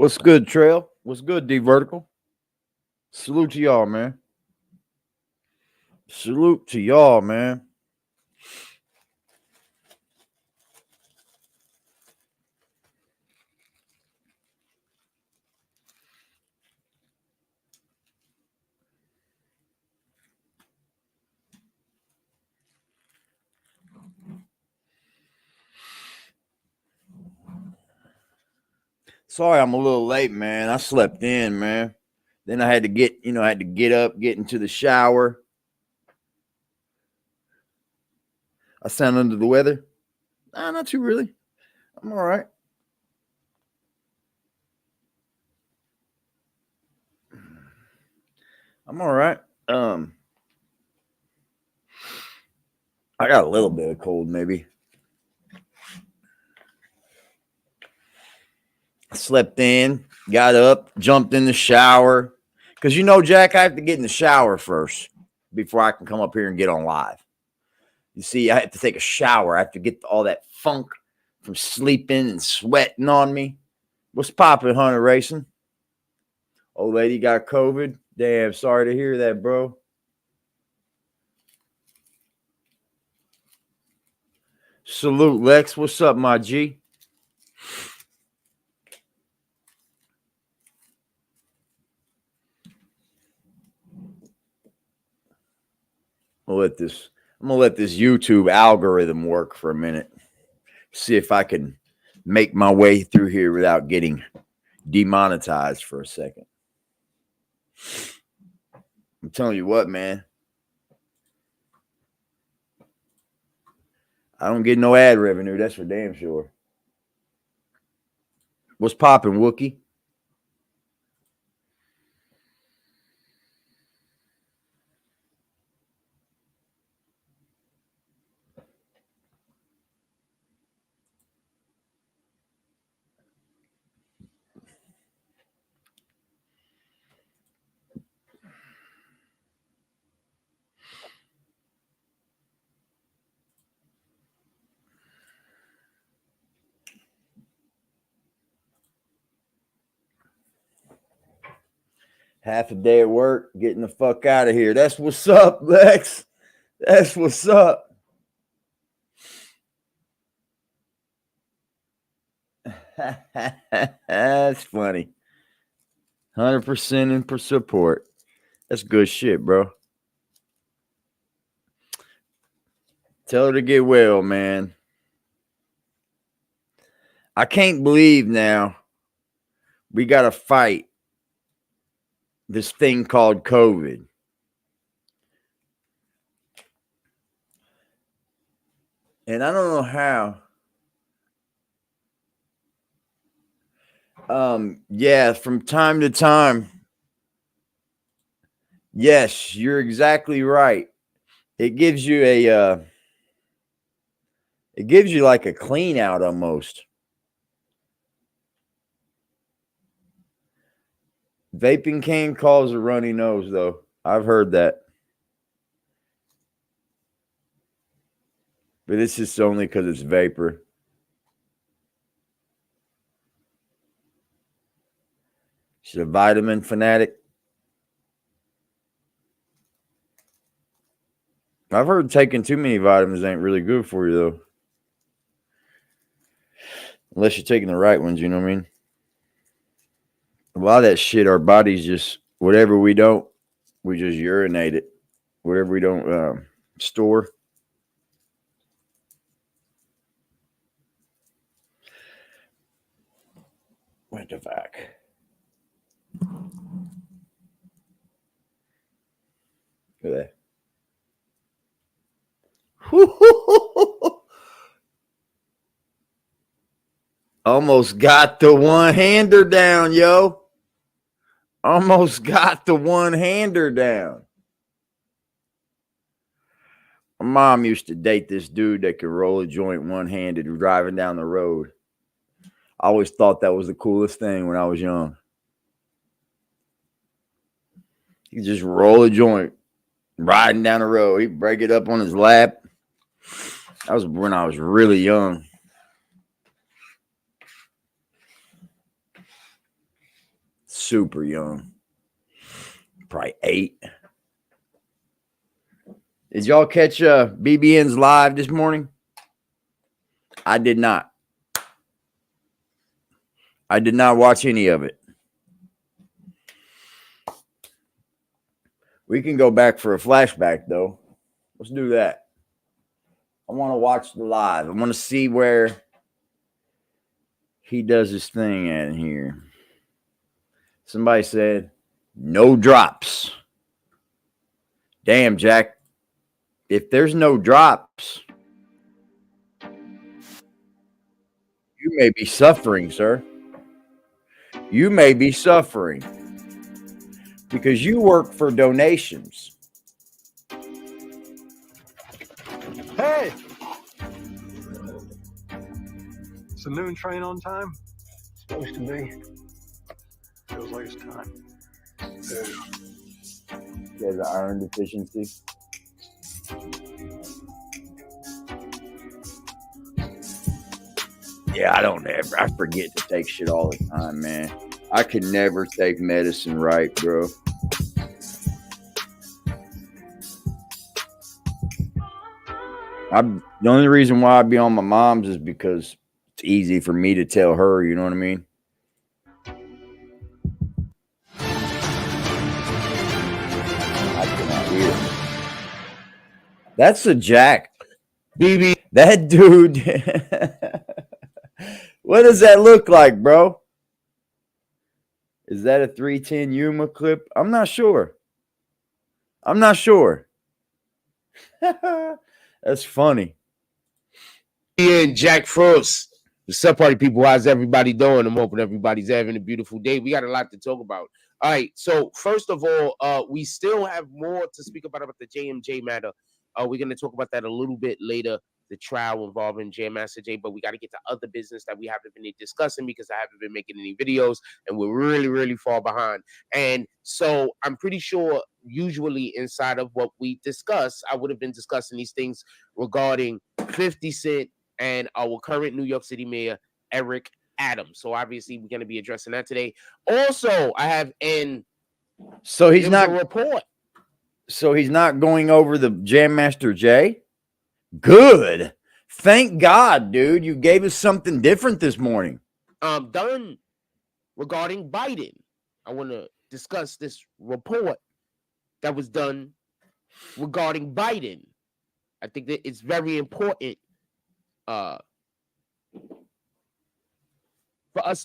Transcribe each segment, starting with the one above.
What's good, Trail? What's good, D Vertical? Salute to y'all, man. Salute to y'all, man. Sorry I'm a little late, man. I slept in, man. Then I had to get up, get into the shower. I sound under the weather? Nah, not too really. I'm all right. I'm all right. I got a little bit of cold, maybe. I slept in, got up, jumped in the shower. Because Jack, I have to get in the shower first before I can come up here and get on live. You see, I have to take a shower. I have to get all that funk from sleeping and sweating on me. What's poppin', Hunter Racing? Old lady got COVID. Damn, sorry to hear that, bro. Salute, Lex. What's up, my G? I'm gonna let this YouTube algorithm work for a minute. See if I can make my way through here without getting demonetized for a second. I'm telling you what, man. I don't get no ad revenue. That's for damn sure. What's poppin', Wookie? Half a day at work, getting the fuck out of here. That's what's up, Lex. That's what's up. That's funny. 100% in support. That's good shit, bro. Tell her to get well, man. I can't believe now we got to fight this thing called COVID. And I don't know how. Yeah, from time to time. Yes, you're exactly right. It gives you like a clean out almost. Vaping can cause a runny nose, though. I've heard that. But it's just only because it's vapor. She's a vitamin fanatic. I've heard taking too many vitamins ain't really good for you, though. Unless you're taking the right ones, you know what I mean? A lot of that shit, our bodies just, whatever we don't, we just urinate it. Whatever we don't store. What the fuck? Look at that. Almost got the one-hander down, yo. Almost got the one-hander down. My mom used to date this dude that could roll a joint one-handed driving down the road. I always thought that was the coolest thing when I was young. He'd just roll a joint riding down the road. He'd break it up on his lap. That was when I was really young. super young. Probably 8. Did y'all catch BBN's live this morning? I did not. I did not watch any of it. We can go back for a flashback, though. Let's do that. I want to watch the live. I want to see where he does his thing at here. Somebody said, no drops. Damn, Jack. If there's no drops, you may be suffering, sir. You may be suffering because you work for donations. Hey! Is the noon train on time? Supposed to be. Feels like it's time. He has an iron deficiency. Yeah, I forget to take shit all the time, man. I can never take medicine right, bro. The only reason why I be on my mom's is because it's easy for me to tell her, you know what I mean? I cannot hear. That's a Jack. BB. That dude. What does that look like, bro? Is that a 310 Yuma clip? I'm not sure. That's funny. And Jack Frost. What's up, party people? How's everybody doing? I'm hoping everybody's having a beautiful day. We got a lot to talk about. All right. So first of all, we still have more to speak about the JMJ matter. We're going to talk about that a little bit later, the trial involving J Master J, but we got to get to other business that we haven't been discussing because I haven't been making any videos and we're really, really far behind. And so I'm pretty sure usually inside of what we discuss, I would have been discussing these things regarding 50 Cent and our current New York City mayor, Eric Adams. So obviously we're going to be addressing that today. Also, I have So he's not a report. So he's not going over the Jam Master J? Good. Thank God, dude. You gave us something different this morning. Done regarding Biden. I want to discuss this report that was done regarding Biden. I think that it's very important for us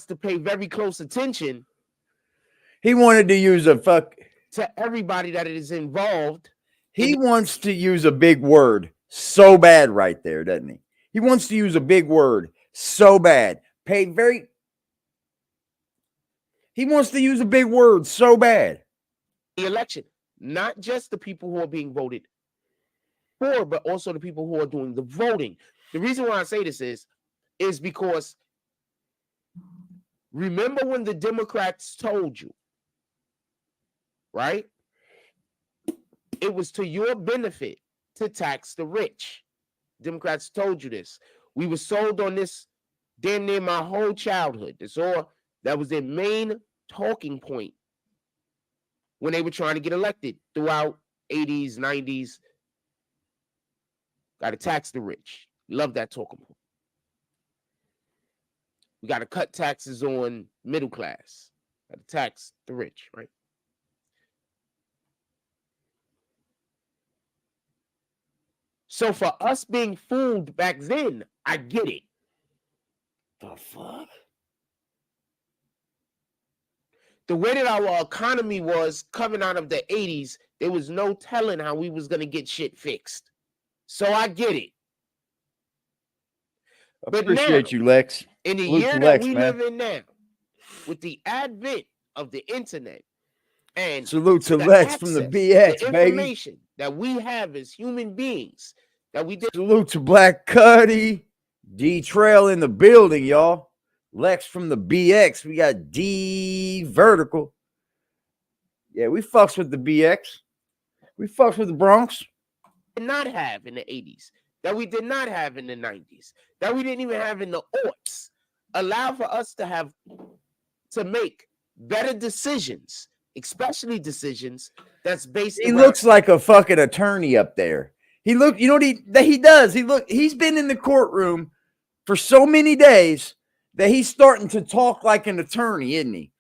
to pay very close attention. He wanted to use to everybody that is involved. He wants to use a big word so bad right there, doesn't he? He wants to use a big word so bad. He wants to use a big word so bad. The election, not just the people who are being voted for, but also the people who are doing the voting. The reason why I say this is because remember when the Democrats told you, right? It was to your benefit to tax the rich. Democrats told you this. We were sold on this damn near my whole childhood. That was their main talking point when they were trying to get elected throughout 80s, 90s. Got to tax the rich. Love that talking point. We got to cut taxes on middle class. Got to tax the rich, right? So for us being fooled back then, I get it. The fuck? The way that our economy was coming out of the 80s, there was no telling how we was going to get shit fixed. So I get it. But appreciate you, Lex. In the year that we live in now, with the advent of the internet and salute to Lex from the BX, the baby. Information that we have as human beings that we did. Salute to Black Cuddy, D Trail in the building, y'all. Lex from the BX. We got D Vertical. Yeah, we fucks with the BX. We fucks with the Bronx. Did not have in the 80s, that we did not have in the 90s, that we didn't even have in the aughts. allow for us to make better decisions, especially decisions that's based He around. looks like a fucking attorney up there. He look, you know what he does? He's been in the courtroom for so many days that he's starting to talk like an attorney, isn't he?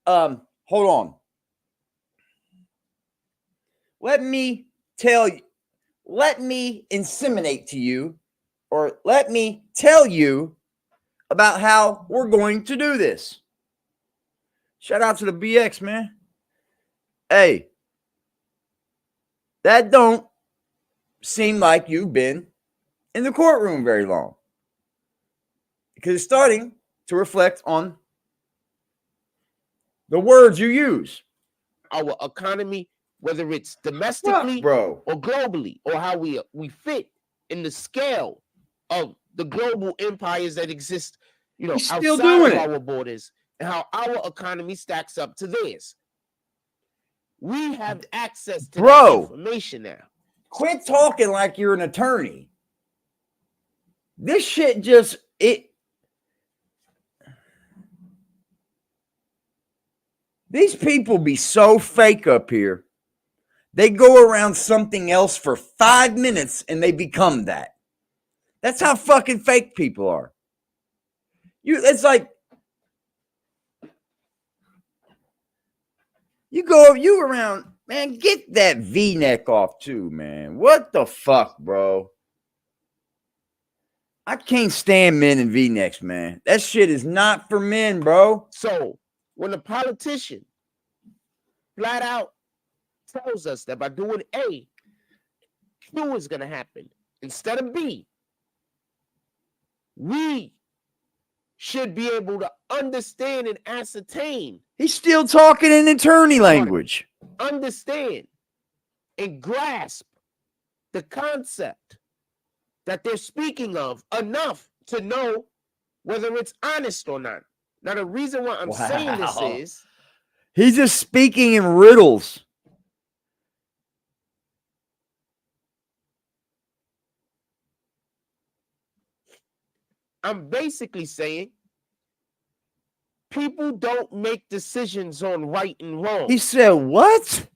Hold on. Let me inseminate to you, or let me tell you about how we're going to do this. Shout out to the BX, man. Hey, that don't seem like you've been in the courtroom very long, because it's starting to reflect on the words you use. Our economy, whether it's domestically Bro, or globally, or how we fit in the scale of the global empires that exist, He's still outside doing of it. our borders, and how our economy stacks up to theirs. We have access to that information now. Quit talking like you're an attorney. This shit just these people be so fake up here. They go around something else for 5 minutes and they become that. That's how fucking fake people are. It's like you around, man, get that V-neck off too, man. What the fuck, bro? I can't stand men in V-necks, man. That shit is not for men, bro. So when a politician flat out tells us that by doing A, Q is going to happen instead of B, we should be able to understand and ascertain. He's still talking in attorney language. Understand and grasp the concept that they're speaking of enough to know whether it's honest or not. Now, the reason why I'm saying this is he's just speaking in riddles. I'm basically saying people don't make decisions on right and wrong. He said, what?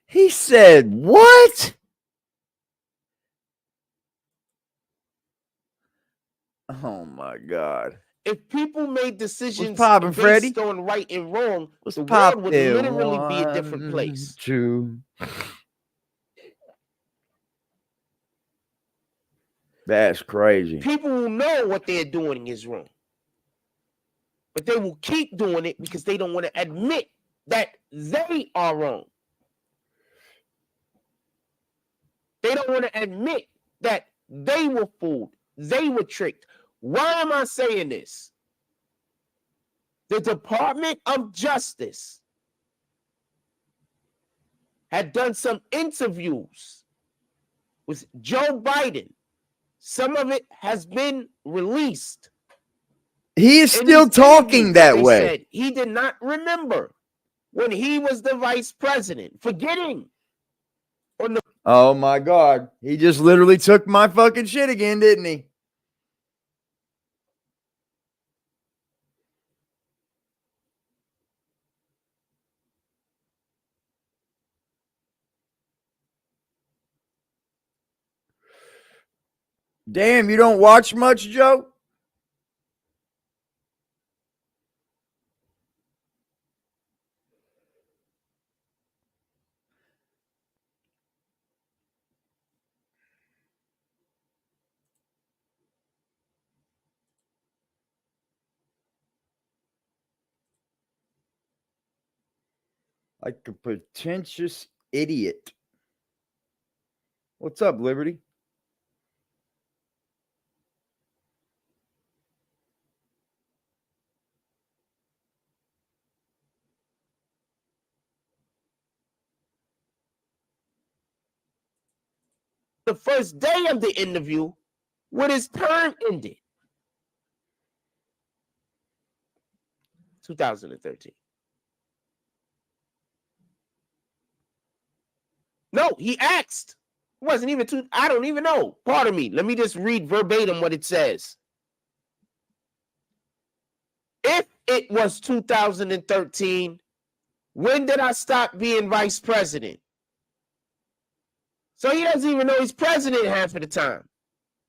He said, what? Oh my God. If people made decisions poppin', based Freddie? on right and wrong, What's the pop world would there? literally be a different place. 1, 2. That's crazy. People will know what they're doing is wrong, but they will keep doing it because they don't want to admit that they are wrong. They don't want to admit that they were fooled, they were tricked. Why am I saying this? The Department of Justice had done some interviews with Joe Biden. Some of it has been released. He is still talking that way. Said he did not remember when he was the vice president, forgetting on the. Oh my God. He just literally took my fucking shit again, didn't he? Damn, you don't watch much, Joe? Like a pretentious idiot. What's up, Liberty? The first day of the interview when his term ended. 2013. No, he asked It wasn't even two. I don't even know. Pardon me. Let me just read verbatim what it says. If it was 2013, when did I stop being vice president? So he doesn't even know he's president half of the time.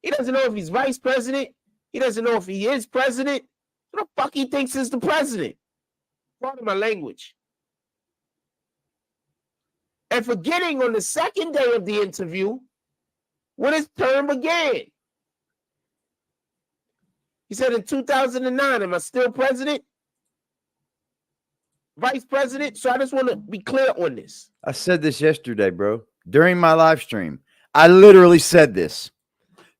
He doesn't know if he's vice president. He doesn't know if he is president. What the fuck he thinks is the president? Pardon my language. And forgetting on the second day of the interview when his term began. He said in 2009, am I still president? Vice president? So I just want to be clear on this. I said this yesterday, bro. During my live stream, I literally said this.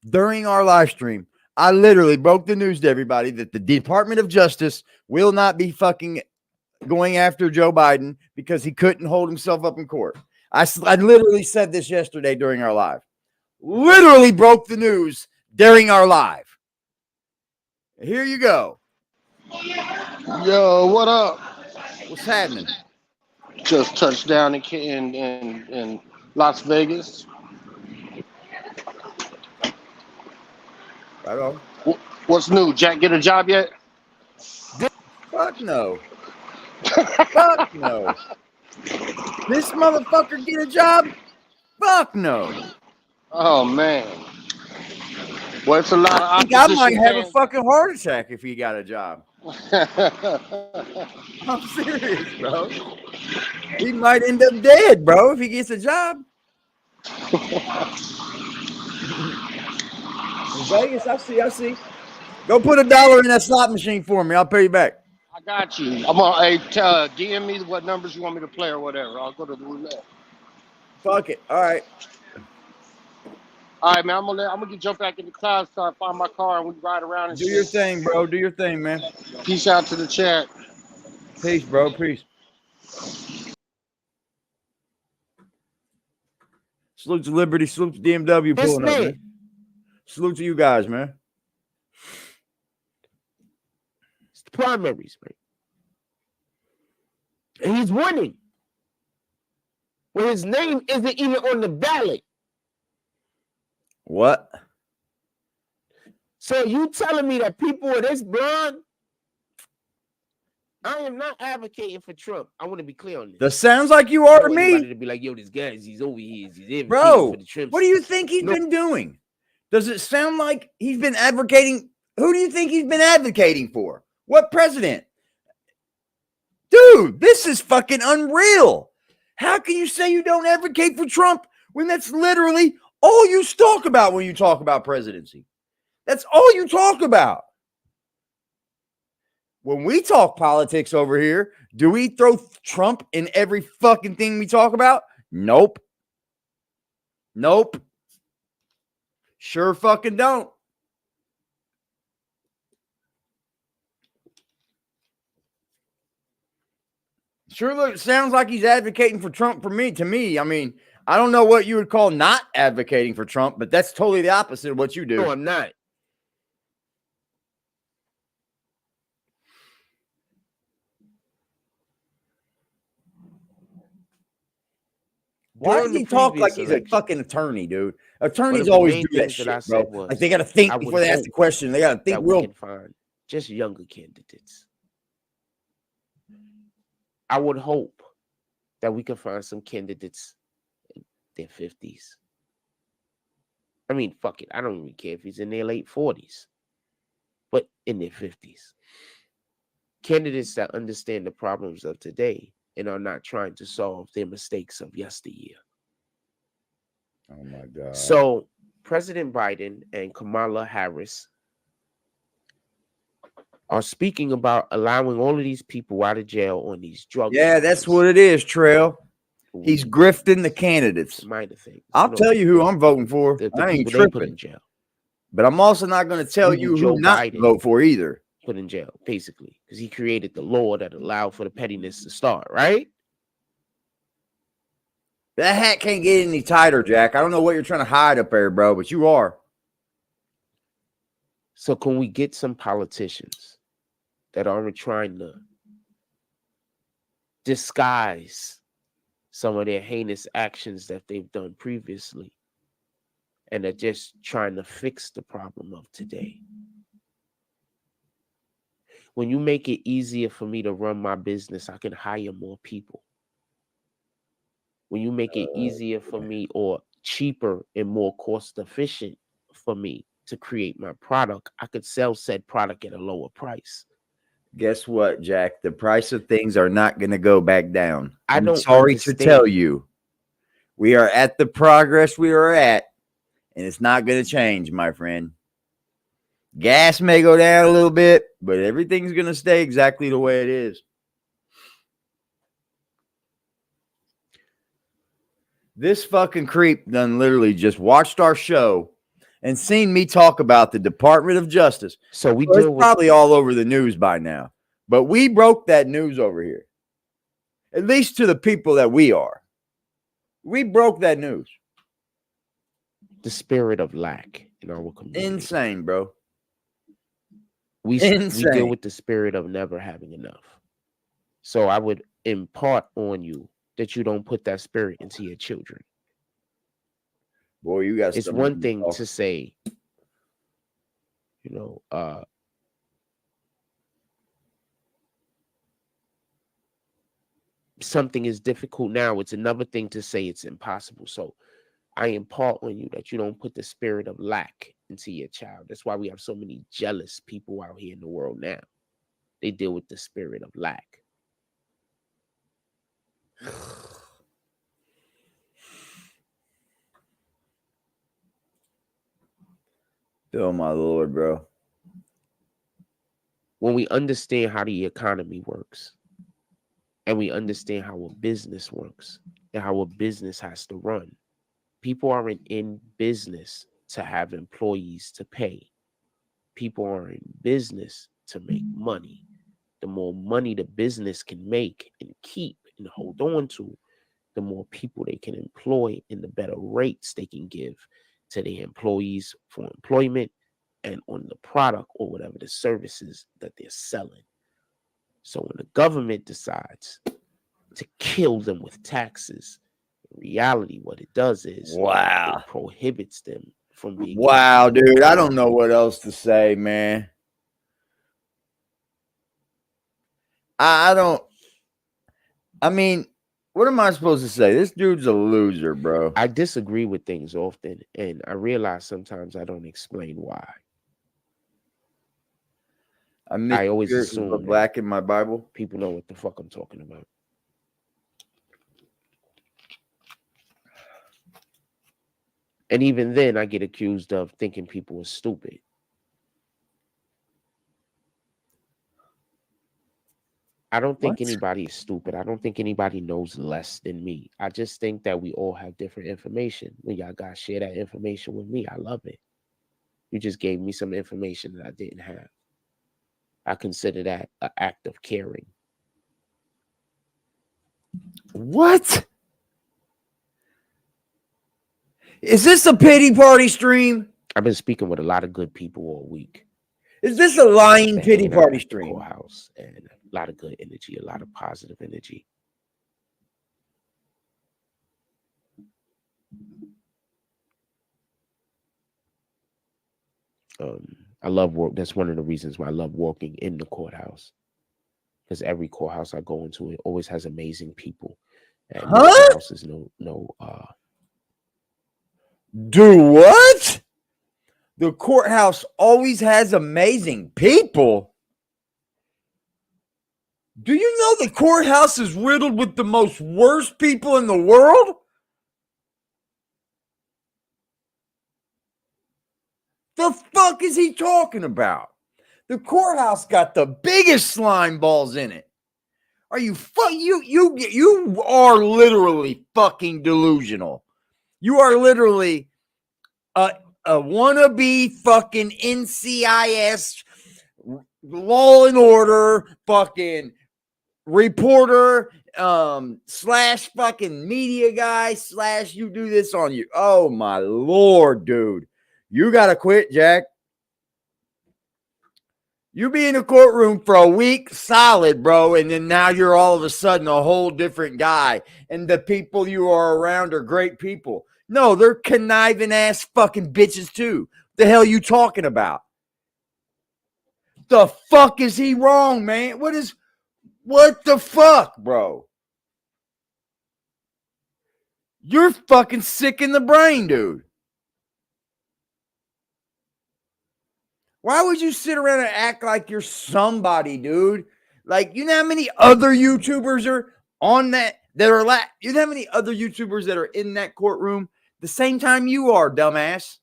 During our live stream, I literally broke the news to everybody that the Department of Justice will not be fucking going after Joe Biden because he couldn't hold himself up in court. I literally said this yesterday during our live. Literally broke the news during our live. Here you go. Yo, what up? What's happening? Just touched down in Las Vegas. Right on. What's new? Jack get a job yet? Fuck no. Fuck no. This motherfucker get a job? Fuck no. Oh man. Well, it's a lot of I think I opposition. might have a fucking heart attack if he got a job. I'm serious, bro. He might end up dead, bro, if he gets a job. In Vegas, I see. Go put $1 in that slot machine for me. I'll pay you back. I got you. I'm gonna DM me what numbers you want me to play or whatever. I'll go to the roulette. Fuck it. All right. All right, man. I'm gonna jump back in the cloud, start find my car, and we ride around and Do your thing, bro. Do your thing, man. Peace out to the chat. Peace, bro. Peace. Salute to Liberty. Salute to DMW pulling up, man. Salute to you guys, man. It's the primaries, man. And he's winning. When his name isn't even on the ballot. What? So you telling me that people are this blind? I am not advocating for Trump. I want to be clear on this. That sounds like you are to me. To be like, yo, this guy, he's over here. He's advocating bro, for the Trump. What do you think he's been doing? Does it sound like he's been advocating? Who do you think he's been advocating for? What president? Dude, this is fucking unreal. How can you say you don't advocate for Trump when that's literally all you talk about when you talk about presidency? That's all you talk about. When we talk politics over here, do we throw Trump in every fucking thing we talk about? Nope. Nope. Sure fucking don't. Sure sounds like he's advocating for Trump to me. I mean, I don't know what you would call not advocating for Trump, but that's totally the opposite of what you do. No, I'm not. Why does he talk like he's a fucking attorney, dude? Attorneys always do that shit, bro. Like they got to think before they ask the question. They got to think real. Find just younger candidates. I would hope that we can find some candidates in their 50s. I mean, fuck it. I don't even care if he's in their late 40s, but in their 50s. Candidates that understand the problems of today and are not trying to solve their mistakes of yesteryear. Oh my God. So President Biden and Kamala Harris are speaking about allowing all of these people out of jail on these drugs. Yeah, that's what it is, Trail. He's grifting the candidates. Minor thing. I'll tell you who I'm voting for. I ain't tripping. Put in jail. But I'm also not going to tell you who not to vote for either. Put in jail, basically, because he created the law that allowed for the pettiness to start, right? That hat can't get any tighter, Jack. I don't know what you're trying to hide up there, bro, but you are. So can we get some politicians that aren't trying to disguise some of their heinous actions that they've done previously and are just trying to fix the problem of today. When you make it easier for me to run my business, I can hire more people. When you make it easier for me or cheaper and more cost efficient for me to create my product, I could sell said product at a lower price. Guess what, Jack? The price of things are not going to go back down. I I'm don't sorry to tell understand. you. We are at the progress we are at, and it's not going to change, my friend. Gas may go down a little bit, but everything's going to stay exactly the way it is. This fucking creep done literally just watched our show and seen me talk about the Department of Justice. So we Well, it's deal with probably all over the news by now, but we broke that news over here. At least to the people that we are. We broke that news. the spirit of lack in our community. Insane, bro. We Insane. deal with the spirit of never having enough. So I would impart on you that you don't put that spirit into your children. Boy, you got. It's one thing to say, something is difficult now. It's another thing to say it's impossible. So I impart on you that you don't put the spirit of lack into your child. That's why we have so many jealous people out here in the world now. They deal with the spirit of lack. Oh my Lord, bro. When we understand how the economy works, and we understand how a business works and how a business has to run, people aren't in business to have employees to pay. People are in business to make money. The more money the business can make and keep and hold on to, the more people they can employ and the better rates they can give to their employees for employment and on the product or whatever the services that they're selling. So when the government decides to kill them with taxes, in reality, what it does is it prohibits them from being. Wow, dude. I don't know what else to say, man. I mean, what am I supposed to say? This dude's a loser, bro. I disagree with things often, and I realize sometimes I don't explain why. I always assume black in my Bible. People know what the fuck I'm talking about. And even then, I get accused of thinking people are stupid. I don't think anybody is stupid. I don't think anybody knows less than me. I just think that we all have different information. When y'all guys share that information with me, I love it. You just gave me some information that I didn't have. I consider that an act of caring. What? Is this a pity party stream? I've been speaking with a lot of good people all week. Is this a lying pity party stream? Courthouse, and a lot of good energy, a lot of positive energy. I love work. That's one of the reasons why I love walking in the courthouse. Because every courthouse I go into, it always has amazing people. And courthouse is Do what? The courthouse always has amazing people. Do you know the courthouse is riddled with the most worst people in the world? The fuck is he talking about? The courthouse got the biggest slime balls in it. Are you you are literally fucking delusional. You are literally a wannabe fucking NCIS Law and Order fucking reporter slash fucking media guy slash you do this on you. Oh my Lord, dude. You gotta quit, Jack. You be in the courtroom for a week solid, bro, and then now you're all of a sudden a whole different guy. And the people you are around are great people. No, they're conniving ass fucking bitches too. The hell you talking about? The fuck is he wrong, man? What the fuck, bro? You're fucking sick in the brain, dude. Why would you sit around and act like you're somebody, dude? Like, you know how many other YouTubers are on you know how many other YouTubers that are in that courtroom the same time you are, dumbass?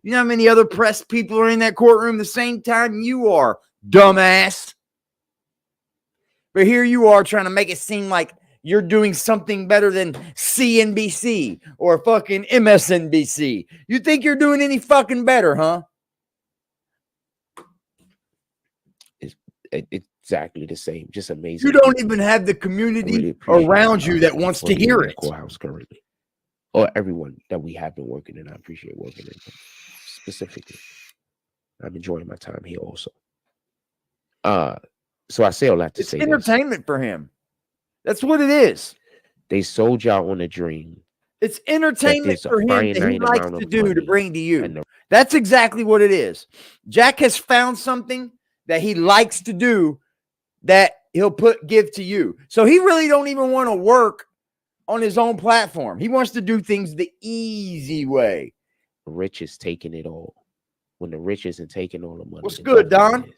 You know how many other press people are in that courtroom the same time you are, dumbass? But here you are trying to make it seem like you're doing something better than CNBC or fucking MSNBC. You think you're doing any fucking better, huh? It's exactly the same. Just amazing. You don't even have the community around you that wants to hear it. Courthouse currently, or everyone that we have been working in. I appreciate working in specifically. I'm enjoying my time here also. So I say all that to say it's entertainment for him. That's what it is. They sold y'all on a dream. It's entertainment for him that he likes to do to bring to you. That's exactly what it is. Jack has found something that he likes to do that he'll give to you. So he really don't even want to work on his own platform. He wants to do things the easy way. The rich is taking it all. When the rich isn't taking all the money. What's good, Don?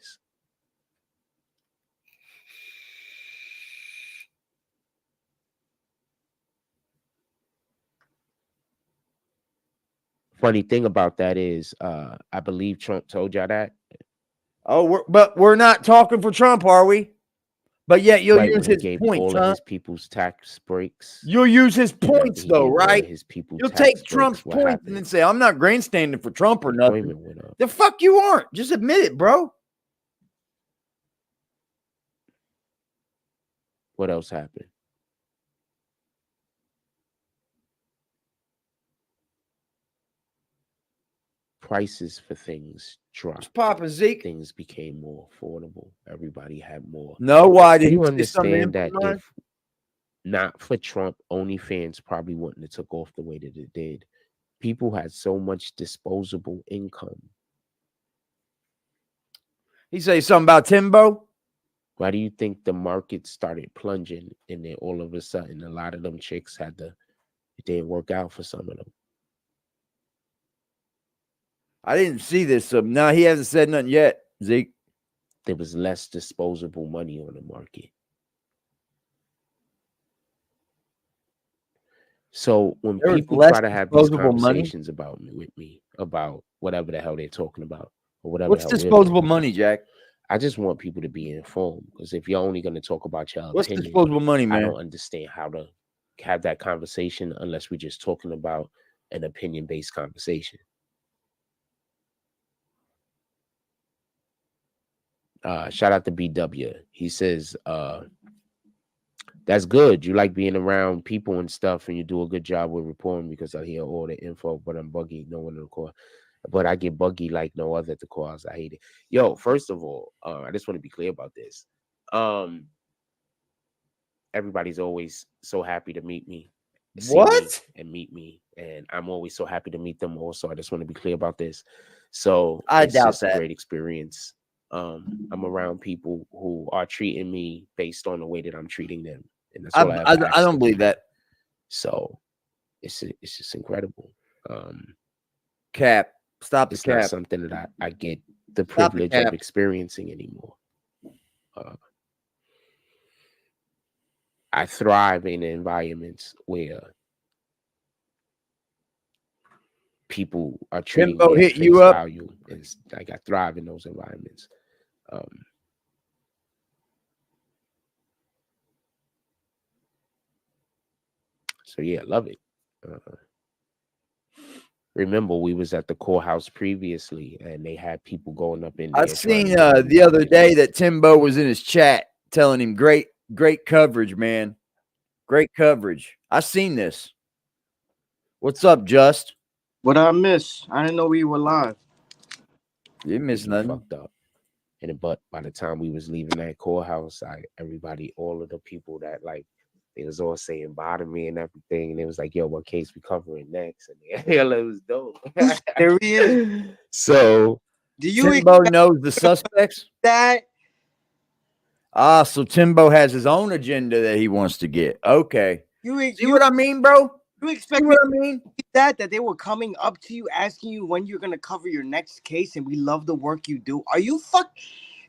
Funny thing about that is, I believe Trump told y'all that. Oh, we're not talking for Trump, are we? But yet you'll use his points, all of his people's tax breaks. You'll use his points, though, right? You'll take Trump's points happened? And then say, I'm not grandstanding for Trump or nothing. The fuck you aren't. Just admit it, bro. What else happened? Prices for things dropped. Papa Zeke. Things became more affordable. Everybody had more. No, why did you understand that if not for Trump, OnlyFans probably wouldn't have took off the way that it did. People had so much disposable income. He say something about Timbo? Why do you think the market started plunging and then all of a sudden a lot of them chicks it didn't work out for some of them? I didn't see this. No, he hasn't said nothing yet, Zeke. There was less disposable money on the market. So when people try to have these conversations with me about whatever the hell they're talking about or whatever. What's disposable money, Jack? I just want people to be informed, because if you're only going to talk about your what's opinion, disposable money, man? I don't understand how to have that conversation unless we're just talking about an opinion-based conversation. Shout out to BW. He says, that's good. You like being around people and stuff, and you do a good job with reporting, because I hear all the info, but I'm buggy. No one in the core. But I get buggy like no other at the cause. I hate it. Yo, first of all, I just want to be clear about this. Everybody's always so happy to meet me. Meet me. And I'm always so happy to meet them also. I just want to be clear about this. So I doubt that. A great experience. I'm around people who are treating me based on the way that I'm treating them. And that's all I don't believe that. So it's just incredible. Cap. Stop the it's cap. Not something that I get the privilege of experiencing anymore. I thrive in environments where people are treating me hit you up. Value, and like I thrive in those environments. So yeah, love it. Remember, we was at the courthouse previously, and they had people going up in there. I seen the other day that Timbo was in his chat telling him great coverage, man. Great coverage. I seen this. What's up, Just? What I miss? I didn't know we were live. You missed nothing. Fucked up. But by the time we was leaving that courthouse, all of the people that like They was all saying bye to me and everything, and it was like, "Yo, what case we covering next?" And hell, it was dope. Serious? So Do you Timbo expect knows the suspects. that? So Timbo has his own agenda that he wants to get. Okay. See You what I mean, bro? you See expect what I mean? that they were coming up to you asking you when you're gonna cover your next case, and we love the work you do. Are you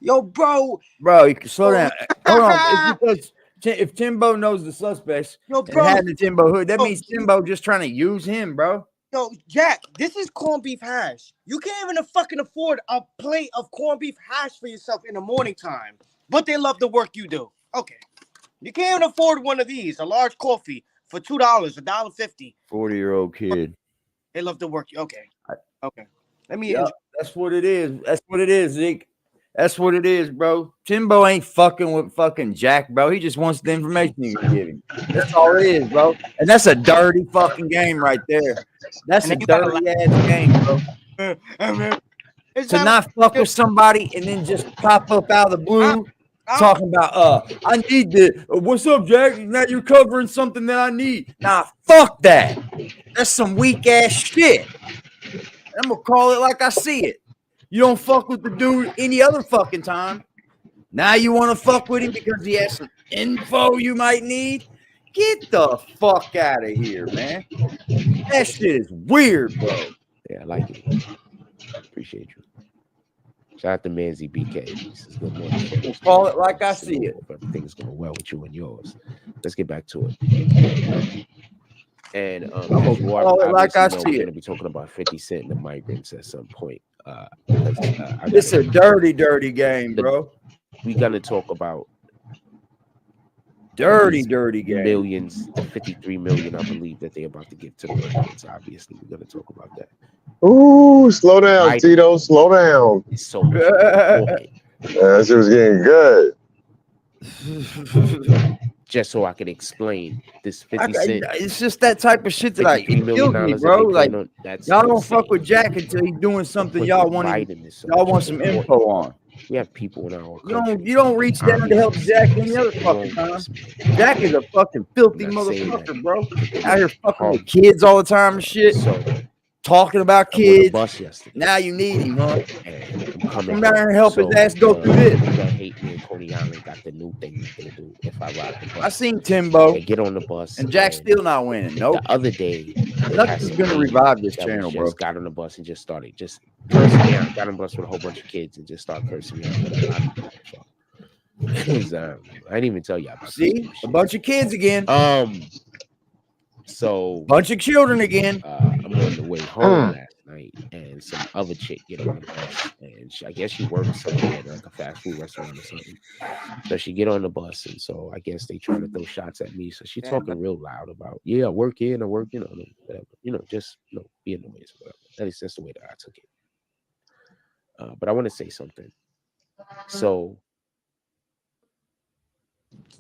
yo, bro? Bro, you can slow Oh, down. Hold on. It's because if Timbo knows the suspects Yo, and bro. had the Timbo hood, that Yo, means Timbo just trying to use him, bro. Yo, Jack, this is corned beef hash. You can't even fucking afford a plate of corned beef hash for yourself in the morning time, but they love the work you do. Okay. You can't even afford one of these, a large coffee for $2, $1.50. 40-year-old kid. They love the work. Okay. Okay. Let me Yeah, that's what it is. That's what it is, Zeke. That's what it is, bro. Timbo ain't fucking with fucking Jack, bro. He just wants the information you can give him. That's all it is, bro. And that's a dirty fucking game right there. That's And a then you gotta dirty ass game, bro. It's To not fuck with somebody and then just pop up out of the blue talking about I need the what's up, Jack? Now you're covering something that I need. Nah, fuck that. That's some weak ass shit. I'm gonna call it like I see it. You don't fuck with the dude any other fucking time. Now you want to fuck with him because he has some info you might need? Get the fuck out of here, man. That shit is weird, bro. yeah, I like it. Appreciate you. Shout out to Manzi BK. This is good morning. We'll call it like I see it. Hope everything's going well with you and yours. Let's get back to it. And I'm gonna call it like I see we're it. going to be talking about 50 Cent and the migrants at some point. It's a dirty, dirty game, bro. We're going to talk about dirty game. Millions, the 53 million, I believe, that they're about to give to the migrants. Obviously, we're going to talk about that. Ooh, slow down, Tito. Slow down. It's so much talking. That shit was getting good. Just so I can explain this 50 Cent. It's just that type of shit that $53 it kills million me, bro. Like y'all don't insane. fuck with Jack until he's doing something y'all want. Y'all want some info on. We have people in our country. You don't reach down to help Jack any other fucking time. Jack is a fucking filthy motherfucker, bro. Out here fucking with kids all the time and shit. So, talking about kids. Bus yesterday. Now you need him, huh? Come down here and help his ass go through this. That hate me and Coney Island got the new thing that they do. If I ride the bus, I seen Timbo. They get on the bus, and Jack's still not winning. Nope. The other day, nothing's gonna revive this channel, bro. Got on the bus and just started cursing me out. Got on the bus with a whole bunch of kids and just started cursing me out. It was, I didn't even tell you about. See, a bunch of kids again. So bunch of children again. I'm on the way home last night, and some other chick get on the bus, and I guess she works somewhere like a fast food restaurant or something. So she get on the bus, and so I guess they trying to throw shots at me. So she's talking real loud about, I work here and I work, whatever, just be in the ways, whatever. At least that's the way that I took it. But I want to say something. So,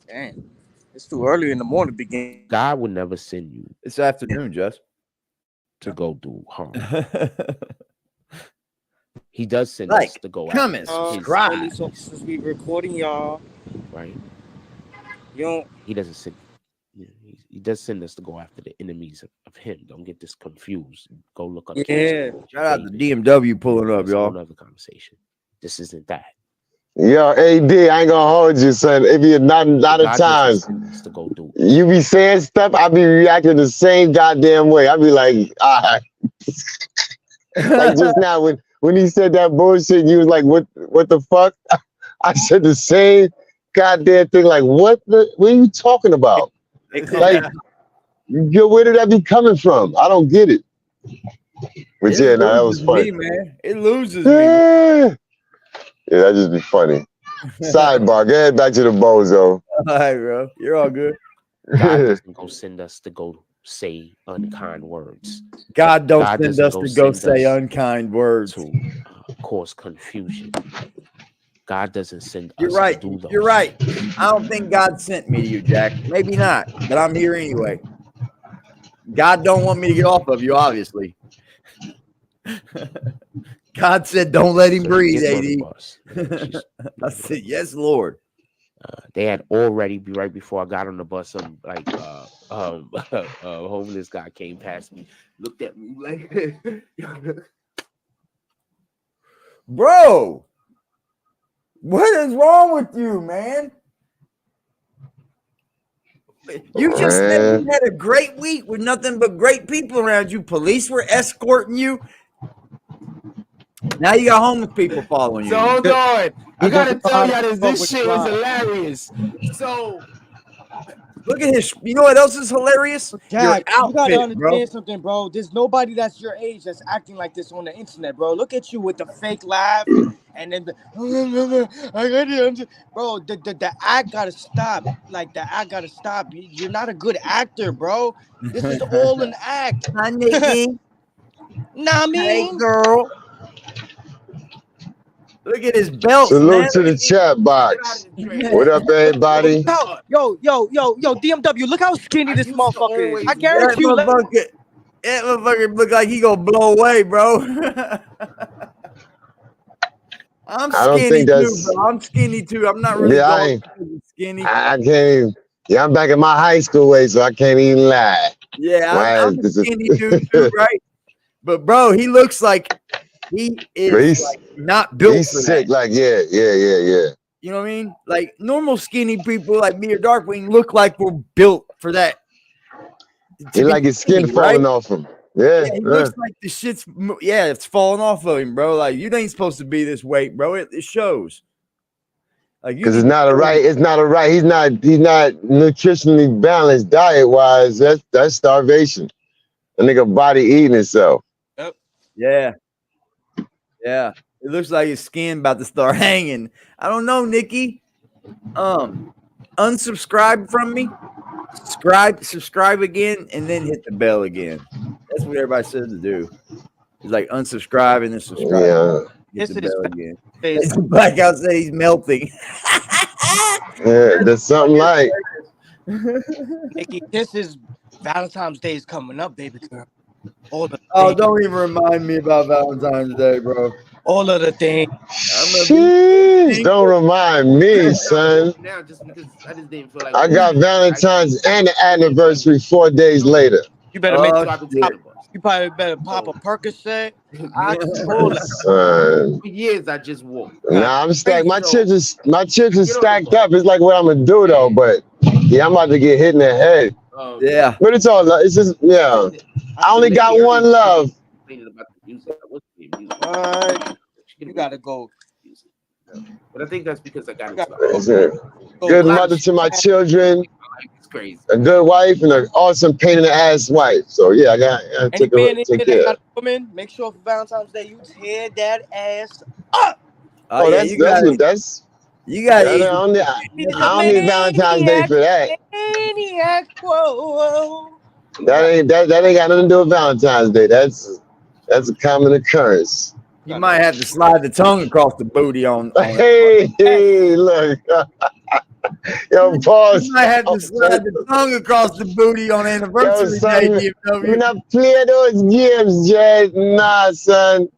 damn. It's too early in the morning to begin. God would never send you. It's afternoon, Jess. To go do harm. He does send us to go come and subscribe. Since we recording, y'all. Right. He doesn't send. He does send us to go after the enemies of him. Don't get this confused. Go look up. Yeah. Shout out to DMW pulling up, y'all. Another conversation. This isn't that. Yo, AD, I ain't gonna hold you, son. It be not of times you be saying stuff, I be reacting the same goddamn way. I be like, all right. Like just now when he said that bullshit, you was like, what the fuck? I said the same goddamn thing. Like, what are you talking about? Like, where did that be coming from? I don't get it. But yeah, no, that was funny. Man. It loses me. Yeah, that just be funny. Sidebar, go ahead back to the bozo. All right, bro. You're all good. God doesn't go send us to go say unkind words. God don't send us to go say unkind words. To cause confusion. God doesn't send You're us right. to do those. You're right. I don't think God sent me to you, Jack. Maybe not, but I'm here anyway. God don't want me to get off of you, obviously. God said, "Don't let him breathe." AD. I said, "Yes, Lord." They had already be right before I got on the bus. Some like homeless guy came past me, looked at me like, bro. What is wrong with you, man? You just said you had a great week with nothing but great people around you. Police were escorting you. Now you got homeless people following you. So hold on, I gotta tell y'all fuck this with shit was Rob. hilarious. So Look at his. You know what else is hilarious? Your Jack, you gotta outfit, bro. understand something, bro. There's nobody that's your age that's acting like this on the internet, bro. Look at you with the fake laugh and then I got it, bro. The act gotta stop. Like the act gotta stop. You're not a good actor, bro. This is all an act. Hi, Nikki. Nah, I Hey, mean, girl. Look at his belts, Salute man. to the chat box. What up, everybody? yo, DMW. Look how skinny this motherfucker is. I guarantee you. That motherfucker look like he gonna blow away, bro. I'm I don't skinny think too, that's. bro. I'm skinny too. I'm not really Yeah, skinny. I can't even. Yeah, I'm back in my high school weight, so I can't even lie. Yeah, Why I'm is a skinny dude too, right? But bro, he looks like he is like not built he's for sick. that. Like, yeah. You know what I mean? Like normal skinny people like me or Darkwing look like we're built for that. He like his skin skinny, falling off him. Yeah, He looks like the shit's it's falling off of him, bro. Like you ain't supposed to be this weight, bro. It shows. Like because it's not a right. He's not nutritionally balanced diet wise. That's starvation. A nigga body eating itself. Yeah. It looks like his skin about to start hanging. I don't know, Nikki. Unsubscribe from me. Subscribe again, and then hit the bell again. That's what everybody says to do. It's like unsubscribe and then subscribe. Yeah. Hit the bell again. Blackout said he's melting. Yeah, there's something like. Nikki, this is Valentine's Day is coming up, baby girl. Don't even remind me about Valentine's Day, bro. All of the things. Sheesh, don't remind me, son. now, just because I just didn't feel like I got Valentine's and the anniversary 4 days later. You better make shit. you probably better pop a Percocet. Son. For years I just walked. Nah, I'm stacked. My chips are stacked up. It's like what I'm gonna do though, but yeah, I'm about to get hit in the head. Yeah. But it's all it's just I only got one love. You gotta go. But I think that's because I got it. Good mother to my children. It's crazy. A good wife and an awesome pain in the ass wife. So yeah, I got take care. Woman, make sure for Valentine's Day you tear that ass up. Oh, that's you got it. I don't need Valentine's Day for that. Maniac, whoa. That ain't got nothing to do with Valentine's Day. That's a common occurrence. You might have to slide the tongue across the booty on hey, look. Yo, pause. You might have to slide the tongue across the booty on anniversary day. You're not play those games, Jed. Nah, son.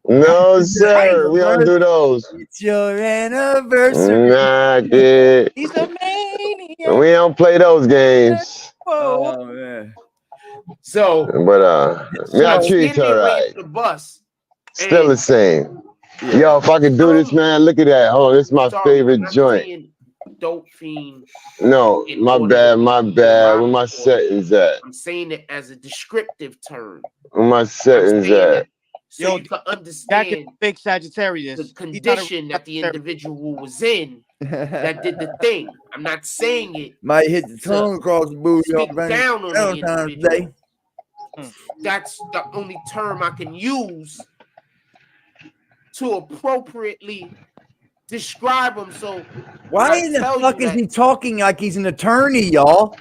No, sir. We don't do those. It's your anniversary. Nah, kid. He's a maniac. We don't play those games. Oh, man. So, but I treat her right. The bus. Still the same. Yeah. Yo, if I could do this, man, look at that. Hold on, this is my favorite joint. Dope fiend. No, my bad. Where my settings at? I'm saying it as a descriptive term. Where my settings at? So you can understand big Sagittarius. The condition that the individual was in that did the thing. I'm not saying it. Might hit the tongue across the booty. Speak down on the individual. That's the only term I can use to appropriately describe him. So why in the fuck is he talking like he's an attorney, y'all?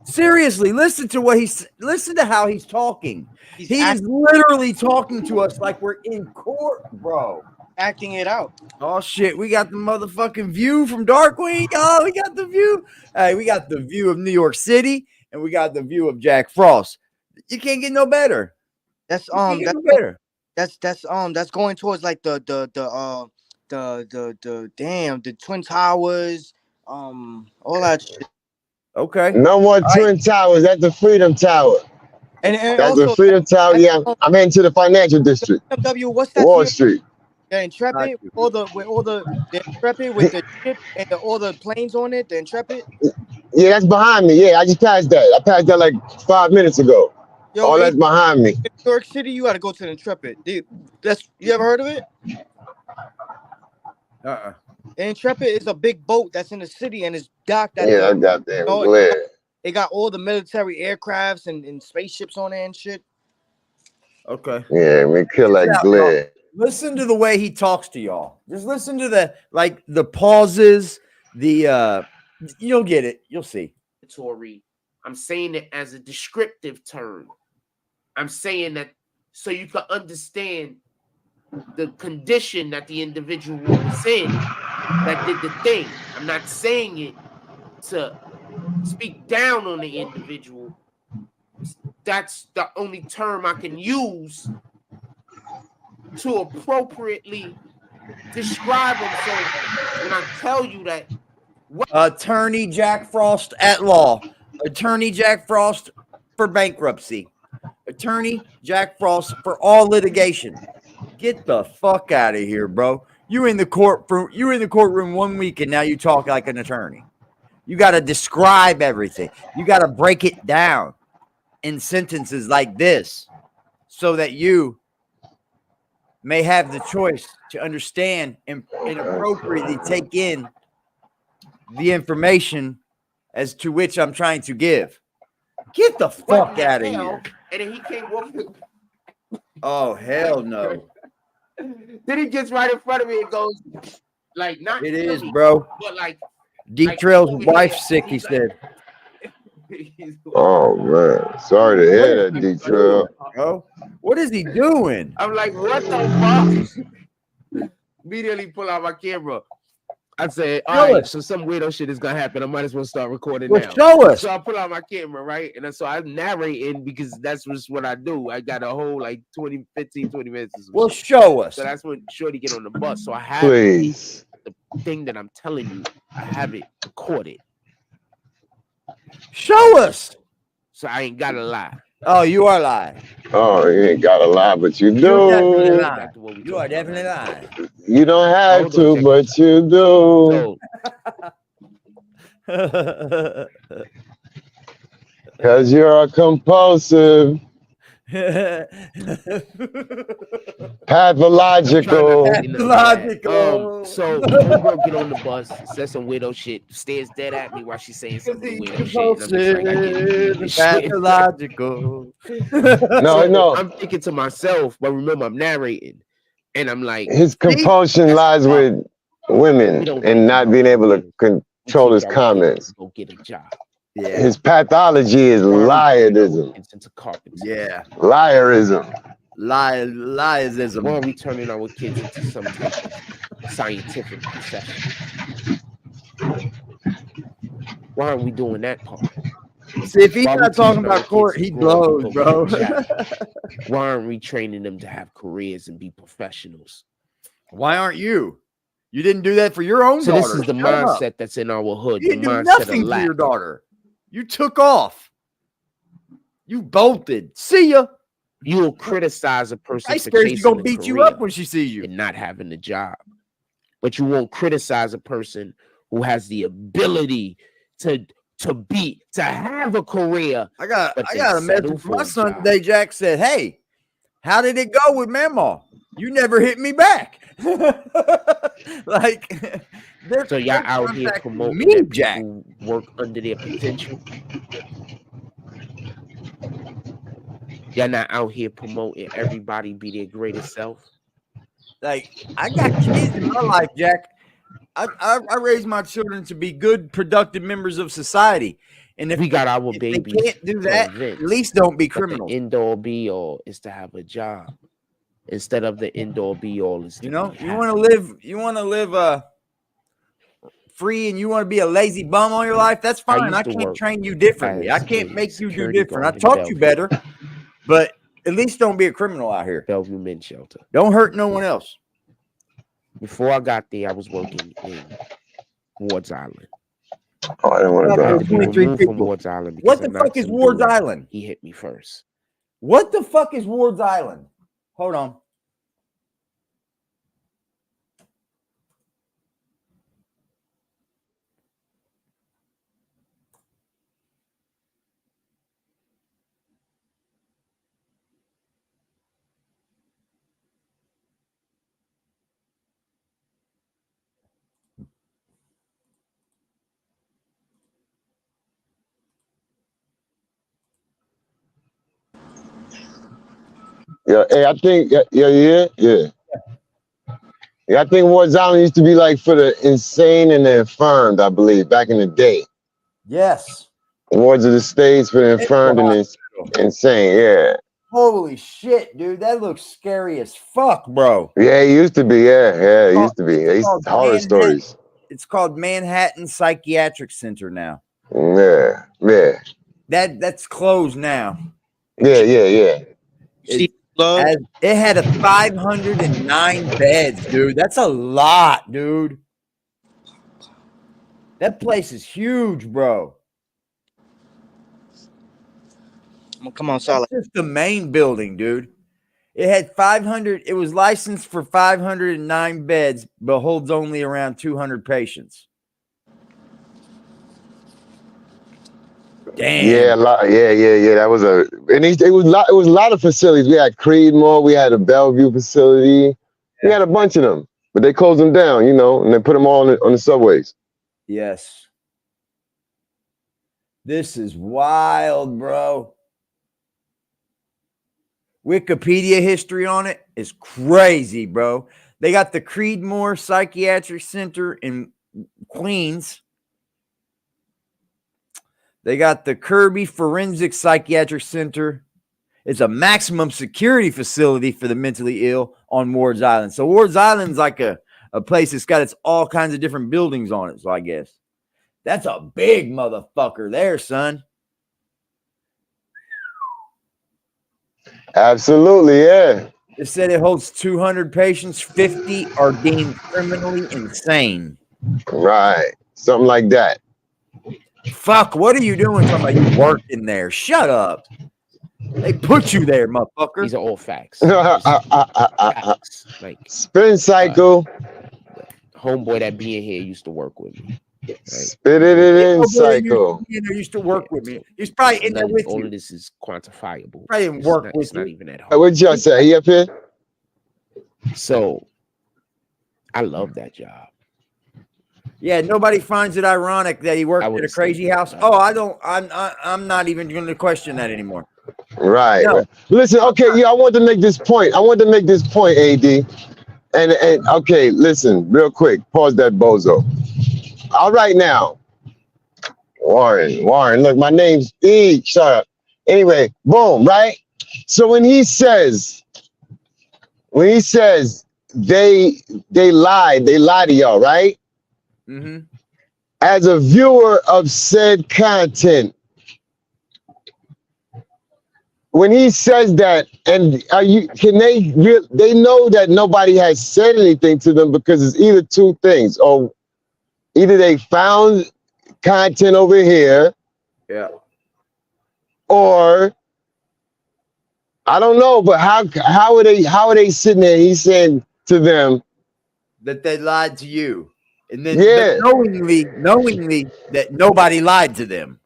Seriously, listen to how he's talking. He is literally talking to us like we're in court, bro. Acting it out. Oh shit, we got the motherfucking view from Darkwing. Oh, we got the view. Hey, we got the view of New York City and we got the view of Jack Frost. You can't get no better. That's going towards like the the Twin Towers, all that shit. Okay. No more All right. Twin Towers. That's the Freedom Tower. And That's the also Freedom Tower. Yeah, I'm heading to the financial district, BMW, what's that Wall thing? Street. The Intrepid, Got you. the Intrepid with the ship and all the planes on it. The Intrepid. Yeah, that's behind me. Yeah, I just passed that. I passed that like 5 minutes ago. Yo, All that's in behind me. New York City, you got to go to the Intrepid. Dude, you ever heard of it? Uh-uh. The Intrepid is a big boat that's in the city and it's docked at Yeah, the. that goddamn No, glare. it got all the military aircrafts and spaceships on it and shit. Okay. Yeah, we kill that Check it out, glare. Listen to the way he talks to y'all. Just listen to the pauses, you'll get it. You'll see. I'm saying it as a descriptive term. I'm saying that so you can understand the condition that the individual was in that did the thing. I'm not saying it to speak down on the individual. That's the only term I can use to appropriately describe him. So when I tell you that Attorney Jack Frost at law. Attorney Jack Frost for bankruptcy. Attorney Jack Frost for all litigation. Get the fuck out of here, bro. You in the courtroom 1 week and now you talk like an attorney. You got to describe everything. You got to break it down in sentences like this so that you may have the choice to understand and appropriately take in the information as to which I'm trying to give. Get the fuck out of here. And then he came walking. Oh, hell no. Then he gets right in front of me and goes, like, not It is, me, bro. but like Deep Trail's wife's sick, he said. Oh man, sorry to hear that, D-Trail. Bro, what is he doing? I'm like, what the fuck? Immediately pull out my camera. I said, all right, so some weirdo shit is gonna happen. I might as well start recording now. Show us. So I pull out my camera, right? And so I'm narrating because that's just what I do. I got a whole like 20 minutes. Well, show us. So that's when Shorty get on the bus. So I have Please. the thing that I'm telling you, I have it recorded. Show us. So I ain't gotta lie. Oh, you are lying. Oh, you ain't gotta lie, but you You're definitely do. lying. You are definitely lying. You don't have to, but you do. So, Cause you're a compulsive, pathological. So homegirl get on the bus, says some weirdo shit, stares dead at me while she's saying some weirdo shit. And I'm just like, I get pathological. No. I'm thinking to myself, but remember I'm narrating, and I'm like, His compulsion lies with women and not being able to control his comments. Go get a job. Yeah. His pathology is liarism. Yeah. Liarism. Liarism. Why are we turning our kids into some type of scientific profession? Why aren't we doing that part? See, if he's not talking about court, he blows, bro. Why aren't we training them to have careers and be professionals? Why aren't you? You didn't do that for your own daughter. This is the mindset that's in our hood. You didn't do nothing for your daughter. You took off. You bolted. See ya. You will criticize a person. I scared she's gonna beat you up when she sees you and not having a job, but you won't criticize a person who has the ability to have a career. I got a message from my son today. Jack said, "Hey, how did it go with Mama? You never hit me back." Like, so y'all out here promoting me, Jack. Work under their potential. Y'all not out here promoting everybody be their greatest self. Like, I got kids in my life, Jack. I raised my children to be good, productive members of society. And if we got our babies, they can't do that, at least don't be criminals. The end all be all is to have a job, instead of the end all be all is to you want to live free, and you want to be a lazy bum all your life. That's fine. I can't train you differently. I can't make you do different. I taught you better, but at least don't be a criminal out here. Bellevue Men's Shelter. Don't hurt no one else. Before I got there, I was working in Ward's Island. Oh, I didn't want to There go. were To be 23 removed from people. Ward's Island What because the I knocked fuck is some Ward's dude. Island? He hit me first. What the fuck is Ward's Island? Hold on. Yeah, hey, I think yeah. I think Ward's Island used to be like for the insane and the infirmed, I believe, back in the day. Yes. Wards of the States for the infirmed and the insane, yeah. Holy shit, dude. That looks scary as fuck, bro. Yeah, it used to be, it used to be. It's horror stories. It's called Manhattan Psychiatric Center now. Yeah. That's closed now. Yeah. See, love. It had a 509 beds, dude. That's a lot, dude. That place is huge, bro. Come on, solid. That's just the main building, dude. It had 500. It was licensed for 509 beds, but holds only around 200 patients. Damn. Yeah, That was it was a lot of facilities. We had Creedmoor, we had a Bellevue facility, we had a bunch of them, but they closed them down, and they put them all on the subways. Yes. This is wild, bro. Wikipedia history on it is crazy, bro. They got the Creedmoor Psychiatric Center in Queens. They got the Kirby Forensic Psychiatric Center. It's a maximum security facility for the mentally ill on Ward's Island. So Ward's Island's like a place that's got all kinds of different buildings on it. So I guess that's a big motherfucker there, son. Absolutely, yeah. It said it holds 200 patients. 50 are deemed criminally insane. Right. Something like that. Fuck, what are you doing? Talking about you working there. Shut up. They put you there, motherfucker. These are all facts. Facts. Like spin cycle. Homeboy that being here used to work with me. Right? Spit it in cycle. Used to work with me. He's probably in there with you. All of this is quantifiable. Probably didn't work with you. It's not even at home. What did y'all say? He up here? So I love that job. Yeah, nobody finds it ironic that he worked at a crazy house. Oh, I'm not even going to question that anymore. Right. No. Listen, okay, I want to make this point. AD. And okay, listen, real quick. Pause that bozo. All right now. Warren, look, my name's E. Shut up. Anyway, boom, right? So when he says they lied to y'all, right? Mm-hmm. As a viewer of said content, when he says that, and they know that nobody has said anything to them because it's either two things, or either they found content over here, or I don't know, but how are they sitting there? He's saying to them that they lied to you. And then knowingly that nobody lied to them.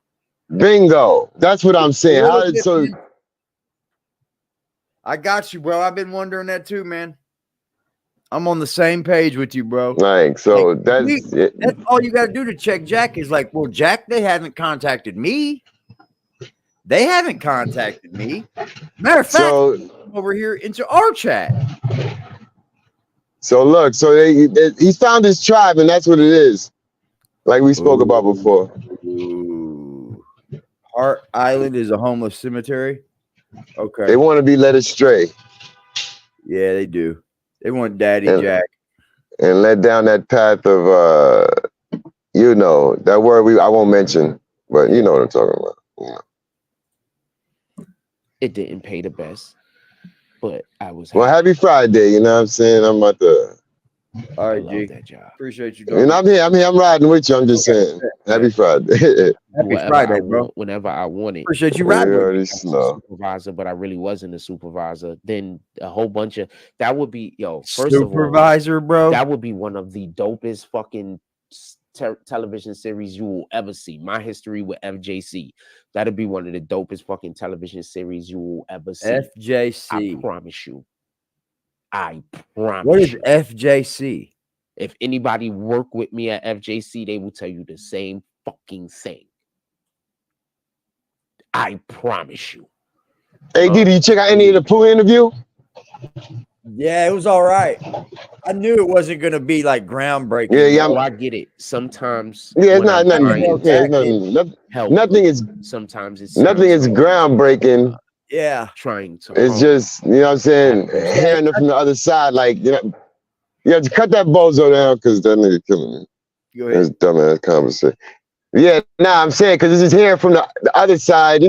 Bingo. That's what I'm saying. I got you, bro. I've been wondering that too, man. I'm on the same page with you, bro. That's all you got to do to check Jack is like, well, Jack, they haven't contacted me. They haven't contacted me. Matter of fact, over here into our chat. So look, he found his tribe, and that's what it is. Like we spoke about before. Hart Island is a homeless cemetery. Okay. They want to be led astray. Yeah, they do. They want Daddy Jack. And led down that path of that word I won't mention, but you know what I'm talking about. It didn't pay the best. But I was happy Friday, you know what I'm saying? I'm about to All I right, love G. that job. Appreciate you, And dog. I'm riding with you. I'm just saying. Happy Friday. Happy Whatever Friday, I bro. want, whenever I want it. Appreciate you You riding with me. already As a slow. supervisor, but I really wasn't a supervisor. Then a whole bunch of that would be First of all, Supervisor, bro. that would be one of the dopest fucking television series you will ever see. My History with FJC. That'd be one of the dopest fucking television series you will ever see. I FJC. promise you. I promise. What is you. FJC? If anybody work with me at FJC, they will tell you the same fucking thing. I promise you. Hey, did you check out any of the Pooh interview? Yeah, it was all right. I knew it wasn't gonna be like groundbreaking. Yeah, I get it. Sometimes Yeah, it's when not I'm nothing. trying Yeah, to it's nothing. help, Nothing is sometimes it's nothing is groundbreaking. Yeah, trying to. It's just, you know what I'm saying, hearing it from the other side, like, you have to cut that bozo down because that nigga killing me. go That's ahead. dumbass conversation. Yeah, I'm saying, because this is hearing from the other side,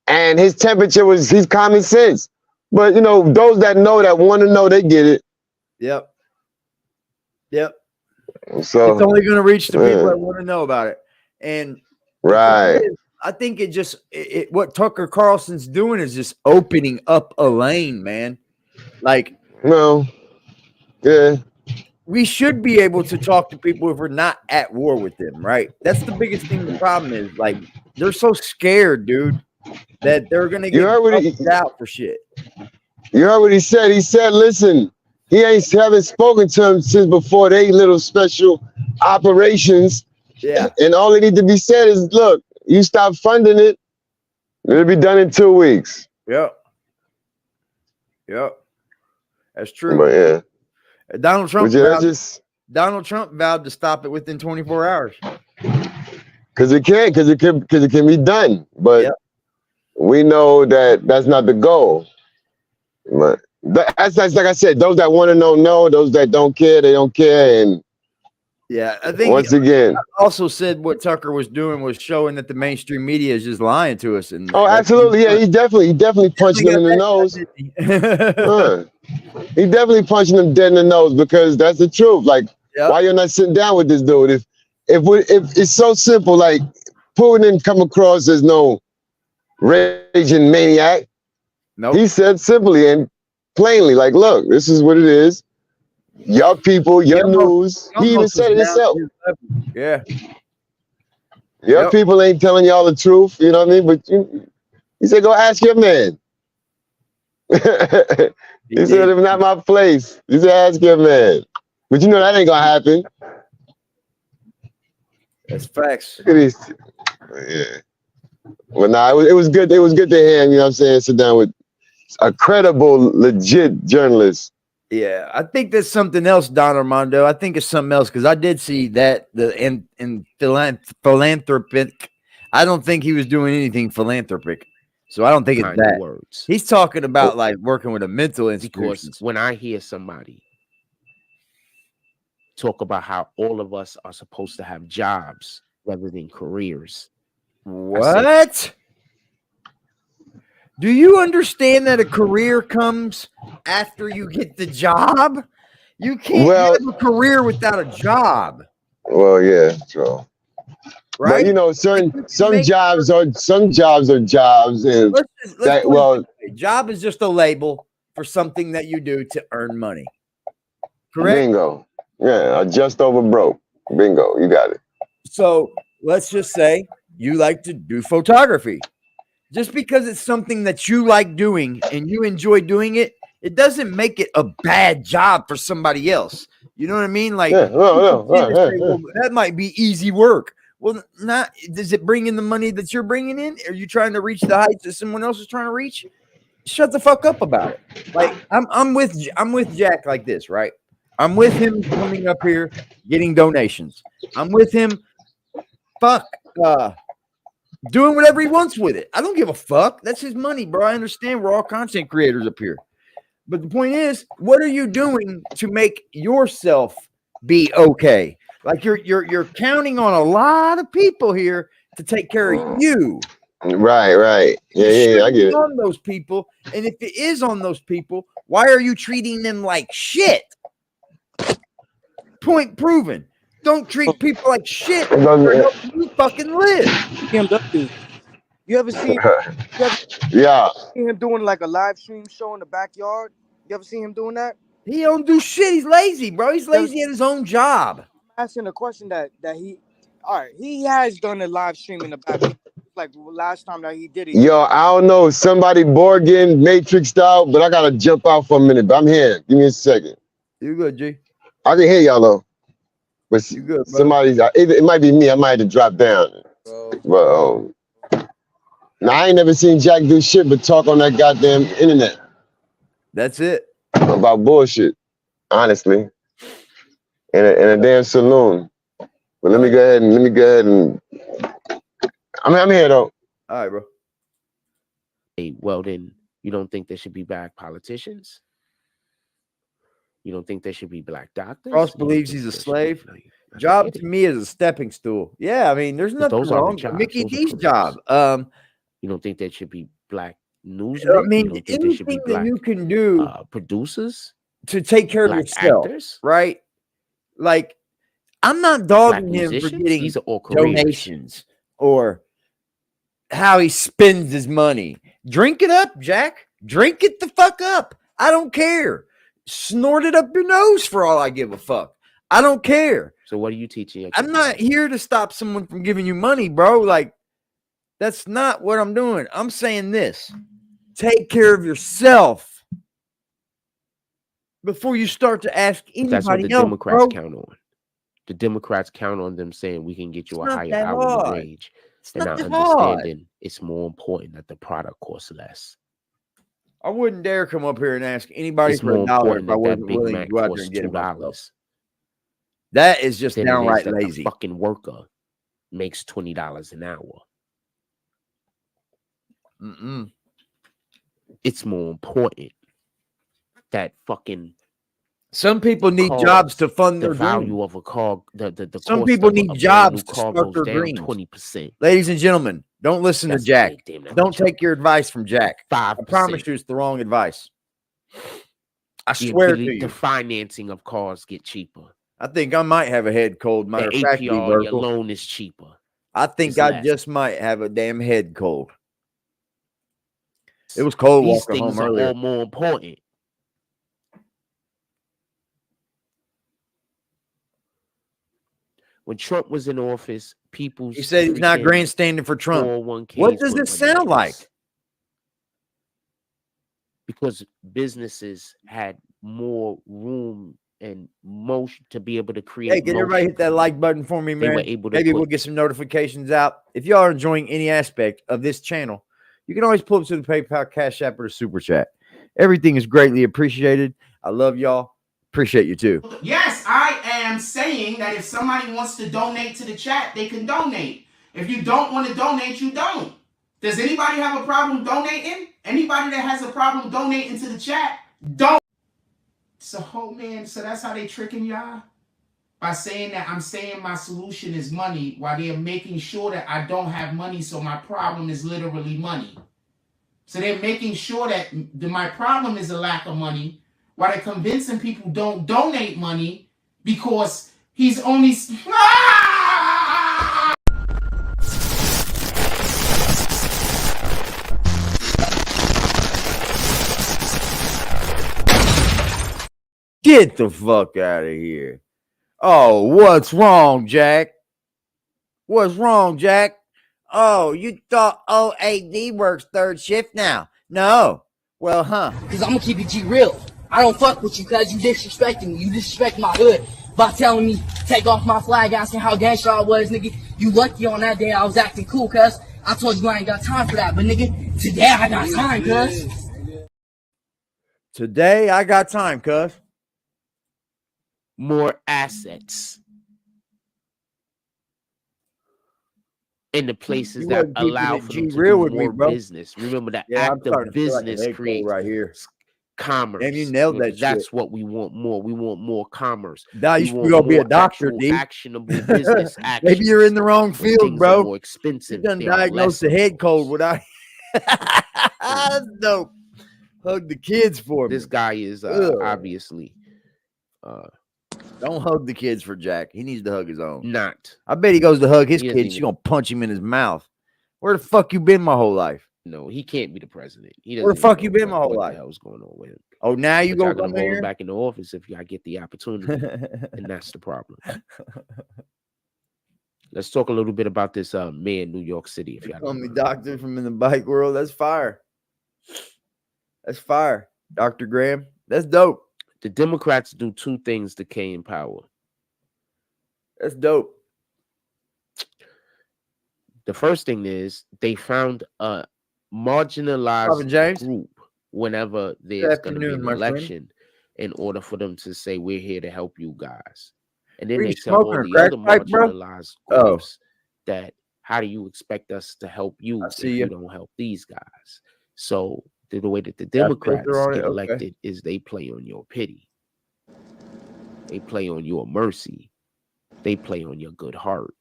and his temperature he's common sense. But, those that want to know, they get it. Yep. So It's only gonna reach the people that want to know about it. And right. I think it just what Tucker Carlson's doing is just opening up a lane, man. Like, No. Yeah. we should be able to talk to people if we're not at war with them, right? That's the biggest thing. The problem is, like, they're so scared, dude, that they're gonna get out for shit. You heard what he said? He said, listen, he haven't spoken to him since before they little special operations. Yeah. And all that need to be said is, look, you stop funding it, it'll be done in 2 weeks. Yep. That's true. But yeah. Donald Trump Donald Trump vowed to stop it within 24 hours. Because it can be done. But we know that that's not the goal. But that's like I said, those that want to know, those that don't care, they don't care. And yeah, I think once again, I also said what Tucker was doing was showing that the mainstream media is just lying to us. And absolutely, yeah, he definitely punched them in the nose. He definitely punching them dead in the nose because that's the truth. Like, why you're not sitting down with this dude? If it's so simple, like Putin didn't come across as no raging maniac. Nope. He said simply and plainly, like, look, this is what it is. Your people, your news. He even said it himself. Yeah. Your people ain't telling y'all the truth, you know what I mean? But he said, go ask your man. He said, it's not my place. He said, ask your man. But that ain't gonna happen. That's facts. Look at these. Yeah. Well, nah, it was good. It was good to hear him, you know what I'm saying, sit down with a credible, legit journalist. Yeah, I think that's something else, Don Armando. I think it's something else because I did see that in philanthropic. I don't think he was doing anything philanthropic, so I don't think it's that. Words. He's talking about like working with a mental institution. Because when I hear somebody talk about how all of us are supposed to have jobs rather than careers, what? Do you understand that a career comes after you get the job? You can't have a career without a job. Well, yeah, true. Right? But some jobs are jobs, and job is just a label for something that you do to earn money. Correct? Bingo. Yeah, just over broke. Bingo, you got it. So let's just say you like to do photography. Just because it's something that you like doing and you enjoy doing it, it doesn't make it a bad job for somebody else. You know what I mean? Like, that might be easy work. Well, does it bring in the money that you're bringing in? Are you trying to reach the heights that someone else is trying to reach? Shut the fuck up about it. Like, I'm with Jack like this, right? I'm with him coming up here, getting donations. I'm with him. Doing whatever he wants with it. I don't give a fuck. That's his money, bro. I understand we're all content creators up here. But the point is, what are you doing to make yourself be okay? Like you're counting on a lot of people here to take care of you. Right. Yeah, I get it. On those people, and if it is on those people, why are you treating them like shit? Point proven. Don't treat people like shit. It doesn't- You fucking live. BMW. You ever seen yeah. him doing like a live stream show in the backyard? You ever seen him doing that? He don't do shit. He's lazy, bro. He's lazy at his own job. I'm asking a question that he, all right, he has done a live stream in the backyard. Like last time that he did it. Yo, I don't know. Somebody board getting matrixed out, but I gotta jump out for a minute. But I'm here. Give me a second. You good, G? I can hear y'all though. But You good, bro? somebody's it might be me. I might have to drop down. But now I ain't never seen Jack do shit but talk on that goddamn internet That's it. about bullshit. Honestly. In a damn saloon. But let me go ahead and I'm here though. All right, bro. Hey, well then, you don't think there should be black politicians? You don't think there should be black doctors? Ross You don't believes think he's a there should slave. be, like, I Job get to it. me is a stepping stool. Yeah, I mean, there's But nothing those aren't wrong. jobs, Mickey those are D's careers. job. You don't think there should be black I newsmen? mean, You don't think there should be anything that black you can do producers? to take care of Black yourself, actors? right? Like, I'm not Black dogging him for musicians? getting These are all careers. donations or how he spends his money. Drink it up, Jack. Drink it the fuck up. I don't care. Snort it up your nose for all I give a fuck. I don't care. So what are you teaching your I'm kids? not here to stop someone from giving you money, bro. Like, that's not what I'm doing. I'm saying this. Take care of yourself before you start to ask But that's what anybody the else, Democrats bro. count on. The Democrats count on them saying we can get you It's a not higher that hourly hard. wage. It's They're not not that hard. understanding it's more important that the product costs less. I wouldn't dare come up here and ask anybody It's for more $1 important if I that wasn't that Big willing to Mac go out there costs and get it myself. $2 That is just than it is downright that lazy. the fucking worker makes $20 an hour. Mm-mm. It's more important that fucking Some people need cars, jobs to fund the their value dreams. of a car, the Some cost people of need a brand jobs new to car start goes their down dreams. 20%. Ladies and gentlemen, don't listen That's to Jack. pretty damn that Don't much. take your advice from Jack. I 5%. promise you it's the wrong advice. I The swear to ability, the you. financing of cars get cheaper. I think I might have a head cold. The Matter of fact, APR on your Vertical, loan is cheaper. I think It's I less. just might have a damn head cold. It was cold These walking things home are earlier. all more important. When Trump was in office, people's He said he's not freaking grandstanding for Trump. 401ks What does went this sound like? bananas because businesses had more room and motion to be able to create. Hey, can everybody hit that like button for me, They man? were able to Maybe put- we'll get some notifications out. If y'all are enjoying any aspect of this channel, you can always pull up to the PayPal, Cash App, or the Super Chat. Everything is greatly appreciated. I love y'all. Appreciate you too. Yes, I am saying that if somebody wants to donate to the chat, they can donate. If you don't want to donate, you don't. Does anybody have a problem donating? Anybody that has a problem donating to the chat, don't. So, man, so that's how they tricking y'all? By saying that I'm saying my solution is money, while they're making sure that I don't have money, so my problem is literally money. So they're making sure that my problem is a lack of money, while they're convincing people don't donate money because he's only... Get the fuck out of here. Oh, what's wrong, Jack? What's wrong, Jack? Oh, you thought OAD works third shift now? No. Well, huh? Cause I'm gonna keep it G real. I don't fuck with you cause you disrespecting me. You disrespect my hood by telling me take off my flag, asking how gangster I was, nigga. You lucky on that day I was acting cool, cuz. I told you I ain't got time for that, but nigga, today I got time, cuz. Today I got time, cuz. more assets in the places You that wasn't keeping allow it for G them to real do with me, more bro. business. Remember that Yeah, I'm active starting to feel like an business egg creates right here. commerce. Damn, you nailed that That's shit. what we want more. We want more commerce. Now you We should want go be a more doctor, actual D. actionable business actions. Maybe you're in the wrong When field, things are bro. more You expensive. done there are diagnosed less the of head those. cold without. That's dope. Hug the kids for me. This guy is Ugh. obviously Don't hug the kids for Jack. He needs to hug his own. Not. I bet he goes to hug his He doesn't kid. She's even- gonna punch him in his mouth. Where the fuck you been my whole life? No, he can't be the president. He Where the doesn't fuck even you know been my whole what life? the hell's going on with him. Oh, now you But go y'all gonna come in roll him here? back in the office if y'all get the opportunity, and that's the problem. Let's talk a little bit about this mayor in New York City. If y'all Call don't me mind. doctor from in the bike world. That's fire. That's fire, Dr. Graham. That's dope. The Democrats do two things to gain power. That's dope. The first thing is they found a Robin marginalized James. group whenever there's going to be afternoon, an my friend. election in order for them to say, we're here to help you guys. And then Were they you tell all smoking a the crack other pipe, bro? marginalized Oh. groups that, how do you expect us to help you I if see you ya. don't help these guys? So the way that the Got a filter Democrats on it? get Okay. elected is they play on your pity. They play on your mercy. They play on your good heart.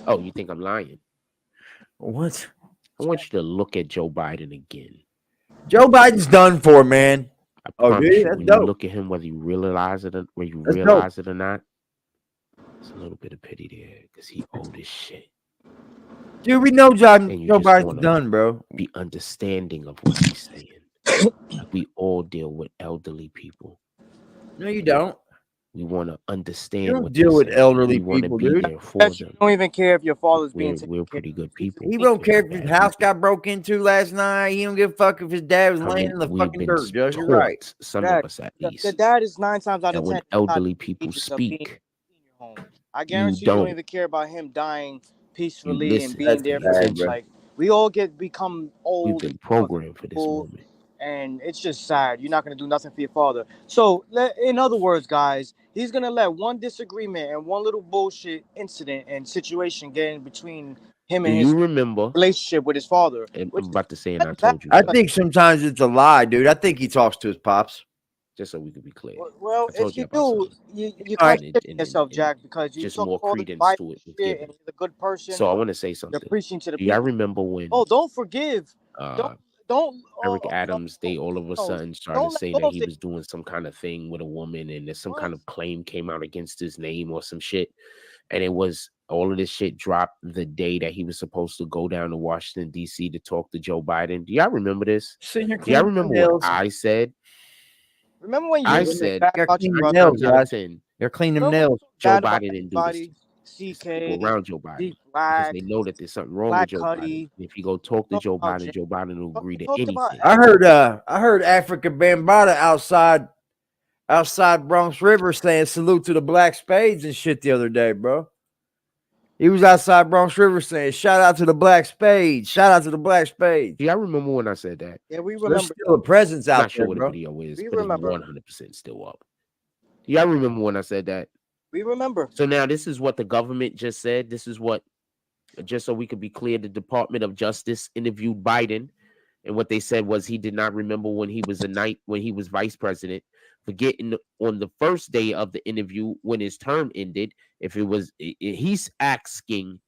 Oh, you think I'm lying? What? I want you to look at Joe Biden again. Joe Biden's done for, man. I Oh, promise dude, you, that's when dope. you look at him, whether you realize it or not, there's a little bit of pity there because he old as shit. Dude, we know Joe And you just Biden's wanna done, bro. be understanding of what he's saying. Like we all deal with elderly people. No, you don't. We want to understand You don't what deal they're with saying. elderly We want to people, be dude. there for Yes, you them. don't even care if your father's being We're taken care pretty of. good people. He don't We're care not if his bad house people. got broke into last night. He don't give a fuck if his dad was I laying mean, in the we've fucking been dirt, Judge. You're right. taught, some Jack, of us at the least, dad is 9 times out that of when 10 elderly people ages of being in a speak, senior home. I you guarantee you don't don't. even care about him dying You peacefully and listen, being That's there pay for him. sad, bro. attention. Like we all become We've old been and become programmed for this people, moment. and it's just sad. You're not gonna do nothing for your father. So, in other words, guys, he's gonna let one disagreement and one little bullshit incident and situation get in between him Do and his you remember? relationship with his father. And Which I'm about to say, and I that's told you I bad. so, think sometimes it's a lie, dude. I think he talks to his pops. just so we could be clear. Well, I told if you you about do, something. you All right. contradicting yourself, Jack, because you Just talk more all this credence Bible to it was shit given. and he's a good person, So I but want to say you're something. preaching to the Do y'all people. remember when Oh, don't forgive. uh Don't. Eric Adams, they all of a sudden started Don't to let say go that of he it. was doing some kind of thing with a woman and there's some What? kind of claim came out against his name or some shit. And it was all of this shit dropped the day that he was supposed to go down to Washington, D.C. to talk to Joe Biden. Do y'all remember this? Senior Do y'all remember what I said? Remember when you I were said, bad You gotta about clean your your 9 brother? nails, times out of guys. 10, You're cleaning them Remember when nails. you were Joe bad about Biden didn't do this. everybody? It's the people CK, around Joe Biden Deep because Black, they know that there's something wrong Black with Joe Biden. Cuddy. And if you go talk to Talk Joe about Biden will agree to talked about anything. I heard Africa Bambaataa outside Bronx River saying salute to the black spades and shit the other day, bro. He was outside Bronx River saying shout out to the black spades. Shout out to the black spades. Do y'all remember when I said that? Yeah, we There's remember. still a presence I'm out not sure there, what the bro. video is, We but remember. it's 100% still up. Do y'all remember when I said that? We remember. So now this is what the government just said. This is what, just so we could be clear, the Department of Justice interviewed Biden. And what they said was he did not remember when he was vice president, forgetting on the first day of the interview when his term ended, if it was, he's asking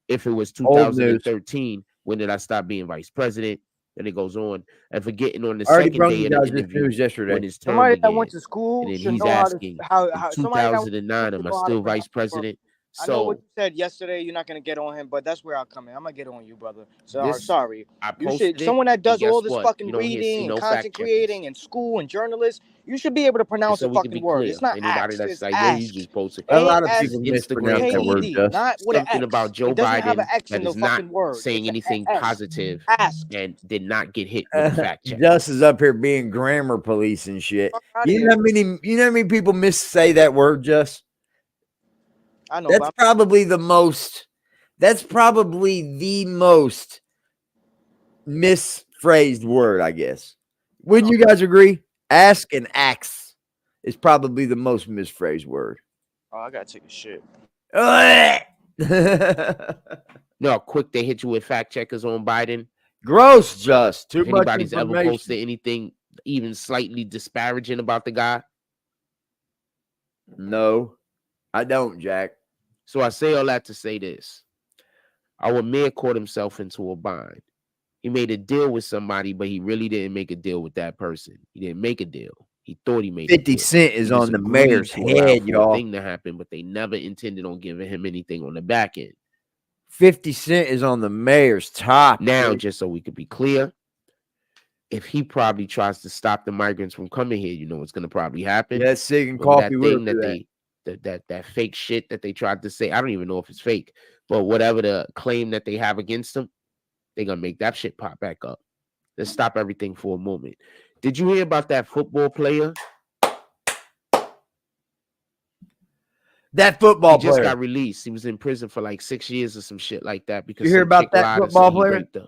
if it was Old news. 2013, when did I stop being vice president? And it goes on, and forgetting on the I already second brought day you of the guys this interview news yesterday. when his term Somebody that began. went to school And then should he's know asking, how in somebody that went to 2009, school am I should know how to still pronounce vice the word. president? I know what So you said yesterday. You're not gonna get on him, but that's where I'll come in. I'm gonna get on you, brother. So this, sorry. I You should posted it, someone that and does all guess this what? fucking You don't see reading and no fact content checkers. creating and school and journalists. You should be able to Just pronounce so the we can be fucking word. clear, It's not anybody ask. that's It's like, yeah, you ask. just posted A lot of ASKED, people mispronounce that word, Just. not with an something X. about Joe It doesn't have an Biden X in that the is not fucking word. saying It's anything an S. positive Ask. and did not get hit with a fact check. Just is up here being grammar police and shit. Fuck outta You here. know how many people missay that word, Just? I know, That's but probably the most misphrased word, I guess. Wouldn't you guys agree? Ask and axe is probably the most misphrased word. oh, I gotta take a shit. No, quick, they hit you with fact checkers on Biden. Gross, Just. Too If much anybody's ever information. posted anything even slightly disparaging about the guy. No, I don't, Jack. So I say all that to say this. Our mayor caught himself into a bind. He made a deal with somebody, but he really didn't make a deal with that person. He didn't make a deal. He thought he made 50 a deal. Cent is He just on the agreed mayor's to allow head, for a y'all. thing to happen, but they never intended on giving him anything on the back end. 50 Cent is on the mayor's top. Now, dude. just so we could be clear, if he probably tries to stop the migrants from coming here, you know what's going to probably happen? Yeah, Sig and Remember Coffee that will thing do that that fake shit that they tried to say. I don't even know if it's fake, but whatever the claim that they have against them, they're gonna make that shit pop back up. Let's stop everything for a moment. Did you hear about that football player? That football He just player. got released. He was in prison for like 6 years or some shit like that because You hear some about chick that lied and football said he player? raped her.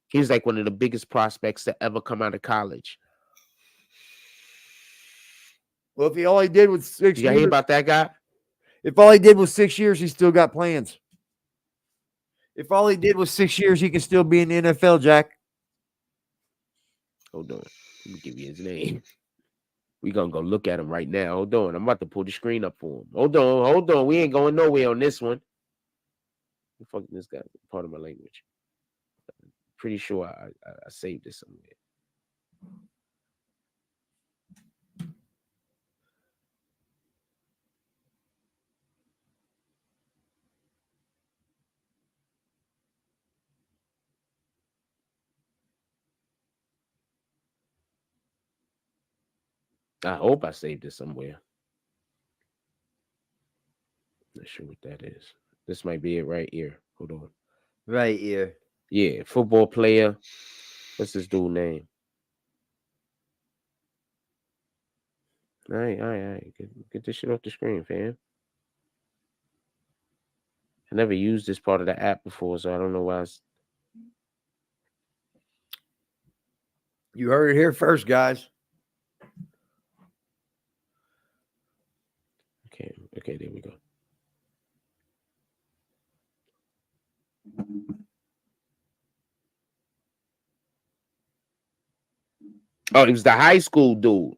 He was like one of the biggest prospects to ever come out of college. Well, if he all he did was 6 You hear years, about that guy? if all he did was 6 years, he still got plans. If all he did was 6 years, he can still be in the NFL, Jack. Hold on. Let me give you his name. We're going to go look at him right now. Hold on. I'm about to pull the screen up for him. Hold on. We ain't going nowhere on this one. Fuck this guy. Part of my language. Pretty sure I saved this somewhere. I hope I saved it somewhere. Not sure what that is. This might be it right here. Hold on. Right here. Yeah, football player. What's this dude's name? All right. Get this shit off the screen, fam. I never used this part of the app before, so I don't know why. You heard it here first, guys. Okay, there we go. Oh, it was the high school dude.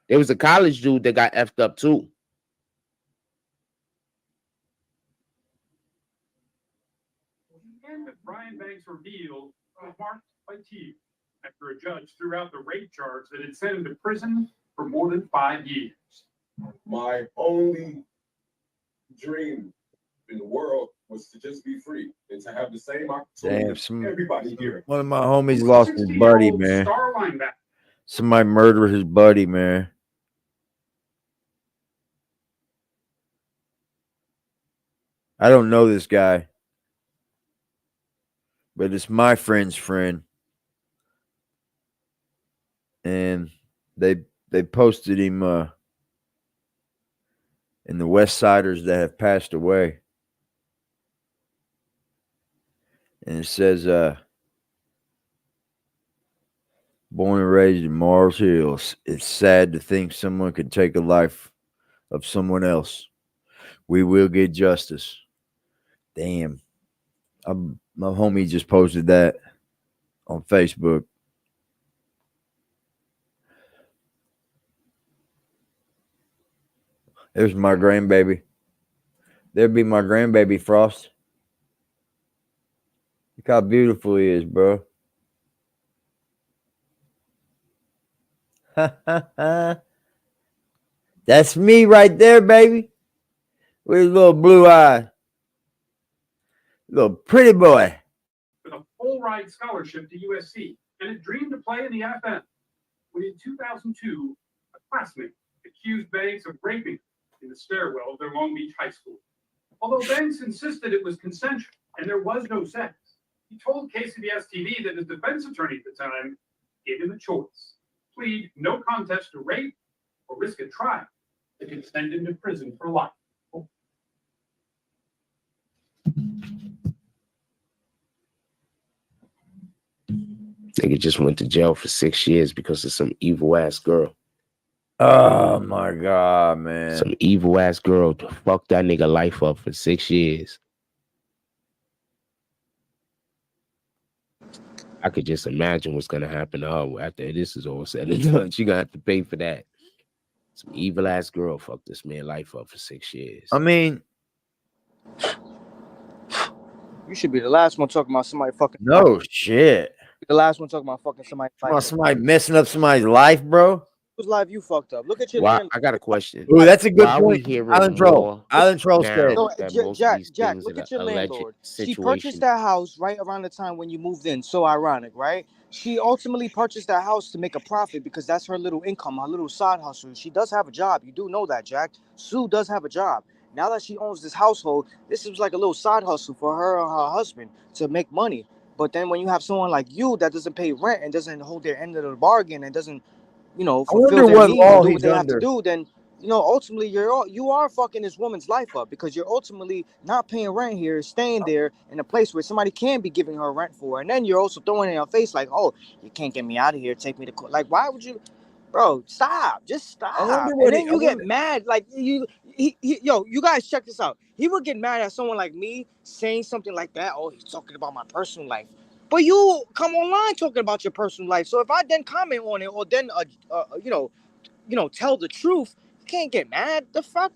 There was a college dude that got effed up too. And Brian Banks revealed was marked by tears after a judge threw out the rape charge that had sent him to prison for more than 5 years. My only dream in the world was to just be free and to have the same opportunity as everybody here. One of my homies lost his buddy, man. Star linebacker. Somebody murdered his buddy, man. I don't know this guy, but it's my friend's friend. And they posted him in the West Siders that have passed away. And it says, born and raised in Mars Hills, it's sad to think someone could take a life of someone else. We will get justice. Damn. My homie just posted that on Facebook. There's my grandbaby. There'd be my grandbaby, Frost. Look how beautiful he is, bro. That's me right there, baby. With his little blue eye. Little pretty boy. With a full ride scholarship to USC and a dream to play in the NFL. When in 2002, a classmate accused Banks of raping in the stairwell of their Long Beach high school. Although Banks insisted it was consensual and there was no sex, he told KCBS TV that his defense attorney at the time gave him a choice: plead no contest to rape or risk a trial that could send him to prison for life. Nigga just went to jail for 6 years because of some evil ass girl. Oh my God, man. Some evil ass girl to fuck that nigga life up for 6 years. I could just imagine what's gonna happen to her after this is all said and done. She gonna have to pay for that. Some evil ass girl fucked this man life up for 6 years. I mean, You should be the last one talking about somebody fucking. No shit. The last one talking about fucking somebody. Come on, somebody messing up somebody's life, bro. Whose life you fucked up? Look at your Why? landlord. I got a question. Ooh, that's a good Why are we point. hearing Island Troll. more Island Troll said. now that most of these Jack, things look are at your alleged landlord. She situation? purchased that house right around the time when you moved in. So ironic, right? She ultimately purchased that house to make a profit because that's her little income, her little side hustle. She does have a job. You do know that, Jack. Sue does have a job. Now that she owns this household, this is like a little side hustle for her and her husband to make money. But then when you have someone like you that doesn't pay rent and doesn't hold their end of the bargain and doesn't, fulfill their needs and do what they have to do, then ultimately you are fucking this woman's life up because you're ultimately not paying rent here, staying there in a place where somebody can be giving her rent for, and then you're also throwing it in her face like, oh, you can't get me out of here, take me to court. Like, why would you, bro? Stop, just stop. And then you get mad, like you guys check this out. He would get mad at someone like me saying something like that. Oh, he's talking about my personal life. But you come online talking about your personal life. So if I then comment on it or then tell the truth, you can't get mad. The fuck?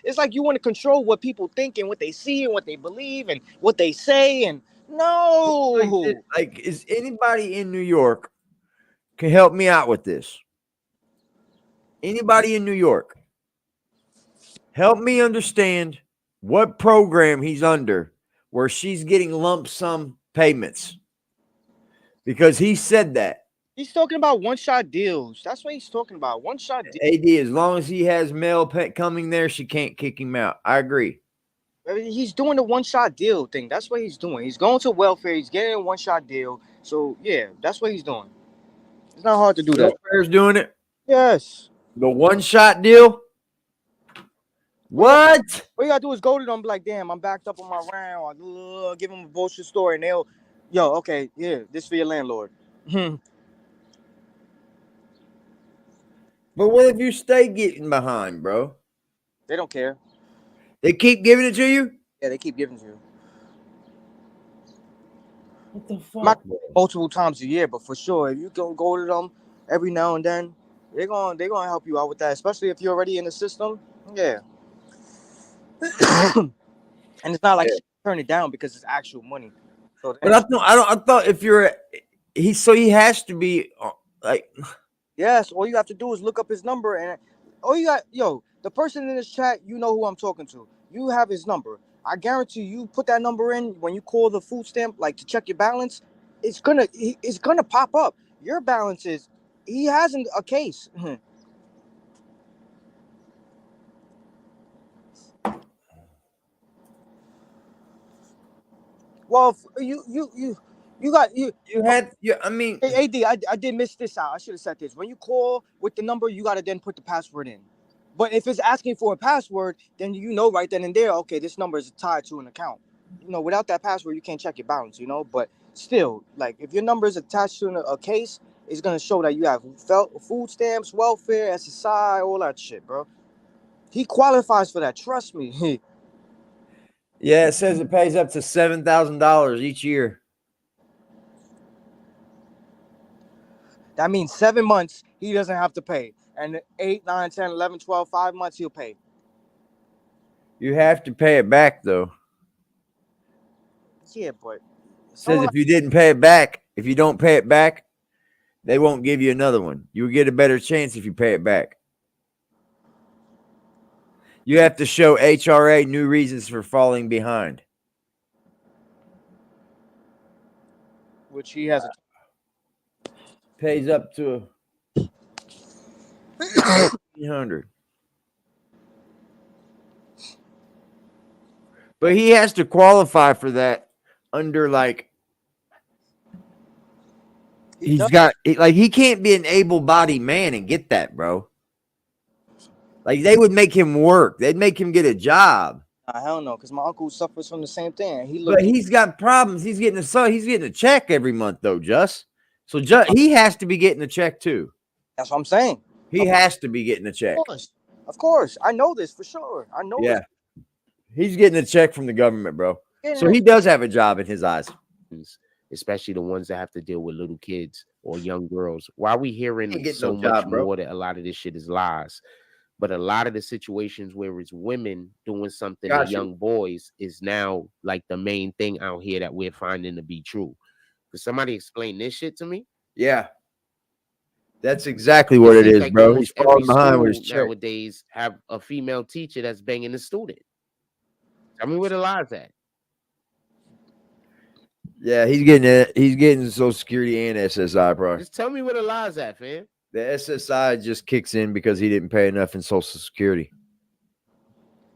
It's like you want to control what people think and what they see and what they believe and what they say. And no, like is anybody in New York can help me out with this? Anybody in New York, help me understand what program he's under where she's getting lump sum payments. Because he said that. He's talking about one-shot deals. That's what he's talking about. One-shot deals. AD, as long as he has mail coming there, she can't kick him out. I agree. He's doing the one-shot deal thing. That's what he's doing. He's going to welfare. He's getting a one-shot deal. So, yeah, that's what he's doing. It's not hard to do that. Welfare's doing it? Yes. The one-shot deal? What? All you got to do is go to them and be like, damn, I'm backed up on my round. Or give them a bullshit story, and they'll, okay, yeah, this for your landlord. But what if you stay getting behind, bro? They don't care. They keep giving it to you? Yeah, they keep giving it to you. What the fuck? Not multiple times a year, but for sure, if you go to them every now and then, they're gonna help you out with that, especially if you're already in the system. Yeah. And it's not like you turn it down because it's actual money. So but I thought if you're he has to be like. Yes, all you have to do is look up his number, and the person in this chat, you know who I'm talking to. You have his number. I guarantee you put that number in when you call the food stamp, like to check your balance, it's gonna pop up. Your balance is, he hasn't a case. Well, I mean, hey, AD, I did miss this out. I should have said this. When you call with the number, you gotta then put the password in. But if it's asking for a password, then right then and there, okay, this number is tied to an account. Without that password, you can't check your balance. But still, like if your number is attached to a case, it's gonna show that you have food stamps, welfare, SSI, all that shit, bro. He qualifies for that. Trust me. Yeah, it says it pays up to $7,000 each year. That means 7 months he doesn't have to pay. And 8, 9, 10, 11, 12, 5 months he'll pay. You have to pay it back, though. Yeah, but... It says if you didn't pay it back, if you don't pay it back, they won't give you another one. You'll get a better chance if you pay it back. You have to show HRA new reasons for falling behind. Which he has pays up to 300. But he has to qualify for that under like he can't be an able-bodied man and get that, bro. Like they would make him work. They'd make him get a job. Hell no, because my uncle suffers from the same thing. He's got problems. He's getting a check every month though, So he has to be getting a check too. That's what I'm saying. He has to be getting a check. Of course. I know this for sure. I know this. He's getting a check from the government, bro. So he does have a job in his eyes. Especially the ones that have to deal with little kids or young girls. Why are we hearing so no much job, more that a lot of this shit is lies? But a lot of the situations where it's women doing something Got to you. young boys is now like the main thing out here that we're finding to be true. Could somebody explain this shit to me? Yeah. That's exactly what it seems is, like bro. He's almost every falling behind with school his check. nowadays have a female teacher that's banging the student. Tell me where the lie's at. Yeah, he's getting it. He's getting Social Security and SSI, bro. Just tell me where the lie's at, fam. The SSI just kicks in because he didn't pay enough in Social Security.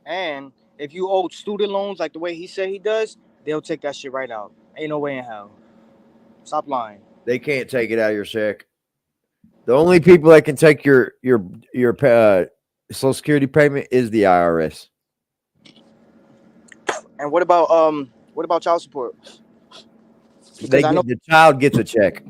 And if you owe student loans like the way he said he does, they'll take that shit right out. Ain't no way in hell. Stop lying. They can't take it out of your check. The only people that can take your Social Security payment is the IRS. And what about child support? The child gets a check.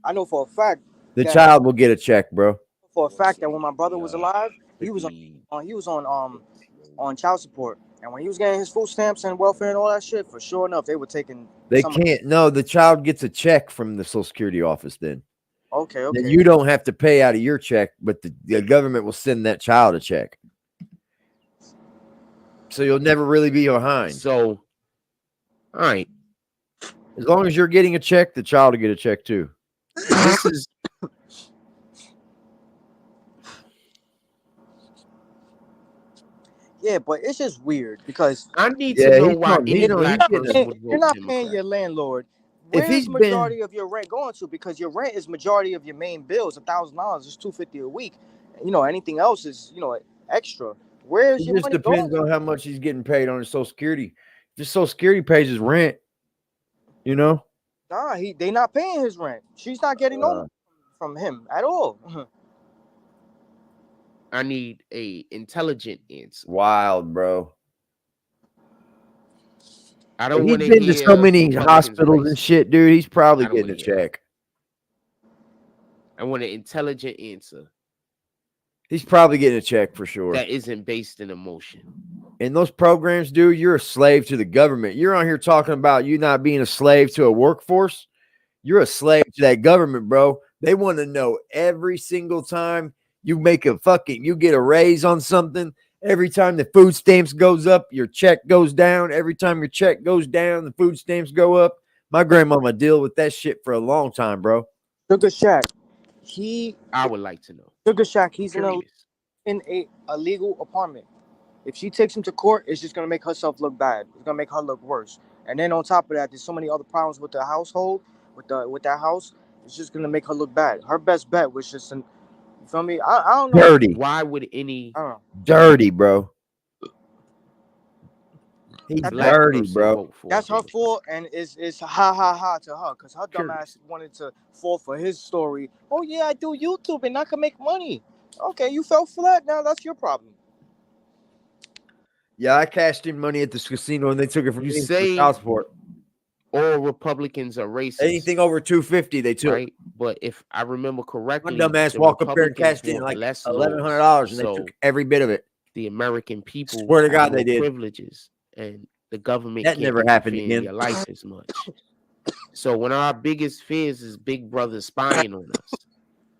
I know for a fact The child will get a check, bro. For a fact that when my brother was alive, he was on child support, and when he was getting his food stamps and welfare and all that shit, for sure enough, they were taking. They can't. No, the child gets a check from the Social Security office. Then okay. Then you don't have to pay out of your check, but the government will send that child a check. So you'll never really be behind. So, all right. As long as you're getting a check, the child will get a check too. This is yeah, but it's just weird because I need to know why you're not paying your landlord. Where's the majority of your rent going to? Because your rent is majority of your main bills. $1,000 is $250 a week. You know, anything else is extra. Where's your money going? It just depends on how much he's getting paid on his Social Security. If his Social Security pays his rent, Nah, they not paying his rent. She's not getting no money from him at all. I need a intelligent answer. Wild, bro. I don't He's want to been to so many hospitals and shit, dude. He's probably getting a check. I want an intelligent answer. He's probably getting a check for sure. That isn't based in emotion. In those programs, dude, you're a slave to the government. You're on here talking about you not being a slave to a workforce. You're a slave to that government, bro. They want to know every single time you you get a raise on something. Every time the food stamps goes up, your check goes down. Every time your check goes down, the food stamps go up. My grandmama deal with that shit for a long time, bro. Sugar Shack. I would like to know. Sugar Shack, he's in a legal apartment. If she takes him to court, it's just gonna make herself look bad. It's gonna make her look worse. And then on top of that, there's so many other problems with the household, with that house. It's just gonna make her look bad. Her best bet was just you feel me? I don't know. Dirty. Why would any dirty, bro? He's dirty, bro. That's her fault, and it's ha to her because her dumb ass wanted to fall for his story. Oh yeah, I do YouTube and I can make money. Okay, you fell flat. Now that's your problem. Yeah, I cashed in money at this casino and they took it from me for child support. All Republicans are racist. Anything over $250, they took. Right? But if I remember correctly, my dumb ass walked up there and cashed in like $1,100, and they took every bit of it. The American people, swear to God, they did privileges, and the government that never happened again. In your life as much. So when our biggest fears is Big Brother spying on us,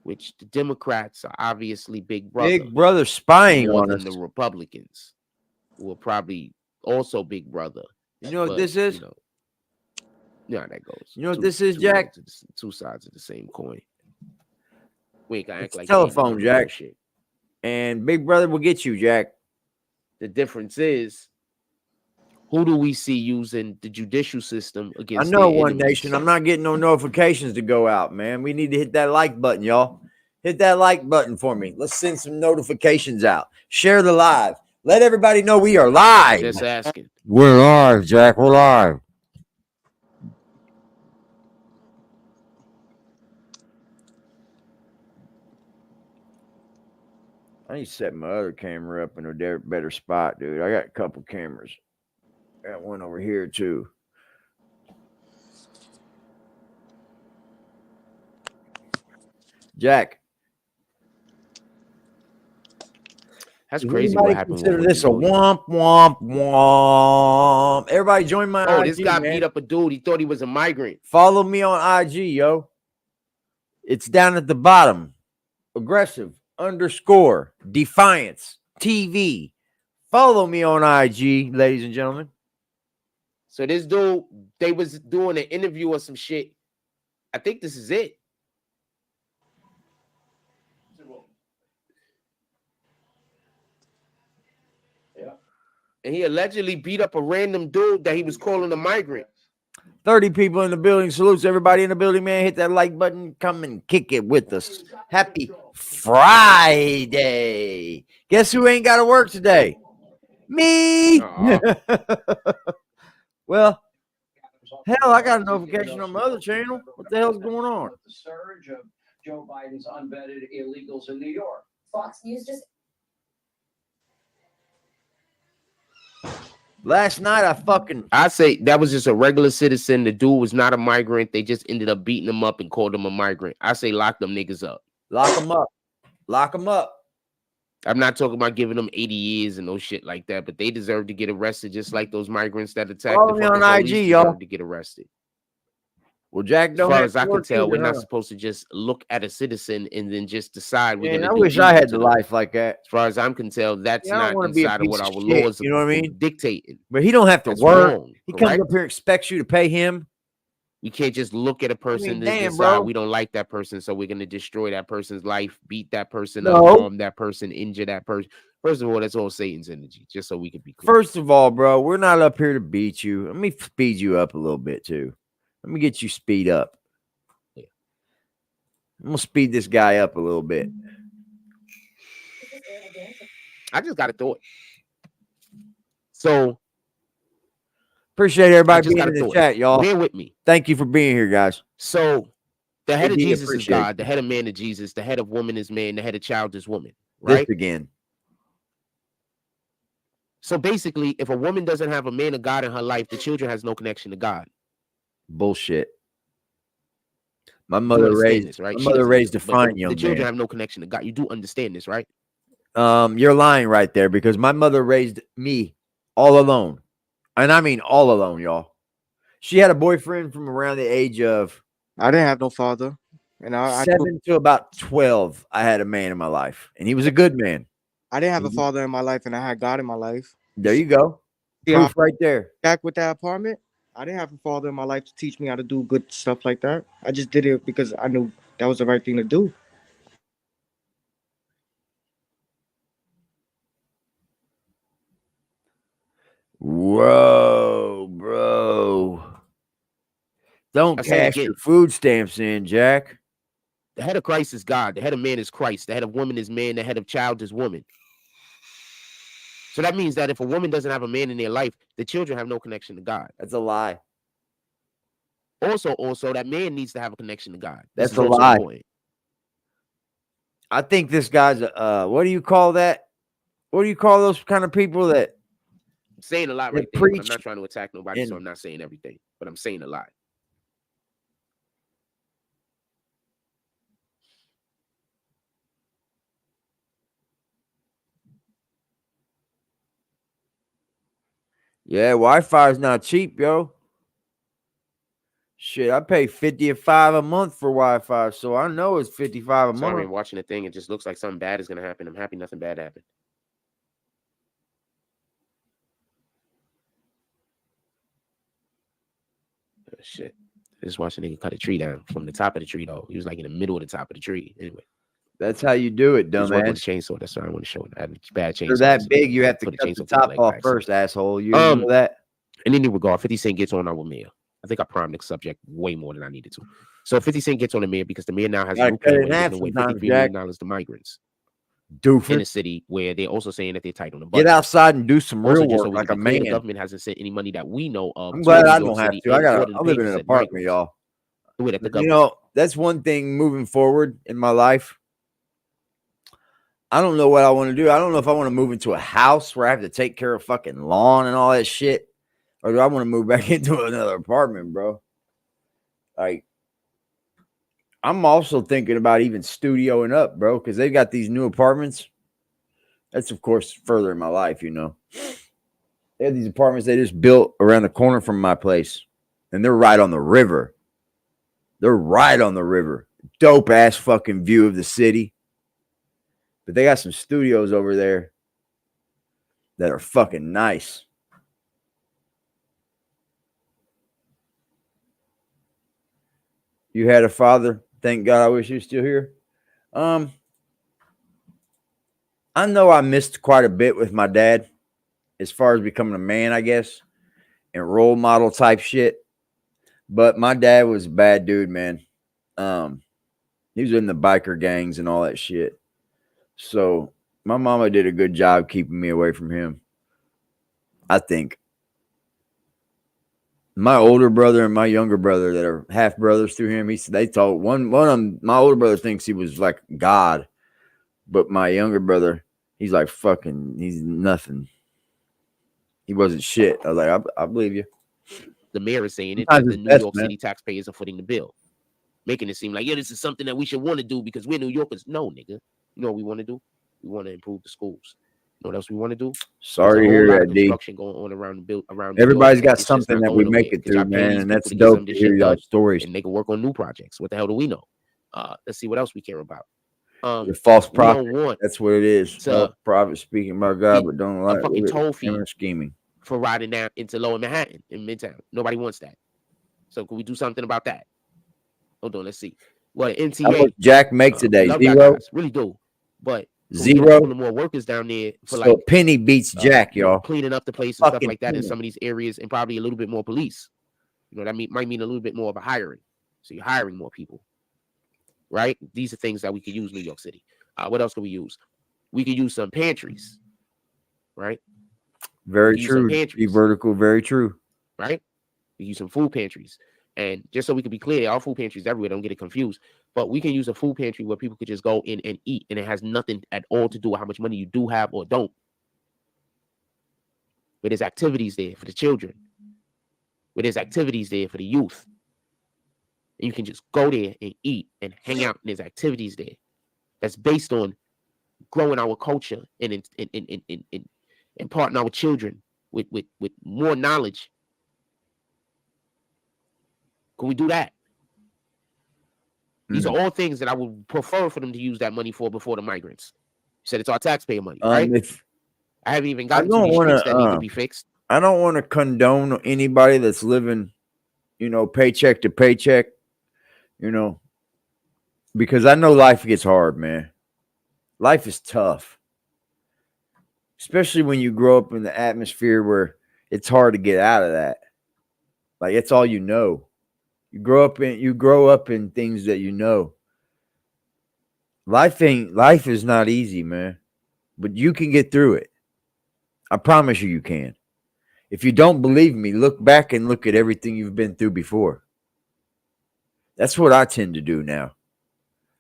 which the Democrats are obviously Big Brother. Big Brother spying more on than us. The Republicans, who are probably also Big Brother. You know what this is? Yeah, that goes. You know what this is, Jack? Two sides of the same coin. We ain't gonna act like telephone, Jack. And Big Brother will get you, Jack. The difference is, who do we see using the judicial system against? I know One Nation. I'm not getting no notifications to go out, man. We need to hit that like button, y'all. Hit that like button for me. Let's send some notifications out. Share the live. Let everybody know we are live. Just asking. We're live, Jack. We're live. I need to set my other camera up in a better spot, dude. I got a couple cameras. I got one over here, too. Jack. That's crazy what happened. Consider this a womp, womp, womp. Everybody join my IG, this guy beat up a dude. He thought he was a migrant. Follow me on IG, yo. It's down at the bottom. Aggressive. _Defiance TV. Follow me on IG, ladies and gentlemen. So this dude, they was doing an interview or some shit. I think this is it. Yeah. And he allegedly beat up a random dude that he was calling a migrant. 30 people in the building. Salutes everybody in the building, man. Hit that like button. Come and kick it with us. Happy Friday. Guess who ain't got to work today? Me. Well, hell, I got a notification on my other channel. What the hell's going on? The surge of Joe Biden's unvetted illegals in New York. Fox News just. Last night, I say that was just a regular citizen. The dude was not a migrant. They just ended up beating him up and called him a migrant. I say lock them niggas up. Lock them up. Lock them up. I'm not talking about giving them 80 years and no shit like that, but they deserve to get arrested just like those migrants that attacked Follow me on IG, y'all. To get arrested. Well, Jack, as far as I can tell, we're not supposed to just look at a citizen and then just decide we're gonna. I wish I had the life like that. As far as I'm can tell, that's not inside of what our laws, laws you know what I mean? Dictating. But he don't have to work. Wrong, he comes up here and expects you to pay him. We can't just look at a person and decide bro. We don't like that person, so we're gonna destroy that person's life, beat that person up, harm that person, injure that person. First of all, that's all Satan's energy, just so we can be clear. First of all, bro, we're not up here to beat you. Let me speed you up a little bit too. Let me get you speed up. Yeah. I'm gonna speed this guy up a little bit. I just got a thought. So appreciate everybody being in the chat, y'all. Bear with me. Thank you for being here, guys. So the head of Jesus is God, the head of man is Jesus, the head of woman is man, the head of child is woman. Right? This again. So basically, if a woman doesn't have a man of God in her life, the children has no connection to God. Bullshit. My mother raised this, right? My mother raised a fine young man. The children have no connection to God. You do understand this, right? You're lying right there because my mother raised me all alone. And I mean all alone, y'all. She had a boyfriend from around the age of I didn't have no father. And I 7 to about 12. I had a man in my life, and he was a good man. I didn't have a father in my life, and I had God in my life. There you go. Yeah, proof right there. Back with that apartment, I didn't have a father in my life to teach me how to do good stuff like that. I just did it because I knew that was the right thing to do. Whoa, bro. Don't cash your food stamps in, Jack. The head of Christ is God. The head of man is Christ. The head of woman is man. The head of child is woman. So that means that if a woman doesn't have a man in their life, the children have no connection to God. That's a lie. Also, that man needs to have a connection to God. That's a lie. I think this guy's what do you call that? What do you call those kind of people that I'm saying a lot right there? I'm not trying to attack nobody, so I'm not saying everything, but I'm saying a lot. Yeah, Wi-Fi is not cheap, yo. Shit, I pay $55 a month for Wi-Fi, so I know it's $55 a month. Sorry, I'm watching the thing. It just looks like something bad is gonna happen. I'm happy nothing bad happened. Oh, shit. I just watched a nigga cut a tree down from the top of the tree, though. He was like in the middle of the top of the tree. Anyway. That's how you do it, dumbass. With a chainsaw. That's why I want to show it. I had a bad chainsaw. They're that big, you have to cut the top off first, asshole. You know that? In any regard, 50 Cent gets on our mayor. I think I primed the subject way more than I needed to. So 50 Cent gets on the mayor because the mayor now has a $50 million to migrants. Doofus. In a city where they're also saying that they're tight on the budget. Get outside and do some real work so like a man. The government hasn't sent any money that we know of. I'm glad I don't have to. I live in an apartment, y'all. You know, that's one thing moving forward in my life. I don't know what I want to do. I don't know if I want to move into a house where I have to take care of fucking lawn and all that shit. Or do I want to move back into another apartment, bro? Like, I'm also thinking about even studioing up, bro, because they've got these new apartments. That's, of course, further in my life, you know. They have these apartments they just built around the corner from my place. And they're right on the river. They're right on the river. Dope-ass fucking view of the city. But they got some studios over there that are fucking nice. You had a father. Thank God. I wish he was still here. I know I missed quite a bit with my dad as far as becoming a man, I guess, and role model type shit. But my dad was a bad dude, man. He was in the biker gangs and all that shit. So my mama did a good job keeping me away from him, I think. My older brother and my younger brother that are half brothers through him, they told one of them, my older brother thinks he was like God, but my younger brother, he's like fucking, he's nothing. He wasn't shit. I was like, I believe you. The mayor is saying it, that the New York City taxpayers are footing the bill, making it seem like, yeah, this is something that we should want to do because we're New Yorkers. No, nigga. You know what we want to do? We want to improve the schools. You know what else we want to do? Sorry to hear that, D. Construction going on around Everybody's got something that we make it through, man, and that's dope to hear y'all stories. And they can work on new projects. What the hell do we know? Let's see what else we care about. The false prophet. That's what it is. False prophet speaking by God, but don't like fucking toll fee scheming for riding down into Lower Manhattan in Midtown. Nobody wants that. So can we do something about that? Hold on, let's see. What MTA? How much Jack make today? Zero. Guys, really do, but zero. More workers down there for so like penny beats Jack, y'all. Cleaning up the place and stuff like that in some of these areas, and probably a little bit more police. You know, that might mean a little bit more of a hiring. So you're hiring more people, right? These are things that we could use New York City. What else can we use? We could use some pantries, right? Very true. Be vertical, very true. Right? We use some food pantries. And just so we can be clear, our food pantries everywhere, don't get it confused. But we can use a food pantry where people could just go in and eat, and it has nothing at all to do with how much money you do have or don't. But there's activities there for the children. Where there's activities there for the youth. And you can just go there and eat and hang out, and there's activities there that's based on growing our culture and imparting our children with more knowledge. Can we do that? These are all things that I would prefer for them to use that money for before the migrants. You said it's our taxpayer money, right? I haven't even gotten to these streets that need to be fixed. I don't want to condone anybody that's living, you know, paycheck to paycheck, you know, because I know life gets hard, man. Life is tough, especially when you grow up in the atmosphere where it's hard to get out of that. Like, it's all you know. You grow up in things that you know. Life is not easy, man. But you can get through it. I promise you can. If you don't believe me, look back and look at everything you've been through before. That's what I tend to do now.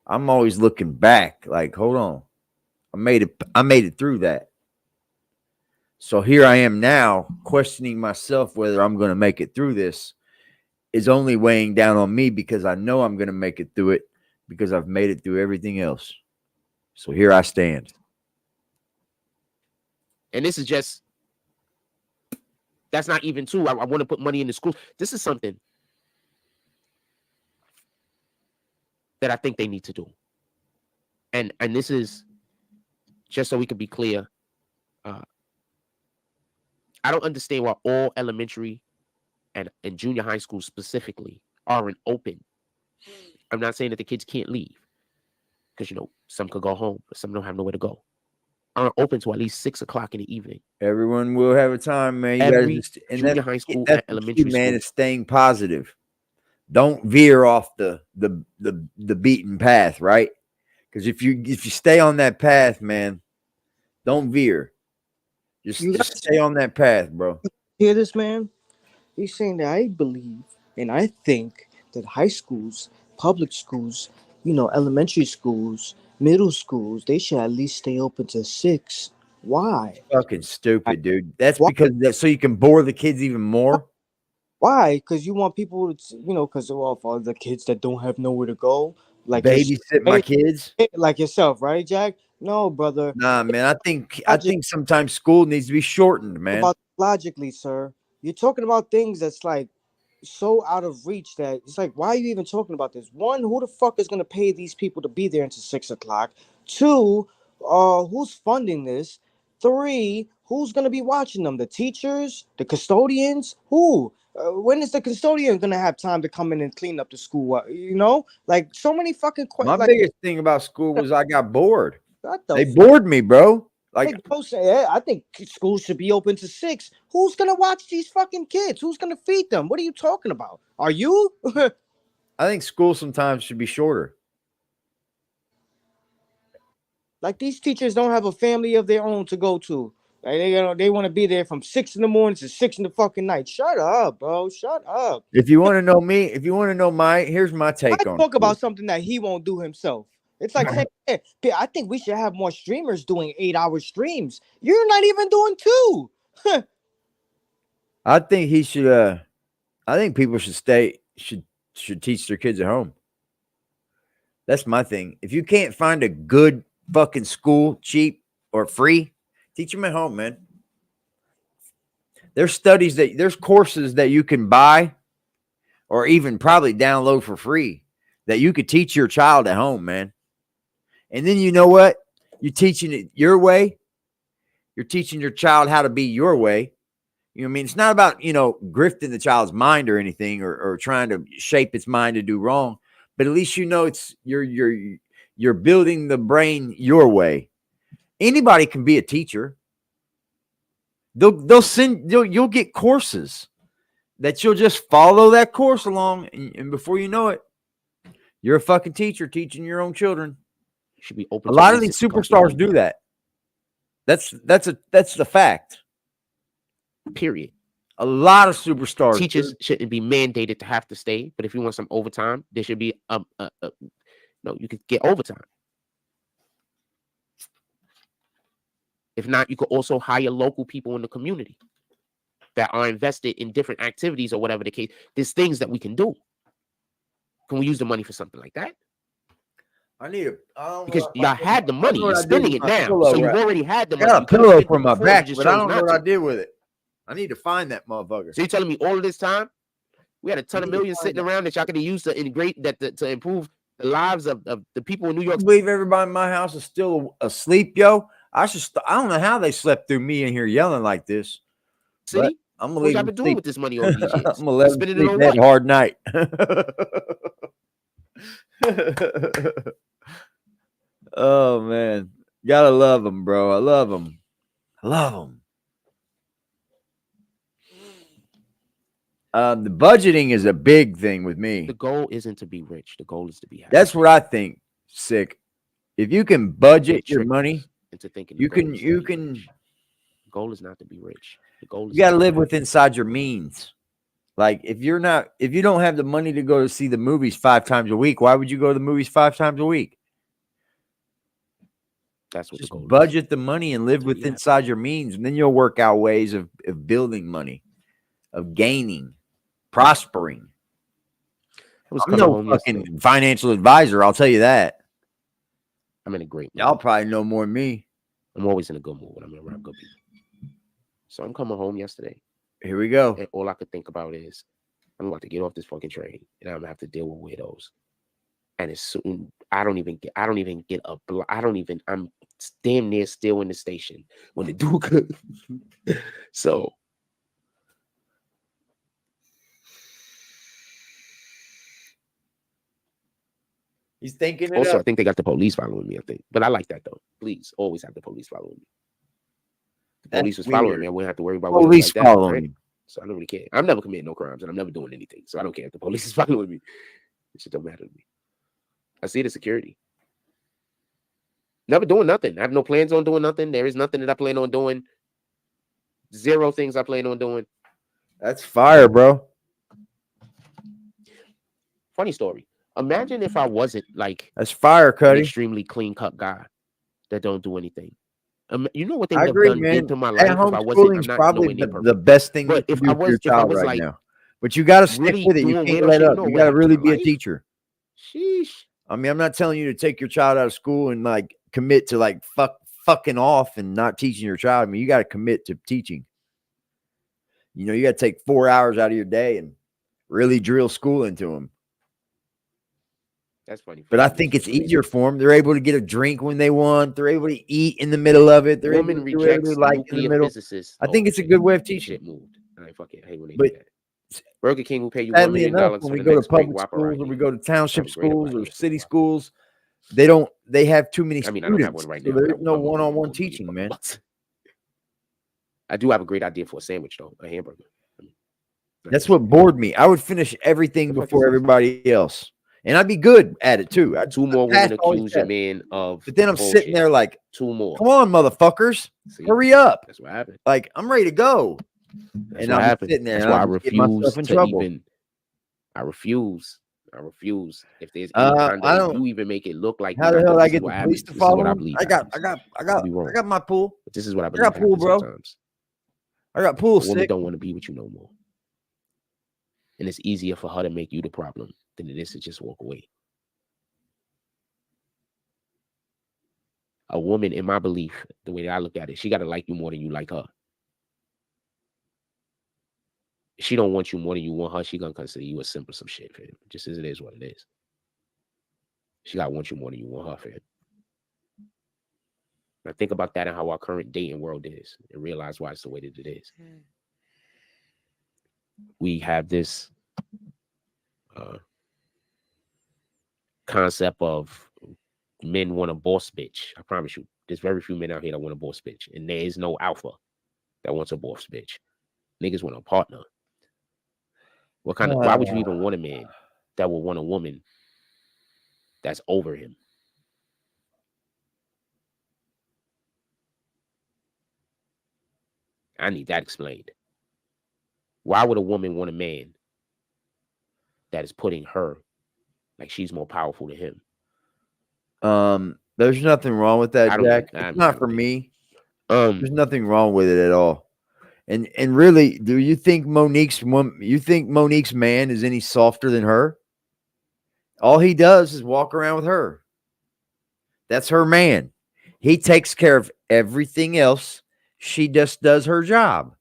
I'm always looking back, like, hold on. I made it through that. So here I am now, questioning myself whether I'm going to make it through this. Is only weighing down on me because I know I'm going to make it through it because I've made it through everything else. So here I stand. And this is just, that's not even true. I want to put money in the schools. This is something that I think they need to do. And this is just so we can be clear. I don't understand why all elementary and junior high schools specifically aren't open. I'm not saying that the kids can't leave because, you know, some could go home, but some don't have nowhere to go. Aren't open to at least 6 o'clock in the evening. Everyone will have a time, man. Every junior high school and elementary school, man, is staying positive. Don't veer off the beaten path, right? Because if you stay on that path, man, don't veer. Just stay on that path, bro. Hear this, man? He's saying that I believe and I think that high schools, public schools, you know, elementary schools, middle schools, they should at least stay open to 6. Why? Fucking stupid, dude. That's because so you can bore the kids even more. Why? Because you want people to, you know, because for the kids that don't have nowhere to go, like babysit my kids, like yourself, right, Jack? No, brother. Nah, man. I think sometimes school needs to be shortened, man. Logically, sir, you're talking about things that's like so out of reach that it's like, why are you even talking about this? One, who the fuck is gonna pay these people to be there until 6 o'clock? 2, Who's funding this? 3, who's gonna be watching them? The teachers, the custodians, who? When is the custodian gonna have time to come in and clean up the school? You know, like so many fucking My like, biggest thing about school was I got bored. They fuck? bored me, bro. Like, Hey, go say, yeah, I think schools should be open to 6. Who's gonna watch these fucking kids? Who's gonna feed them? What are you talking about? Are you? I think school sometimes should be shorter. Like these teachers don't have a family of their own to go to. Like they want to be there from 6 in the morning to 6 in the fucking night. Shut up, bro. Shut up. If you want to know me, if you want to know here's my take I on talk school. about something that he won't do himself. It's like saying, hey, I think we should have more streamers doing 8-hour streams. You're not even doing 2. I think he should. I think people should teach their kids at home. That's my thing. If you can't find a good fucking school, cheap or free, teach them at home, man. There's courses that you can buy or even probably download for free that you could teach your child at home, man. And then you know what? You're teaching it your way. You're teaching your child how to be your way. You know what I mean? It's not about, grifting the child's mind or anything or trying to shape its mind to do wrong. But at least you know it's you're building the brain your way. Anybody can be a teacher. You'll get courses that you'll just follow that course along, and before you know it, you're a fucking teacher teaching your own children. Should be open. A lot of these superstars do that. That's the fact. Period. A lot of superstars. Teachers shouldn't be mandated to have to stay, but if you want some overtime, there should be no, you could get overtime. If not, you could also hire local people in the community that are invested in different activities or whatever the case. There's things that we can do. Can we use the money for something like that? Because y'all had the money, you're spending it now, so you've already had the money. I got a pillow for my back, but I don't know what I did with it. I need to find that motherfucker. So you're telling me all of this time we had a ton of millions sitting around that y'all could have used to integrate that to improve the lives of the people in New York? I believe everybody in my house is still asleep, yo. I don't know how they slept through me in here yelling like this. City? I'm gonna what leave y'all been doing with this money all these years? I'm gonna let them spending sleep it on that what? hard night. Oh man, gotta love them, bro. I love them. I love them. The budgeting is a big thing with me. The goal isn't to be rich. The goal is to be happy. That's what I think. Sick. If you can budget your money, into thinking you can. The goal is not to be rich. The goal is you got to live inside your means. Like if you don't have the money to go to see the movies 5 times a week, why would you go to the movies 5 times a week? That's what just the goal budget the money and live inside your means, and then you'll work out ways of building money, of gaining, prospering. I'm no fucking financial advisor, I'll tell you that. I'm in a great mood. Y'all probably know more than me. I'm always in a good mood when I'm around good people. So I'm coming home yesterday. Here we go. And all I could think about is I'm about to get off this fucking train and I'm gonna have to deal with weirdos. And it's soon I'm damn near still in the station when the dude could. So he's thinking it also, up. I think they got the police following me, I think. But I like that though. Please always have the police following me. The police was following me. I wouldn't have to worry about police like following me. So I don't really care. I'm never committing no crimes and I'm never doing anything. So I don't care if the police is following me. It shit don't matter to me. I see the security. Never doing nothing. I have no plans on doing nothing. There is nothing that I plan on doing. 0 things I plan on doing. That's fire, bro. Funny story. Imagine if I wasn't like that's fire, Cuddy. An extremely clean cut guy that don't do anything. You know what they would have done into my life if I wasn't. I'm not probably the best thing. But if I was, right now. But you got to stick with it. You can't let up. You got to really be a teacher. Sheesh. I mean, I'm not telling you to take your child out of school and like commit to like fucking off and not teaching your child. I mean, you got to commit to teaching. You know, you got to take 4 hours out of your day and really drill school into them. That's funny. But I think it's easier for them. They're able to get a drink when they want. They're able to eat in the middle of it. They're able Woman to do whatever they rejects like in the nuclear middle. physicists. I think it's a good way of teaching. Shit moved. I ain't fucking hate when they But do that. Burger King will pay you $1 sadly million enough, when for we the go to next great public Whopper schools or idea. we go to township Have a great schools or idea. city schools, they have too many I mean, I don't have students. one right So now. but I there's will no come up with one-on-one one teaching, man. I do have a great idea for a sandwich, though. A hamburger. That's what bored me. I would finish everything before everybody else. And I'd be good at it too. Two more women accuse your man of but then I'm sitting there like, two more. Come on, motherfuckers. See? Hurry up. That's what happened. Like, I'm ready to go. That's and what I'm happened. sitting there That's and why I I'm get myself refuse in to trouble. even. I refuse. If there's any kind I of, don't. you even make it look like How the hell this I is get what the happens. police to This is follow what I them? believe. I got my pool. But this is what I I believe. got pool, bro. Sometimes. I got pool A woman stick. don't want to be with you no more. And it's easier for her to make you the problem than it is to just walk away. A woman, in my belief, the way that I look at it, she got to like you more than you like her. If she don't want you more than you want her, she gonna consider you a simp or some shit, fam. Just as it is what it is. She gotta want you more than you want her, fam. Now think about that and how our current dating world is, and realize why it's the way that it is. We have this concept of men want a boss bitch. I promise you, there's very few men out here that want a boss bitch, and there is no alpha that wants a boss bitch. Niggas want a partner. What kind of? Why would you even want a man that will want a woman that's over him? I need that explained. Why would a woman want a man that is putting her like she's more powerful than him? There's nothing wrong with that, Jack. It's not for me. There's nothing wrong with it at all. And really, do you think Monique's man is any softer than her? All he does is walk around with her. That's her man. He takes care of everything else. She just does her job.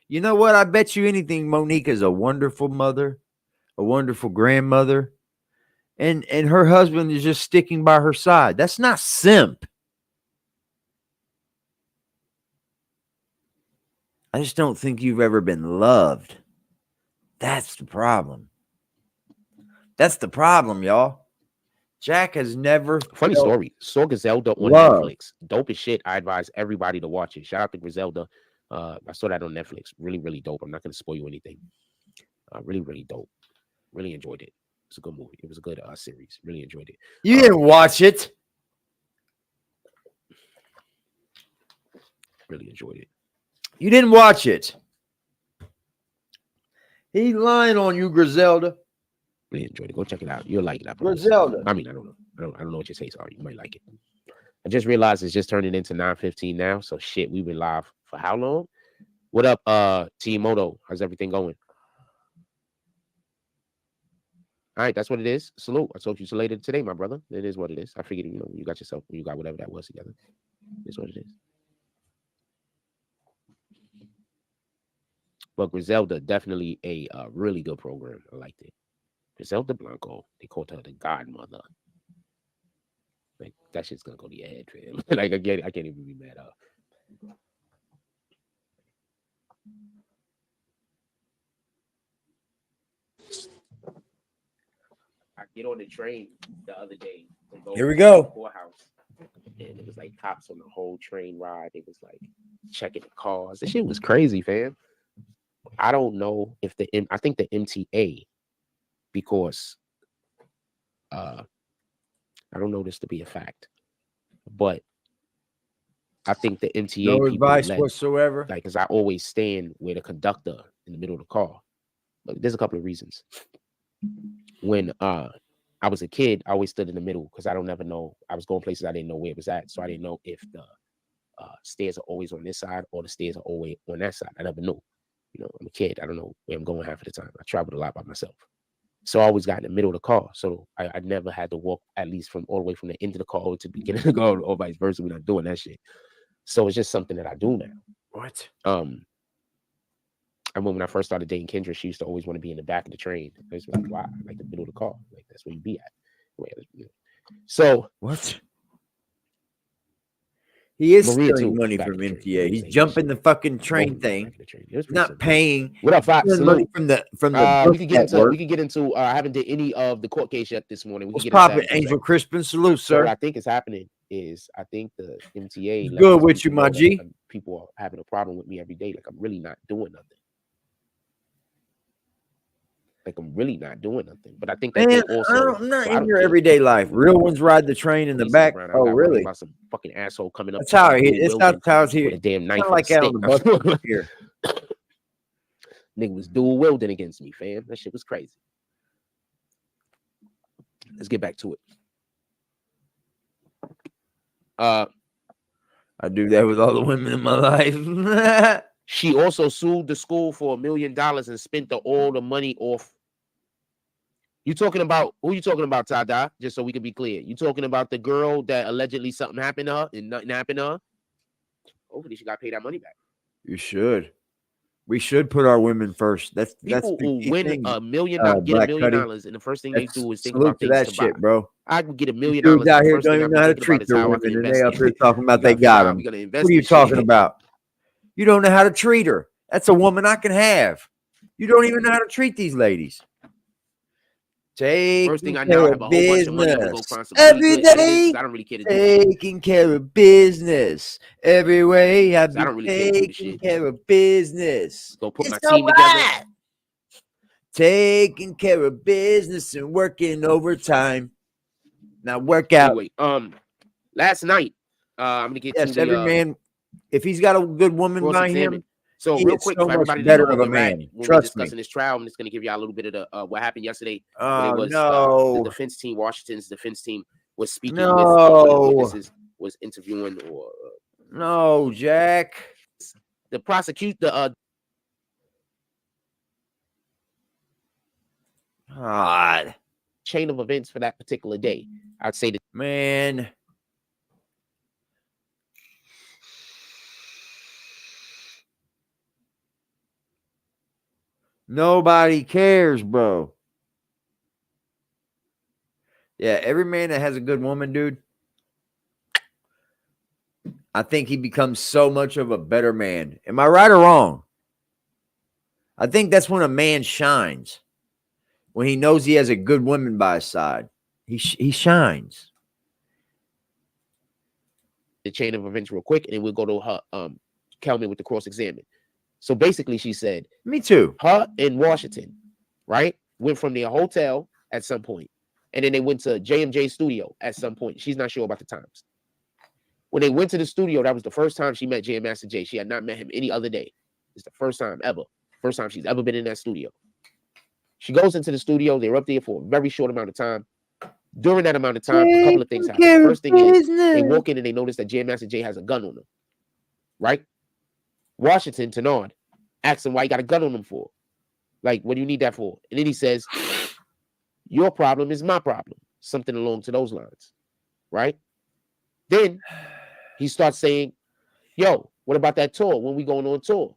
You know what? I bet you anything Monique is a wonderful mother, a wonderful grandmother, and her husband is just sticking by her side. That's not simp. I just don't think you've ever been loved. That's the problem. That's the problem, y'all. Jack has never. Funny story. Saw Griselda on Netflix. Dope as shit. I advise everybody to watch it. Shout out to Griselda. I saw that on Netflix. Really, really dope. I'm not going to spoil you anything. Really, really dope. Really enjoyed it. It's a good movie. It was a good series. Really enjoyed it. You didn't watch it. Really enjoyed it. You didn't watch it. He lying on you, Griselda. Really enjoyed it. Go check it out. You'll like it. Griselda. I mean, I don't know. I don't know what your tastes are. You might like it. I just realized it's just turning into 9:15 now. So shit, we've been live for how long? What up, T Moto? How's everything going? All right, that's what it is. Salute. I told you so later today, my brother. It is what it is. I figured, when you got yourself, when you got whatever that was together. It's what it is. But Griselda, definitely a really good program. I liked it. Griselda Blanco, they called her the godmother. Like, that shit's gonna go to your head, fam. Like, I get it. I can't even be mad at her. I get on the train the other day. Here we go. Courthouse, and it was like cops on the whole train ride. It was like checking the cars. This shit was crazy, fam. I don't know if I think the MTA, because I don't know this to be a fact, but I think the MTA No people advice whatsoever. Like, because I always stand with a conductor in the middle of the car. But there's a couple of reasons. When I was a kid, I always stood in the middle because I don't ever know. I was going places I didn't know where it was at, so I didn't know if the stairs are always on this side or the stairs are always on that side. I never knew. I'm a kid. I don't know where I'm going half of the time. I traveled a lot by myself. So I always got in the middle of the car. So I never had to walk at least from all the way from the end of the car to the beginning of the car or vice versa. We're not doing that shit. So it's just something that I do now. What? I remember when I first started dating Kendra, she used to always want to be in the back of the train. I was like, why? Like the middle of the car. Like, that's where you be at. So what? He is Maria stealing too, money back from in the train. MTA. He's Same jumping shit. the fucking Both train of them back thing. in the train. It was pretty Not simple. paying. What up, Fox? Stealing money Salute. from the We can get into I haven't did any of the court case yet this morning. We What's can get into popping, that in a Angel second. Crispin? Salute, So what sir. I think is happening is I think the MTA What's good with you, people my know G? that people are having a problem with me every day. Like I'm really not doing nothing. Like I'm really not doing nothing. But I think that Man, they also I'm not so I in don't your care. everyday life. Real ones ride the train in the Police back. around. I Oh, got worried really? about some fucking asshole coming up. That's how fucking it's dual not wielding how it's with here. a damn knife Kind of and like a out on the bus stick. stop here. Nigga was dual wielding against me, fam. That shit was crazy. Let's get back to it. I do that with all the women in my life. She also sued the school for $1 million and spent all the money off. You talking about who you talking about, Tada? Just so we can be clear. You talking about the girl that allegedly something happened to her and nothing happened to her? Hopefully she got paid that money back. You should. We should put our women first. That's People the who key win thing. $1 million, get $1 Black million, Cuddy. and the first thing they do is think Salute about to things that to shit, buy. bro. I can get $1 million. Dudes out The here first don't thing I even be know how to thinking about treat is their how I can women, and invest they up it. here talking about We they gotta figure got out how them. we gonna invest What are you this talking shit. about? You don't know how to treat her. That's a woman I can have. You don't even know how to treat these ladies. Taking First thing I know, I care have a of whole bunch of money. I'm gonna go business find some really every good editors day. because I don't really care to do the shit. Taking care of business every way. I 'Cause be I don't really care to do the taking shit. care of business. Go put my It's team together. alright. Taking care of business and working overtime. Now work out. Anyway, last night, I'm gonna get to Yes, the every man, if he's got a good woman by cross-examine. him, So he real is quick so for much everybody to better know where of a we're at man. when we're Trust me. discussing this trial, I'm just gonna give you a little bit of the what happened yesterday. Oh, When it was no. the defense team, Washington's defense team was speaking with one of the No. witnesses, was interviewing or No, Jack. the prosecutor. God. Chain of events for that particular day. I'd say that Man. Nobody cares, bro. Yeah, every man that has a good woman, dude, I think he becomes so much of a better man. Am I right or wrong? I think that's when a man shines. When he knows he has a good woman by his side. He shines. the chain of events real quick, and then we'll go to her Kelman with the cross-examine. So basically, she said, me too. Her in Washington, right, went from their hotel at some point, and then they went to JMJ studio at some point. She's not sure about the times. When they went to the studio, that was the first time she met Jam Master Jay. She had not met him any other day. It's the first time ever. First time she's ever been in that studio. She goes into the studio. They're up there for a very short amount of time. During that amount of time, a couple of things happen. The first thing is they walk in and they notice that Jam Master Jay has a gun on him. Right? Washington, Tenard, asks him why he got a gun on him for. Like, what do you need that for? And then he says, your problem is my problem. Something along to those lines. Right? Then he starts saying, yo, what about that tour? When we going on tour?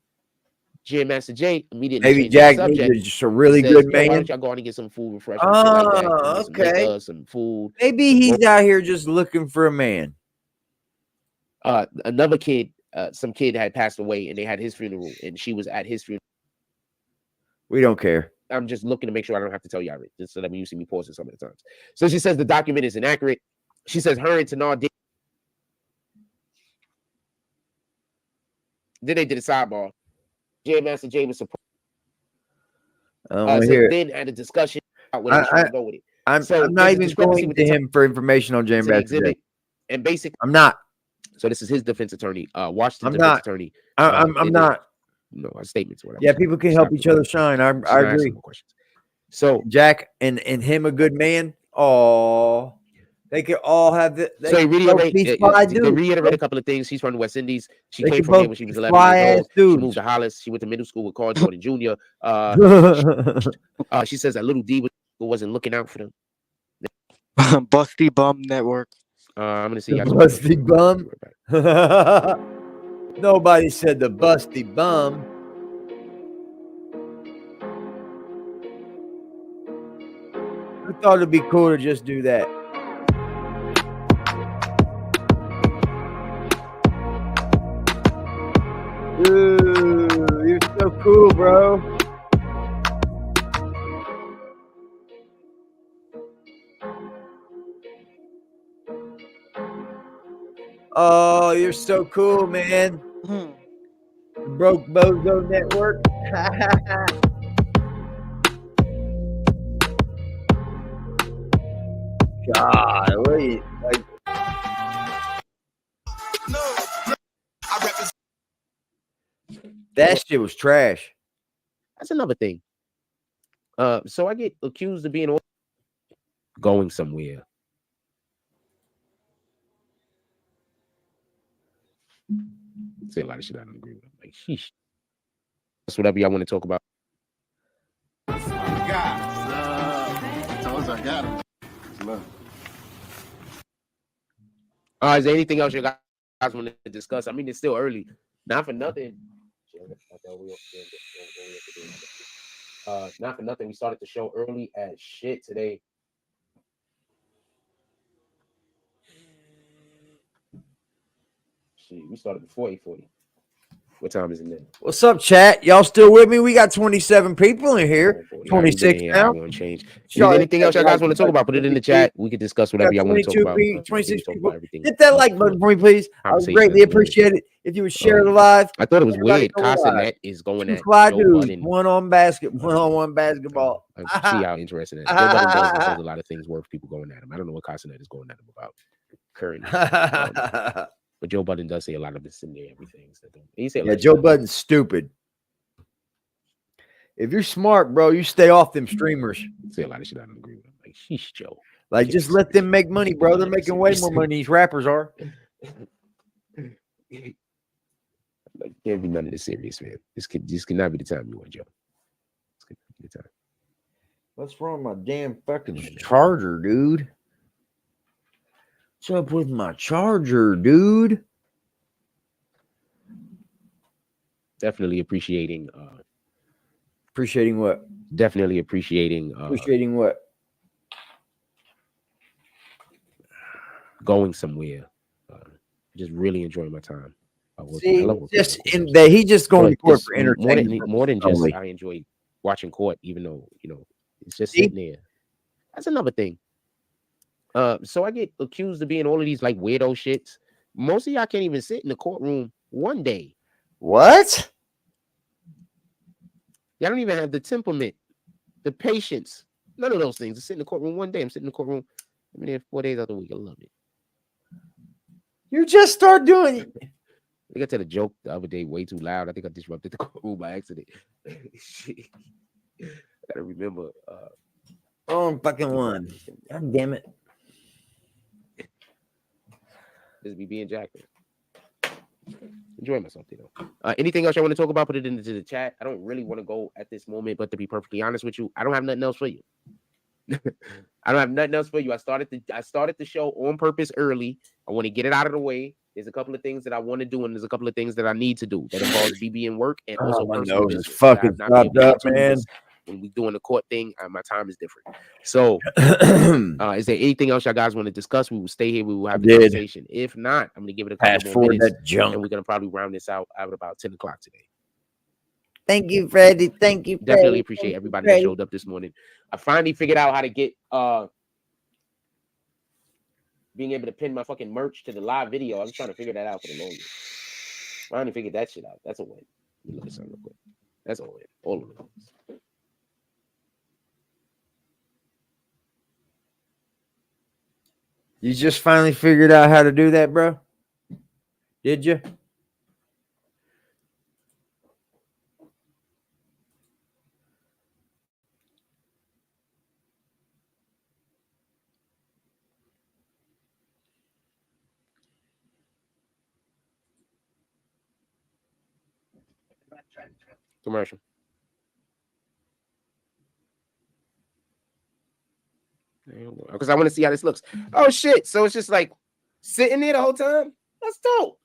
Jam Master Jay immediately Maybe changes Jack the subject. is just a really says, good why man. don't y'all go out and get some food, refreshments, shit like that. Oh, Some okay. liquor, some food. Maybe he's out here just looking for a man. Another kid, some kid had passed away, and they had his funeral, and she was at his funeral. We don't care. I'm just looking to make sure I don't have to tell y'all, just so that when you see me pausing some of the times. So she says the document is inaccurate. She says her and Tenard did. Then they did a sidebar. Jam Master Jay was surprised. So then had a discussion about where they was trying to go with it. I'm So not there's a even discrepancy going with to the him for information on Jam to the Master Jay. exhibit, and basically, I'm not. So this is his defense attorney, Washington I'm defense not. attorney. I'm not. No, statements. Whatever. Yeah, people can help each other shine. I agree. So Jack and him a good man. Oh, they could all have the. So they reiterate a couple of things. She's from the West Indies. She came from here when she was 11 years old. She moved to Hollis. She went to middle school with Carl Jordan Jr. She says that little D wasn't looking out for them. Busty Bum Network. I'm gonna see the Busty Bum. Nobody said the Busty Bum. I thought it'd be cool to just do that. Ooh, you're so cool, bro. Oh, you're so cool, man. Broke Bozo Network. Golly, like, that shit was trash. That's another thing. So I get accused of being going somewhere. Say a lot of shit I don't agree with. Like, sheesh. That's whatever y'all want to talk about. I got him. Is there anything else you guys want to discuss? I mean, it's still early. Not for nothing. Not for nothing. We started the show early as shit today. Shit, we started before 8:40. What time is it now? What's up, chat? Y'all still with me? We got 27 people in here. 26 now. I want to change. Is there anything else y'all guys want to talk about? Put it in the chat. We can discuss whatever y'all want to talk about. 26 people. Hit that like button for me, please. I would greatly appreciate it if you would share the live. I thought it was weird. Castanet is going at Fly Joe dudes, Budden. one-on-one basketball. I see how interesting that is. Joe Budden does a lot of things worth people going at him. I don't know what Castanet is going at him about currently. But Joe Budden does say a lot of this in there, everything. Yeah, Joe Budden's stupid. If you're smart, bro, you stay off them streamers. Say a lot of shit I don't agree with. Like, sheesh, Joe. Like, just let them make money, bro. They're making way more money than these rappers are. Like, can't be none of this serious, man. This cannot be the time you want, Joe. This could be the time. What's wrong with my damn fucking charger, dude? What's up with my charger, dude? Definitely appreciating. Appreciating what? Definitely appreciating. Appreciating what? Going somewhere. Just really enjoying my time. See, just in that he just going to court for entertainment. More than just I enjoy watching court, even though it's just sitting there. That's another thing. So I get accused of being all of these like weirdo shits. Most of y'all can't even sit in the courtroom one day. What? Y'all don't even have the temperament, the patience, none of those things. To sit in the courtroom one day. I'm sitting in the courtroom. I'm there 4 days out of the week. I love it. You just start doing it. I think I said a joke the other day way too loud. I think I disrupted the courtroom by accident. I gotta remember. Oh, fucking one. God damn it. This be being Jack. Enjoy myself, though. Anything else I want to talk about? Put it into the chat. I don't really want to go at this moment, but to be perfectly honest with you, I don't have nothing else for you. I don't have nothing else for you. I started the show on purpose early. I want to get it out of the way. There's a couple of things that I want to do, and there's a couple of things that I need to do that involves BB and work, and also my personal nose is business. fucking stopped up, man. When we doing the court thing, my time is different. So, is there anything else y'all guys want to discuss? We will stay here. We will have the conversation. If not, I'm gonna give it a couple more minutes, and we're gonna probably round this out at about 10 o'clock today. Thank you, Freddie. Thank you, Freddie. Definitely appreciate everybody that showed up this morning. I finally figured out how to get being able to pin my fucking merch to the live video. I was trying to figure that out for the longest. Finally figured that shit out. That's a win. Let me look at something real quick. That's a win. All of it. You just finally figured out how to do that, bro? Did you? Commercial. Because I want to see how this looks. Oh shit! So it's just like sitting there the whole time. That's dope.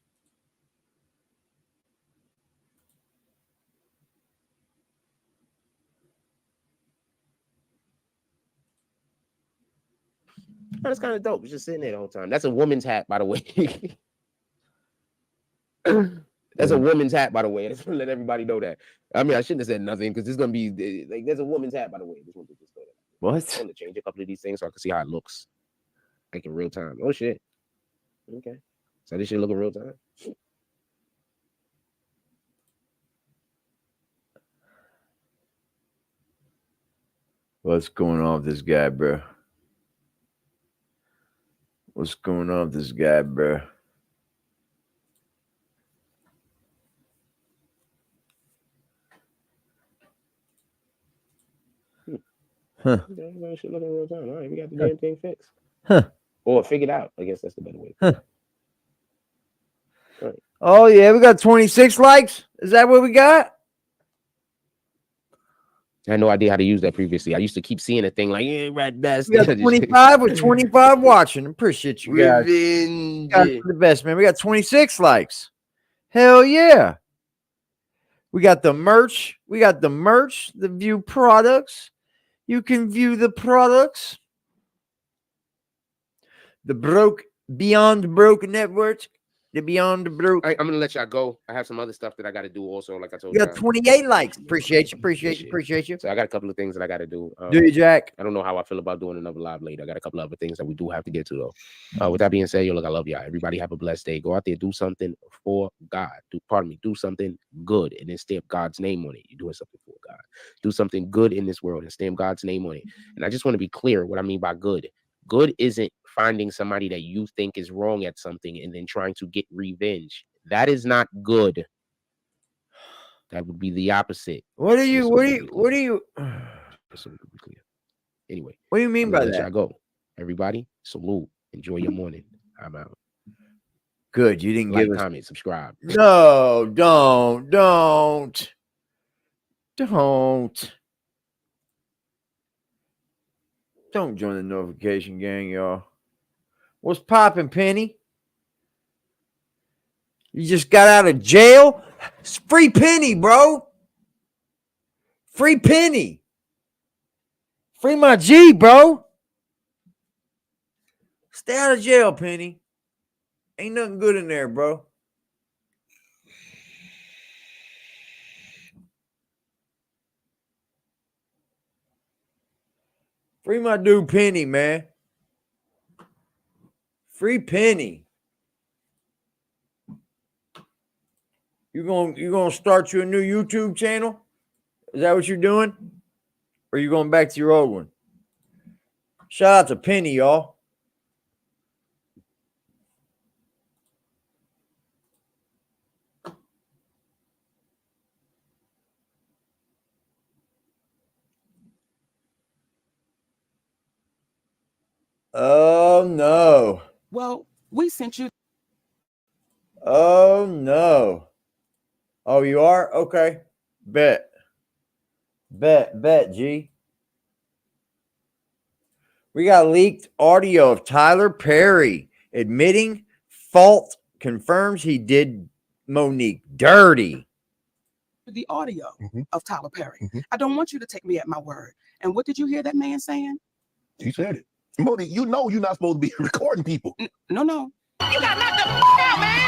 That's kind of dope. It's just sitting there the whole time. That's a woman's hat, by the way. That's a woman's hat, by the way. I just want to let everybody know that. I mean, I shouldn't have said nothing because it's gonna be like there's a woman's hat, by the way. Just want to just throw that. What? I want to change a couple of these things so I can see how it looks, like in real time. Oh shit. Okay. So this shit look in real time. What's going on with this guy, bro? What's going on with this guy, bro? Huh. That shit look in real time. All right, we got the damn thing fixed. Huh. Or figured out. I guess that's the better way. Huh. Right. Oh, yeah, we got 26 likes. Is that what we got? I had no idea how to use that previously. I used to keep seeing a thing like, yeah, right, best. We got 25 with 25 watching. Appreciate you guys. You guys are the best, man. We got 26 likes. Hell yeah. We got the merch. We got the merch, the view products. You can view the products. The Beyond Broke Network. The Beyond Broke. I'm gonna let y'all go. I have some other stuff that I gotta do also, like I told you. You got 28 likes. Appreciate you. So I got a couple of things that I gotta do. Do you, Jack? I don't know how I feel about doing another live later. I got a couple of other things that we do have to get to though. With that being said, look, I love y'all. Everybody have a blessed day. Go out there, do something for God. Do something good and then stamp God's name on it. You're doing something for God. Do something good in this world and stamp God's name on it. And I just want to be clear what I mean by good. Good isn't finding somebody that you think is wrong at something and then trying to get revenge. That is not good. That would be the opposite. What do you? Anyway, what do you mean by that? I go. Everybody, salute. Enjoy your morning. I'm out. Good. You didn't give us comment, subscribe. No, don't. Don't join the notification gang, y'all. What's popping, Penny? You just got out of jail? It's free Penny, bro. Free Penny. Free my G, bro. Stay out of jail, Penny. Ain't nothing good in there, bro. Free my dude Penny, man. Free Penny. You gonna start you a new YouTube channel? Is that what you're doing? Or are you going back to your old one? Shout out to Penny, y'all. Oh, no. Well, we sent you. Oh, no. Oh, you are? Okay. Bet, G. We got leaked audio of Tyler Perry admitting fault, confirms he did Monique dirty. The audio of Tyler Perry. I don't want you to take me at my word. And what did you hear that man saying? He said it. Monique, you know you're not supposed to be recording people. No. You got knocked the f*** out, man!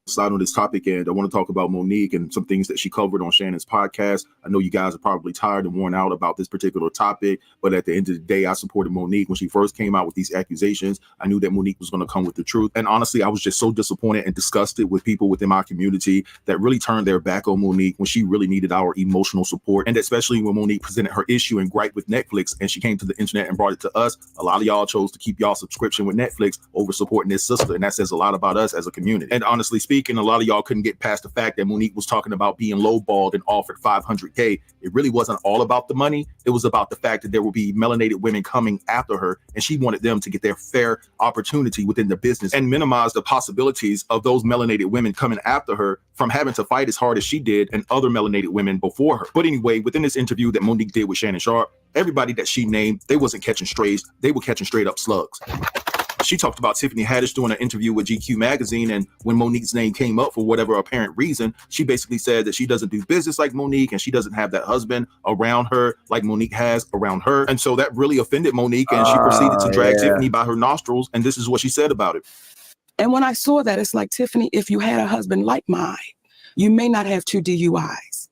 Slide on this topic, and I want to talk about Monique and some things that she covered on Shannon's podcast. I know you guys are probably tired and worn out about this particular topic, but at the end of the day, I supported Monique when she first came out with these accusations. I knew that Monique was going to come with the truth, and honestly, I was just so disappointed and disgusted with people within my community that really turned their back on Monique when she really needed our emotional support, and especially when Monique presented her issue and gripe with Netflix, and she came to the internet and brought it to us. A lot of y'all chose to keep y'all subscription with Netflix over supporting this sister, and that says a lot about us as a community. And honestly speaking, a lot of y'all couldn't get past the fact that Monique was talking about being lowballed and offered $500K. It really wasn't all about the money. It was about the fact that there will be melanated women coming after her, and she wanted them to get their fair opportunity within the business and minimize the possibilities of those melanated women coming after her from having to fight as hard as she did and other melanated women before her. But anyway, within this interview that Monique did with Shannon Sharp, everybody that she named, they wasn't catching strays. They were catching straight up slugs. She talked about Tiffany Haddish doing an interview with GQ magazine, and when Monique's name came up for whatever apparent reason, she basically said that she doesn't do business like Monique, and she doesn't have that husband around her like Monique has around her. And so that really offended Monique, and she proceeded to drag Tiffany by her nostrils, and this is what she said about it. And when I saw that, it's like, Tiffany, if you had a husband like mine, you may not have 2 DUIs.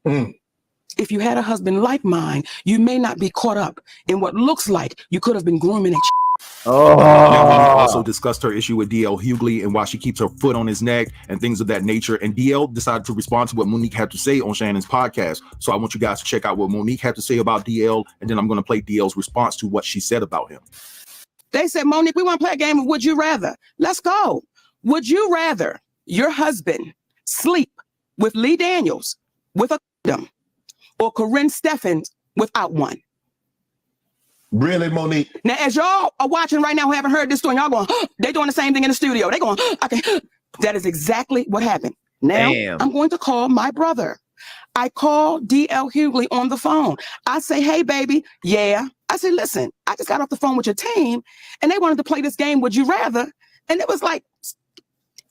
If you had a husband like mine, you may not be caught up in what looks like you could have been grooming a Now, Monique also discussed her issue with DL Hughley and why she keeps her foot on his neck and things of that nature. And DL decided to respond to what Monique had to say on Shannon's podcast. So I want you guys to check out what Monique had to say about DL, and then I'm going to play DL's response to what she said about him. They said, Monique, we want to play a game of Would You Rather. Let's go. Would you rather your husband sleep with Lee Daniels with a condom or Corinne Steffens without one? Really, Monique? Now, as y'all are watching right now who haven't heard this story, y'all going, they doing the same thing in the studio. They going, okay. That is exactly what happened. Now, I'm going to call my brother. I call DL Hughley on the phone. I say, hey, baby, yeah. I said, listen, I just got off the phone with your team, and they wanted to play this game, Would You Rather? And it was like,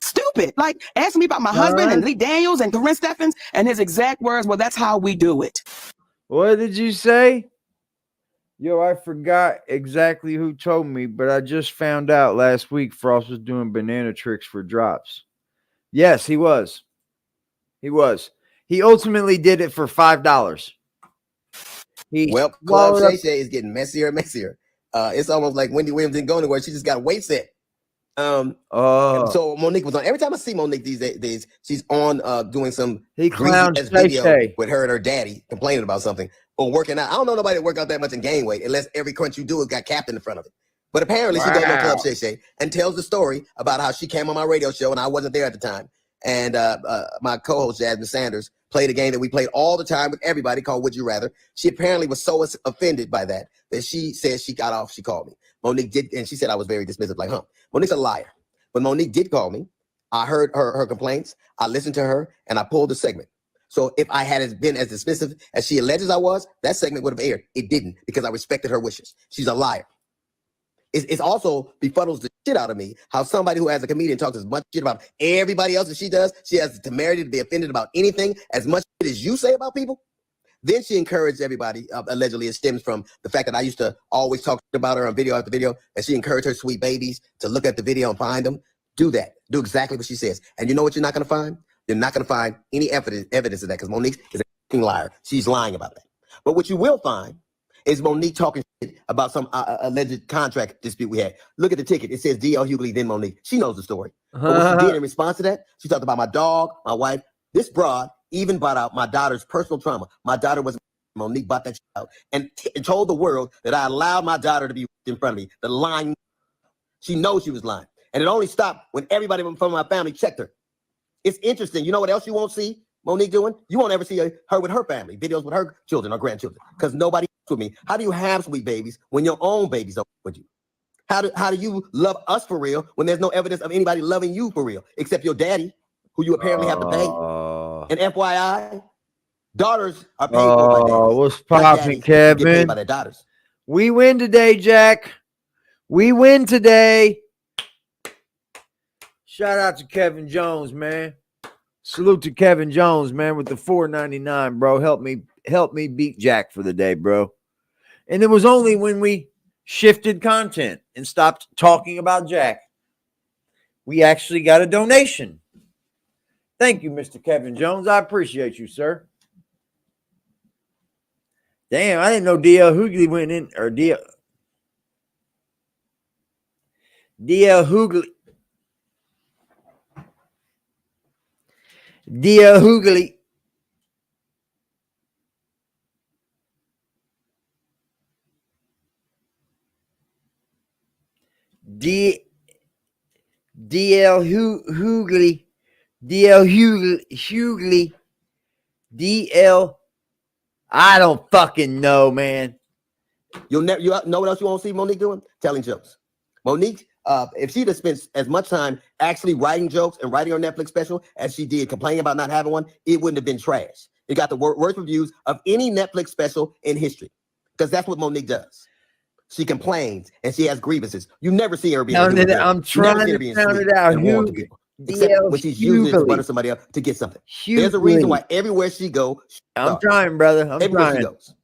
stupid. Like, asking me about my husband and Lee Daniels and Corinne Steffens, and his exact words, well, that's how we do it. What did you say? Yo, I forgot exactly who told me, but I just found out last week Frost was doing banana tricks for drops. Yes, he was. He was. He ultimately did it for $5. Well, Club Shay Shay is getting messier and messier. It's almost like Wendy Williams didn't go anywhere. She just got a weight set. So Monique was on. Every time I see Monique these days, she's on doing some video with her and her daddy complaining about something or working out. I don't know nobody that work out that much and gain weight unless every crunch you do has got Captain in front of it. But apparently she does know Club Shay Shay and tells the story about how she came on my radio show and I wasn't there at the time. And my co-host Jasmine Sanders played a game that we played all the time with everybody called Would You Rather. She apparently was so offended by that she said she got off. She called me. Monique did, and she said I was very dismissive, like, Monique's a liar. But Monique did call me. I heard her complaints. I listened to her, and I pulled the segment. So if I had been as dismissive as she alleges I was, that segment would have aired. It didn't, because I respected her wishes. She's a liar. It's also befuddles the shit out of me how somebody who, as a comedian, talks as much shit about everybody else as she does. She has the temerity to be offended about anything as much shit as you say about people. Then she encouraged everybody, allegedly it stems from the fact that I used to always talk about her on video after video, and she encouraged her sweet babies to look at the video and find them. Do that. Do exactly what she says. And you know what you're not going to find? You're not going to find any evidence of that, because Monique is a fucking liar. She's lying about that. But what you will find is Monique talking shit about some alleged contract dispute we had. Look at the ticket. It says DL Hughley, then Monique. She knows the story. But what she did in response to that, she talked about my dog, my wife. This broad even brought out my daughter's personal trauma. My daughter was Monique bought that shit out and told the world that I allowed my daughter to be in front of me. The lying. She knows she was lying. And it only stopped when everybody from my family checked her. It's interesting. You know what else you won't see Monique doing? You won't ever see her with her family, videos with her children or grandchildren, because nobody with me. How do you have sweet babies when your own babies don't with you? How do you love us for real when there's no evidence of anybody loving you for real, except your daddy, who you apparently have to pay? And FYI, daughters are paid for by daddies. What's popping, Kevin? Get paid by their daughters. We win today, Jack. We win today. Shout out to Kevin Jones, man. Salute to Kevin Jones, man, with the $4.99, bro. Help me beat Jack for the day, bro. And it was only when we shifted content and stopped talking about Jack, we actually got a donation. Thank you, Mr. Kevin Jones. I appreciate you, sir. Damn, I didn't know DL Hughley went in, or DL Hughley. DL Hughley. DL Hughley. I don't fucking know, man. You know what else you won't see Monique doing? Telling jokes. Monique, if she'd have spent as much time actually writing jokes and writing her Netflix special as she did complaining about not having one, it wouldn't have been trash. It got the worst reviews of any Netflix special in history, because that's what Monique does. She complains and she has grievances. You never see her being. I'm trying to sound it out. To people, except when she's using it to butter somebody up to get something. There's a reason why everywhere she goes, I'm trying, brother. I'm everywhere trying. she goes.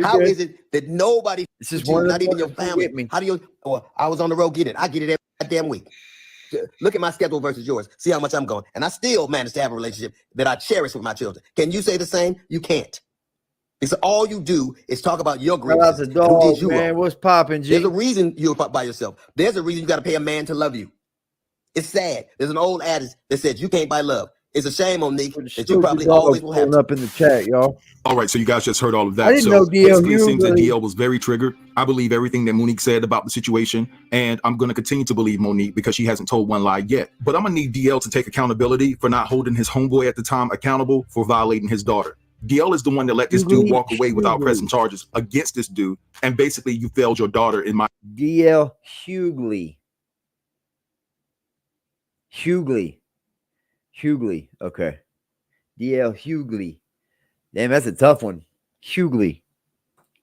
How is it that nobody, this is you, not even your family? How do you? Oh, I was on the road. Get it. I get it every damn week. Look at my schedule versus yours. See how much I'm going, and I still manage to have a relationship that I cherish with my children. Can you say the same? You can't. It's all you do is talk about your grievances. Who did you man? What's popping, G? There's a reason you're by yourself. There's a reason you got to pay a man to love you. It's sad. There's an old adage that says you can't buy love. It's a shame, Monique, that you probably always will have up in the chat, y'all. All right, so you guys just heard all of that. I didn't know DL, basically, it seems that DL was very triggered. I believe everything that Monique said about the situation, and I'm going to continue to believe Monique because she hasn't told one lie yet. But I'm going to need DL to take accountability for not holding his homeboy at the time accountable for violating his daughter. DL is the one that let this dude walk away without pressing charges against this dude, and basically you failed your daughter in my... DL Hughley. Hughley. Okay. DL Hughley. Damn, that's a tough one. Hughley.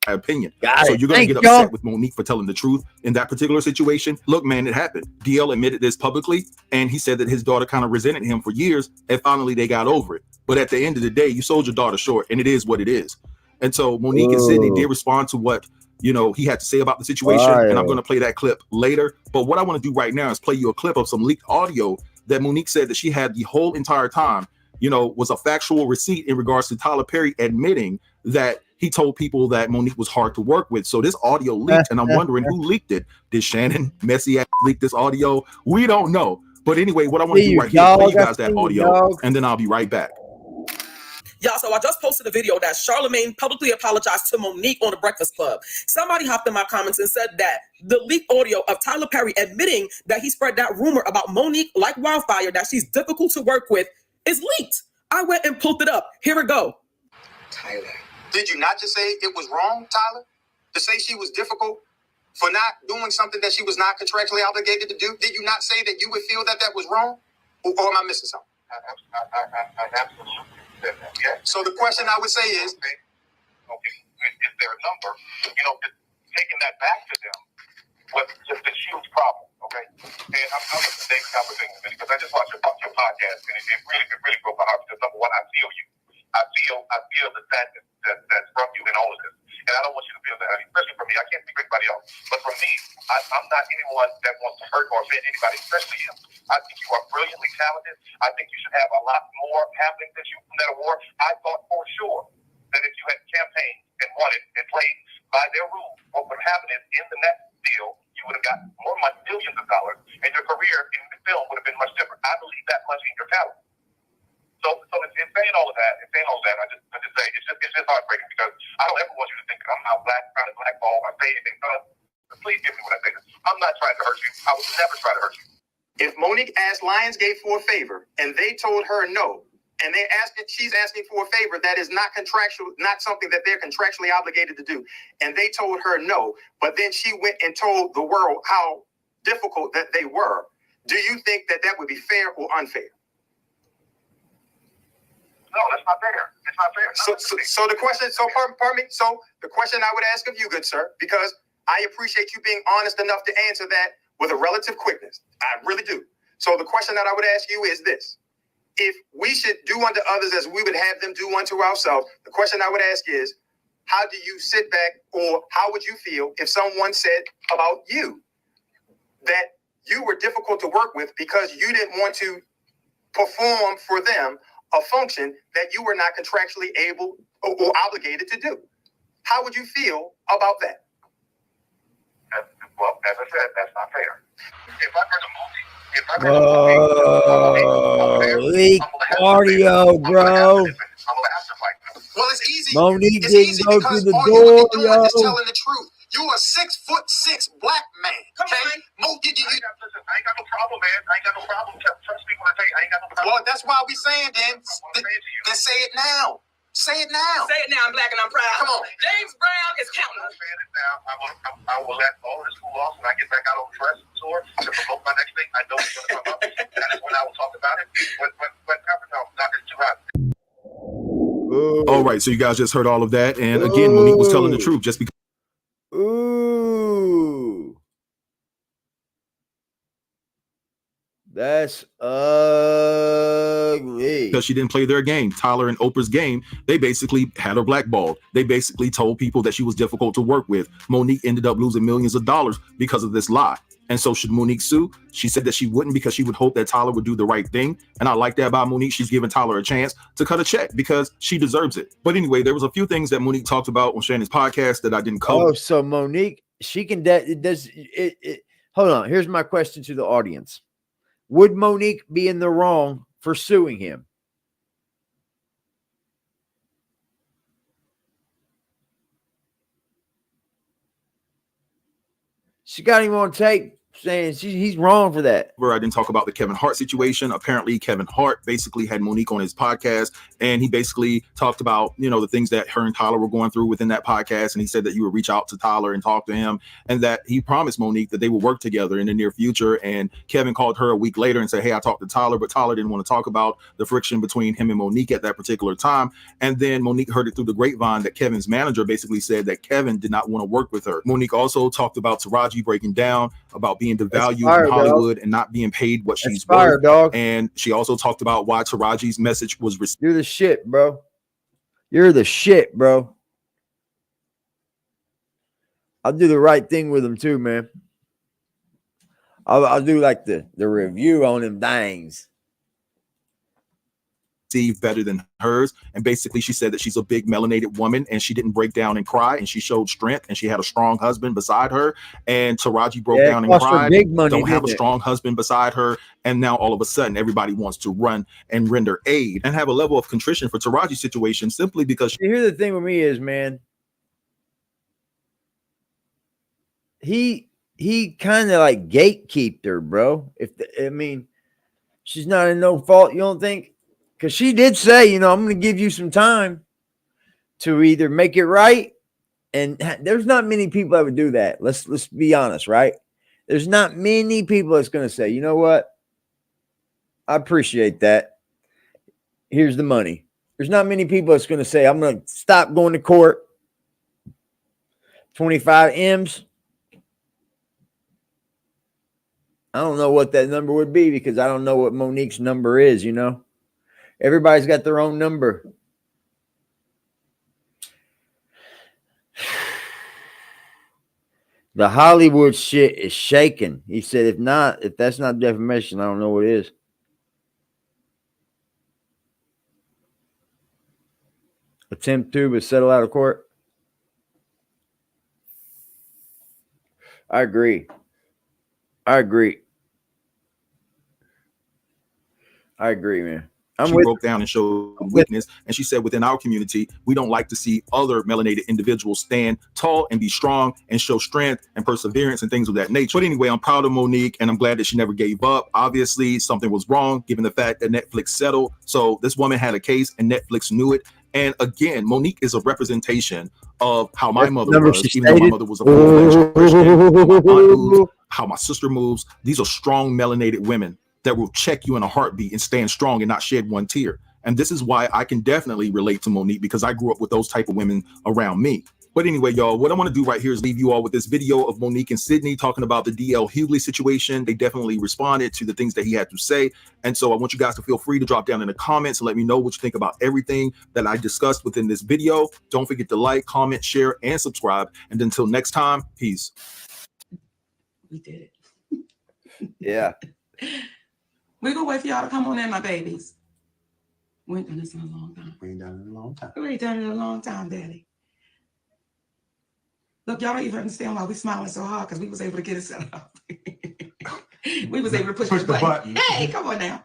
My opinion. Got so it. You're going to Thanks, get upset y'all. with Monique for telling the truth in that particular situation. Look, man, it happened. DL admitted this publicly, and he said that his daughter kind of resented him for years, and finally they got over it. But at the end of the day, you sold your daughter short, and it is what it is. And so Monique and Sydney did respond to what he had to say about the situation, and I'm going to play that clip later. But what I want to do right now is play you a clip of some leaked audio that Monique said that she had the whole entire time, was a factual receipt in regards to Tyler Perry admitting that he told people that Monique was hard to work with. So this audio leaked, and I'm wondering who leaked it. Did Shannon Messy leak this audio? We don't know. But anyway, what I want to do right here is play you guys that audio, and then I'll be right back. Y'all, so I just posted a video that Charlamagne publicly apologized to Monique on the Breakfast Club. Somebody hopped in my comments and said that the leaked audio of Tyler Perry admitting that he spread that rumor about Monique like wildfire, that she's difficult to work with, is leaked. I went and pulled it up. Here we go. Tyler. Did you not just say it was wrong, Tyler? To say she was difficult for not doing something that she was not contractually obligated to do? Did you not say that you would feel that that was wrong? Or am I missing something? I absolutely said that, yeah. So the question I would say is... Okay, is there a number? Taking that back to them was just a huge problem, okay? And I'm going to take a couple things because I just watched your podcast, and it really broke my heart because, number one, I feel you. I feel the sadness that's from you in all of this. And I don't want you to feel that, especially from me. I can't speak for anybody else. But from me, I'm not anyone that wants to hurt or offend anybody, especially you. I think you are brilliantly talented. I think you should have a lot more happening than you from that award. I thought for sure that if you had campaigned and won it and played by their rules, what would happen is in the next deal, you would have gotten more money, millions of dollars, and your career in the film would have been much different. I believe that much in your talent. So in saying all of that, I just say it's just heartbreaking because I don't ever want you to think that I'm out trying to blackball or say anything. But please give me what I say. I'm not trying to hurt you. I would never try to hurt you. If Monique asked Lionsgate for a favor and they told her no, and she's asking for a favor that is not contractual, not something that they're contractually obligated to do, and they told her no, but then she went and told the world how difficult that they were, do you think that would be fair or unfair? No, that's not fair. It's not fair. So the question, pardon me. So the question I would ask of you, good sir, because I appreciate you being honest enough to answer that with a relative quickness. I really do. So the question that I would ask you is this. If we should do unto others as we would have them do unto ourselves, the question I would ask is, how do you sit back, or how would you feel if someone said about you that you were difficult to work with because you didn't want to perform for them a function that you were not contractually able or obligated to do? How would you feel about that? Well, as I said, that's not fair. If I heard a movie, leak audio, bro. Well, it's easy. Monique it's didn't easy go because through the all door, you be doing yo. is telling the truth. You are 6'6" black man. Okay? I ain't got no problem, man. I ain't got no problem. Trust me when I tell you, I ain't got no problem. Well, that's why we saying then say it now. Say it now. Say it now, I'm black and I'm proud. Come on. James Brown is counting. I'm saying it now. I will let all this cool off when I get back out on the press tour to promote my next thing. I know it's going to come up. That is when I will talk about it. But no, it's too hot. All right, so you guys just heard all of that, and again, Monique was telling the truth just because. Ooh. That's ugly. Because she didn't play their game, Tyler and Oprah's game, they basically had her blackballed. They basically told people that she was difficult to work with. Monique ended up losing millions of dollars because of this lie. And so should Monique sue? She said that she wouldn't because she would hope that Tyler would do the right thing. And I like that about Monique. She's giving Tyler a chance to cut a check because she deserves it. But anyway, there was a few things that Monique talked about on Shannon's podcast that I didn't cover. Oh, so Monique, she can hold on. Here's my question to the audience. Would Monique be in the wrong for suing him? She got him on tape saying he's wrong for that. I didn't talk about the Kevin Hart situation. Apparently, Kevin Hart basically had Monique on his podcast, and he basically talked about, you know, the things that her and Tyler were going through within that podcast. And he said that you would reach out to Tyler and talk to him, and that he promised Monique that they would work together in the near future. And Kevin called her a week later and said, hey, I talked to Tyler, but Tyler didn't want to talk about the friction between him and Monique at that particular time. And then Monique heard it through the grapevine that Kevin's manager basically said that Kevin did not want to work with her. Monique also talked about Taraji breaking down about being devalued in Hollywood and not being paid what she's worth. Dog. And she also talked about why Taraji's message was received. You're the shit, bro. You're the shit, bro. I'll do the right thing with them too, man. I'll do like the review on them things. Better than hers. And basically she said that she's a big melanated woman and she didn't break down and cry, and she showed strength, and she had a strong husband beside her. And Taraji broke down and cried, big money, don't have a strong husband beside her, and now all of a sudden everybody wants to run and render aid and have a level of contrition for Taraji's situation simply because here's the thing with me is, man, he kind of like gatekeeped her, bro. She's not in no fault, you don't think? Because she did say, you know, I'm going to give you some time to either make it right. And there's not many people that would do that. Let's be honest, right? There's not many people that's going to say, you know what? I appreciate that. Here's the money. There's not many people that's going to say, I'm going to stop going to court. 25 M's. I don't know what that number would be because I don't know what Monique's number is, you know? Everybody's got their own number. The Hollywood shit is shaking. He said, if that's not defamation, I don't know what is. Attempt to, but settle out of court. I agree, man. She broke down and showed weakness, and she said within our community, we don't like to see other melanated individuals stand tall and be strong and show strength and perseverance and things of that nature. But anyway, I'm proud of Monique, and I'm glad that she never gave up. Obviously, something was wrong given the fact that Netflix settled. So this woman had a case, and Netflix knew it. And again, Monique is a representation of how my mother was, even though my mother was a full-fledged Christian, how my aunt moves, how my sister moves. These are strong melanated women that will check you in a heartbeat and stand strong and not shed one tear. And this is why I can definitely relate to Monique, because I grew up with those type of women around me. But anyway, y'all, what I want to do right here is leave you all with this video of Monique and Sydney talking about the D.L. Hughley situation. They definitely responded to the things that he had to say. And so I want you guys to feel free to drop down in the comments and let me know what you think about everything that I discussed within this video. Don't forget to like, comment, share, and subscribe. And until next time, peace. We did it. Yeah. We're going to wait for y'all to come on in, my babies. We ain't done this in a long time. We ain't done it in a long time. We ain't done it in a long time, Daddy. Look, y'all don't even understand why we smiling so hard, because we was able to get it set up. We was able to push the button. Hey, come on now.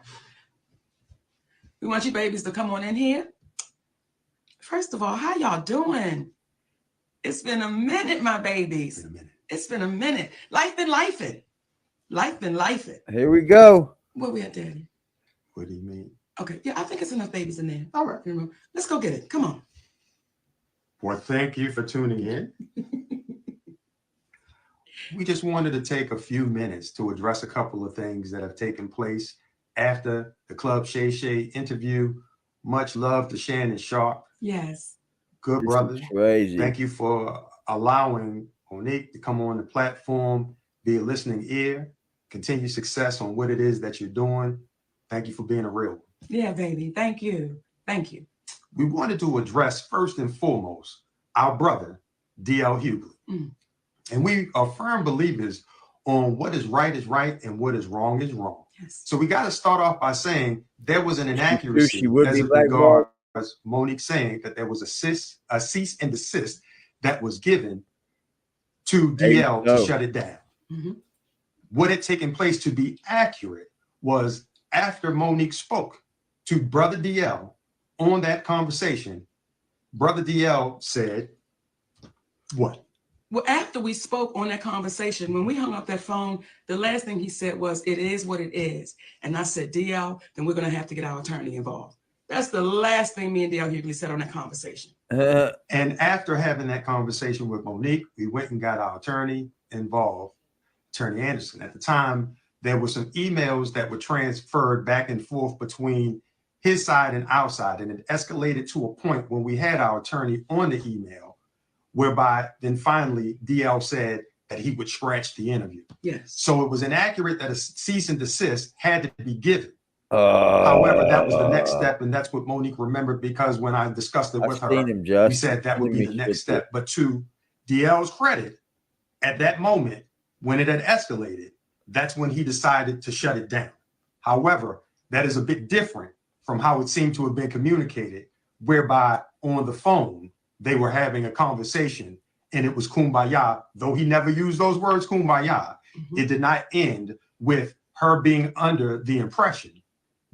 We want you babies to come on in here. First of all, how y'all doing? It's been a minute, my babies. It's been a minute. Life been lifing. Life been lifing. Here we go. Where we at, Daddy? What do you mean? Okay, yeah, I think it's enough babies in there. All right, let's go get it. Come on. Well, thank you for tuning in. We just wanted to take a few minutes to address a couple of things that have taken place after the Club Shay Shay interview. Much love to Shannon Sharp. Yes. Good brother. Crazy. Thank you for allowing Monique to come on the platform, be a listening ear. Continued success on what it is that you're doing. Thank you for being a real one. Yeah, baby. Thank you. Thank you. We wanted to address first and foremost our brother, D.L. Hughley. Mm. And we are firm believers on what is right and what is wrong is wrong. Yes. So we got to start off by saying there was an inaccuracy as it blackballed. regards Monique saying that there was a cease and desist that was given to DL to shut it down. Mm-hmm. What had taken place, to be accurate, was after Monique spoke to Brother DL on that conversation, Brother DL said, what? Well, after we spoke on that conversation, when we hung up that phone, the last thing he said was, it is what it is. And I said, DL, then we're going to have to get our attorney involved. That's the last thing me and DL Hughley said on that conversation. And after having that conversation with Monique, we went and got our attorney involved, Attorney Anderson. At the time, there were some emails that were transferred back and forth between his side and our side. And it escalated to a point when we had our attorney on the email, whereby then finally DL said that he would scratch the interview. Yes. So it was inaccurate that a cease and desist had to be given. However, that was the next step, and that's what Monique remembered, because when I discussed it with her, we said that would be the next step. But to DL's credit, at that moment, when it had escalated, that's when he decided to shut it down. However, that is a bit different from how it seemed to have been communicated, whereby on the phone, they were having a conversation and it was kumbaya. Though he never used those words, kumbaya, it did not end with her being under the impression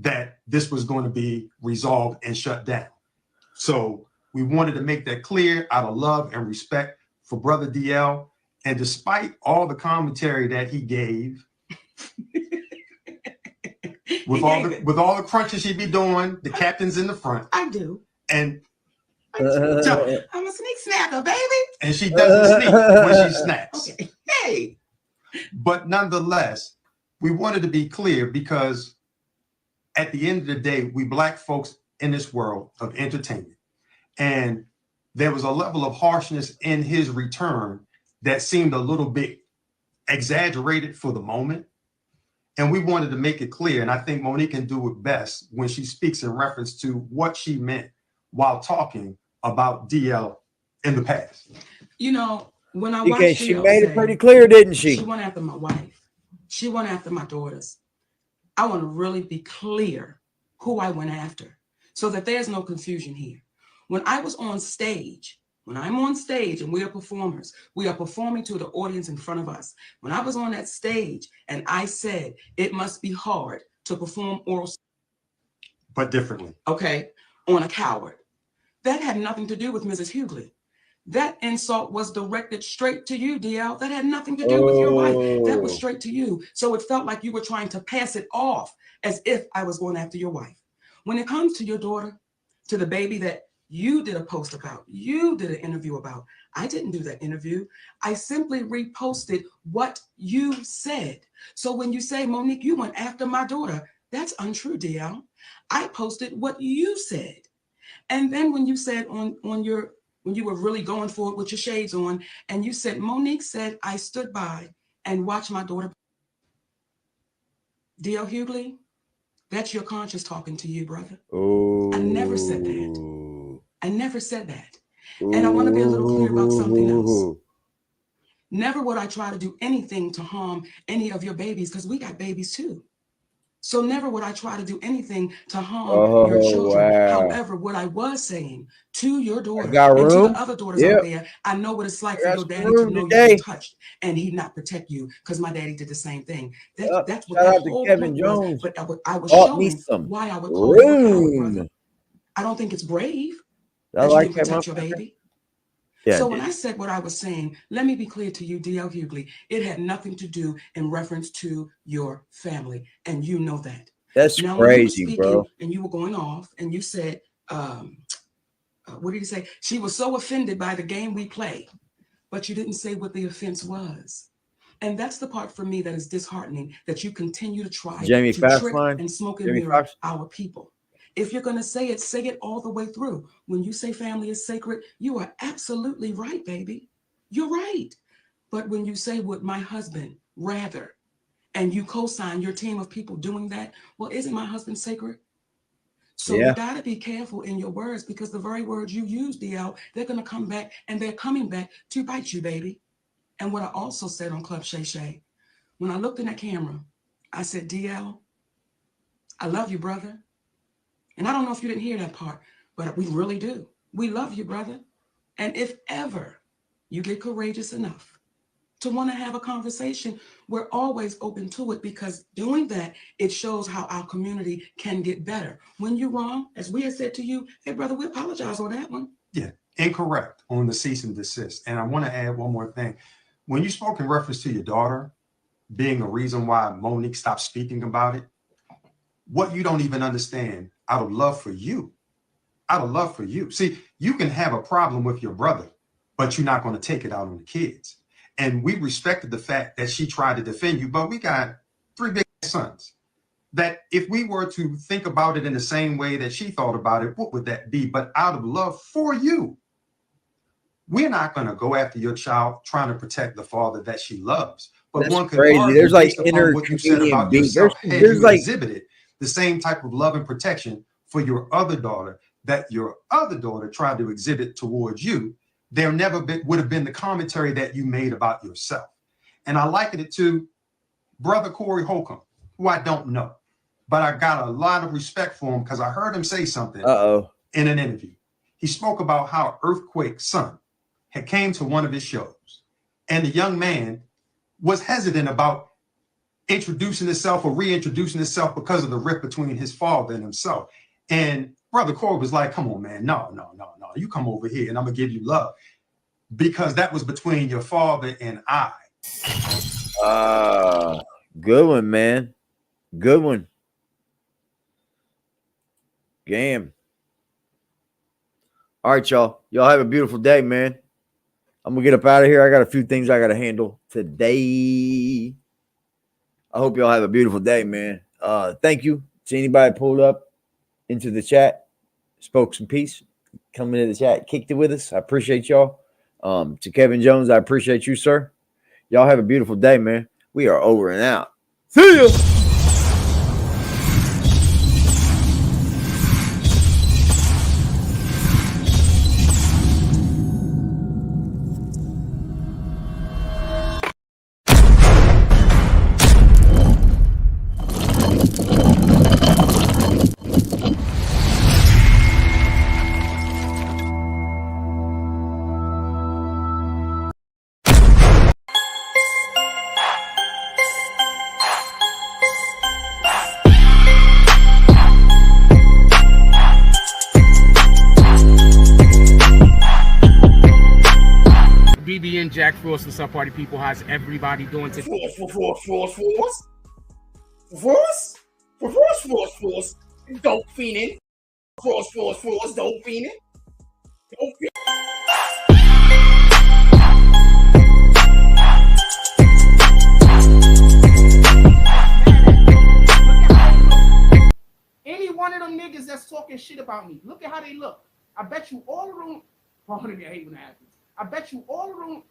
that this was going to be resolved and shut down. So we wanted to make that clear out of love and respect for Brother DL. And despite all the commentary that he gave, with all the crunches he be doing, the captain's in the front. I do. And I'm a sneak snacker, baby. And she doesn't sneak when she snacks. Okay. Hey. But nonetheless, we wanted to be clear, because at the end of the day, we Black folks in this world of entertainment. And there was a level of harshness in his return that seemed a little bit exaggerated for the moment. And we wanted to make it clear. And I think Monique can do it best when she speaks in reference to what she meant while talking about DL in the past. You know, when I watched she made it pretty clear, didn't she? She went after my wife. She went after my daughters. I want to really be clear who I went after so that there's no confusion here. When I was on stage, when I'm on stage and we are performers, we are performing to the audience in front of us. When I was on that stage and I said, it must be hard to perform oral, but differently. Okay, on a coward. That had nothing to do with Mrs. Hughley. That insult was directed straight to you, DL. That had nothing to do with your wife. That was straight to you. So it felt like you were trying to pass it off as if I was going after your wife. When it comes to your daughter, to the baby that you did a post about, you did an interview about, I didn't do that interview. I simply reposted what you said. So when you say, Monique, you went after my daughter, that's untrue, DL. I posted what you said. And then when you said when you were really going for it with your shades on, and you said, Monique said, I stood by and watched my daughter. D.L. Hughley, that's your conscience talking to you, brother. I never said that. I never said that. And I want to be a little clear about something else. Never would I try to do anything to harm any of your babies, because we got babies too. So never would I try to do anything to harm your children. Wow. However, what I was saying to your daughter and to the other daughters out there, I know what it's like for your daddy to know you've touched and he not protect you, because my daddy did the same thing. That's what that whole Kevin Jones was. But I was showing why I would call you a coward, brother. I don't think it's brave that you didn't protect your baby. Yeah, so when I said what I was saying, let me be clear to you, D.L. Hughley, it had nothing to do in reference to your family, and you know that. That's now, crazy, speaking, bro. And you were going off, and you said, what did you say? She was so offended by the game we play, but you didn't say what the offense was. And that's the part for me that is disheartening, that you continue to try to trick and smoke and mirror our people. If you're going to say it all the way through. When you say family is sacred, you are absolutely right, baby. You're right. But when you say would my husband rather, and you co-sign your team of people doing that, well, isn't my husband sacred? So you got to be careful in your words, because the very words you use, DL, they're going to come back, and they're coming back to bite you, baby. And what I also said on Club Shay Shay, when I looked in that camera, I said, DL, I love you, brother. And I don't know if you didn't hear that part, but we really do. We love you, brother. And if ever you get courageous enough to want to have a conversation, we're always open to it, because doing that, it shows how our community can get better. When you're wrong, as we have said to you, hey, brother, we apologize on that one. Yeah, incorrect on the cease and desist. And I want to add one more thing. When you spoke in reference to your daughter being a reason why Monique stopped speaking about it, what you don't even understand, out of love for you, See, you can have a problem with your brother, but you're not going to take it out on the kids. And we respected the fact that she tried to defend you, but we got 3 big sons that if we were to think about it in the same way that she thought about it, what would that be? But out of love for you, we're not going to go after your child trying to protect the father that she loves. But that's one could crazy. argue, There's like based upon what you said about yourself, had you like exhibited the same type of love and protection for your other daughter that your other daughter tried to exhibit towards you, there never would have been the commentary that you made about yourself. And I liken it to Brother Corey Holcomb, who I don't know, but I got a lot of respect for him because I heard him say something in an interview. He spoke about how Earthquake's son had came to one of his shows, and the young man was hesitant about introducing himself or reintroducing himself because of the rift between his father and himself. And Brother Corey was like, come on, man, no, you come over here and I'm gonna give you love, because that was between your father and I. Good one, man. Good one. Damn. All right, y'all. Y'all have a beautiful day, man. I'm gonna get up out of here. I got a few things I gotta handle today. I hope y'all have a beautiful day, man. Thank you to anybody that pulled up into the chat, spoke some peace, come into the chat, kicked it with us. I appreciate y'all. To Kevin Jones, I appreciate you, sir. Y'all have a beautiful day, man. We are over and out. See ya. BB and Jack Frost, what's up, party people? How's everybody doing today? Frost. Dope fiending. Frost. Dope fiending. Any one of them niggas that's talking shit about me, look at how they look. I bet you all of them. Pardon me, I hate when that happens. I bet you all of them.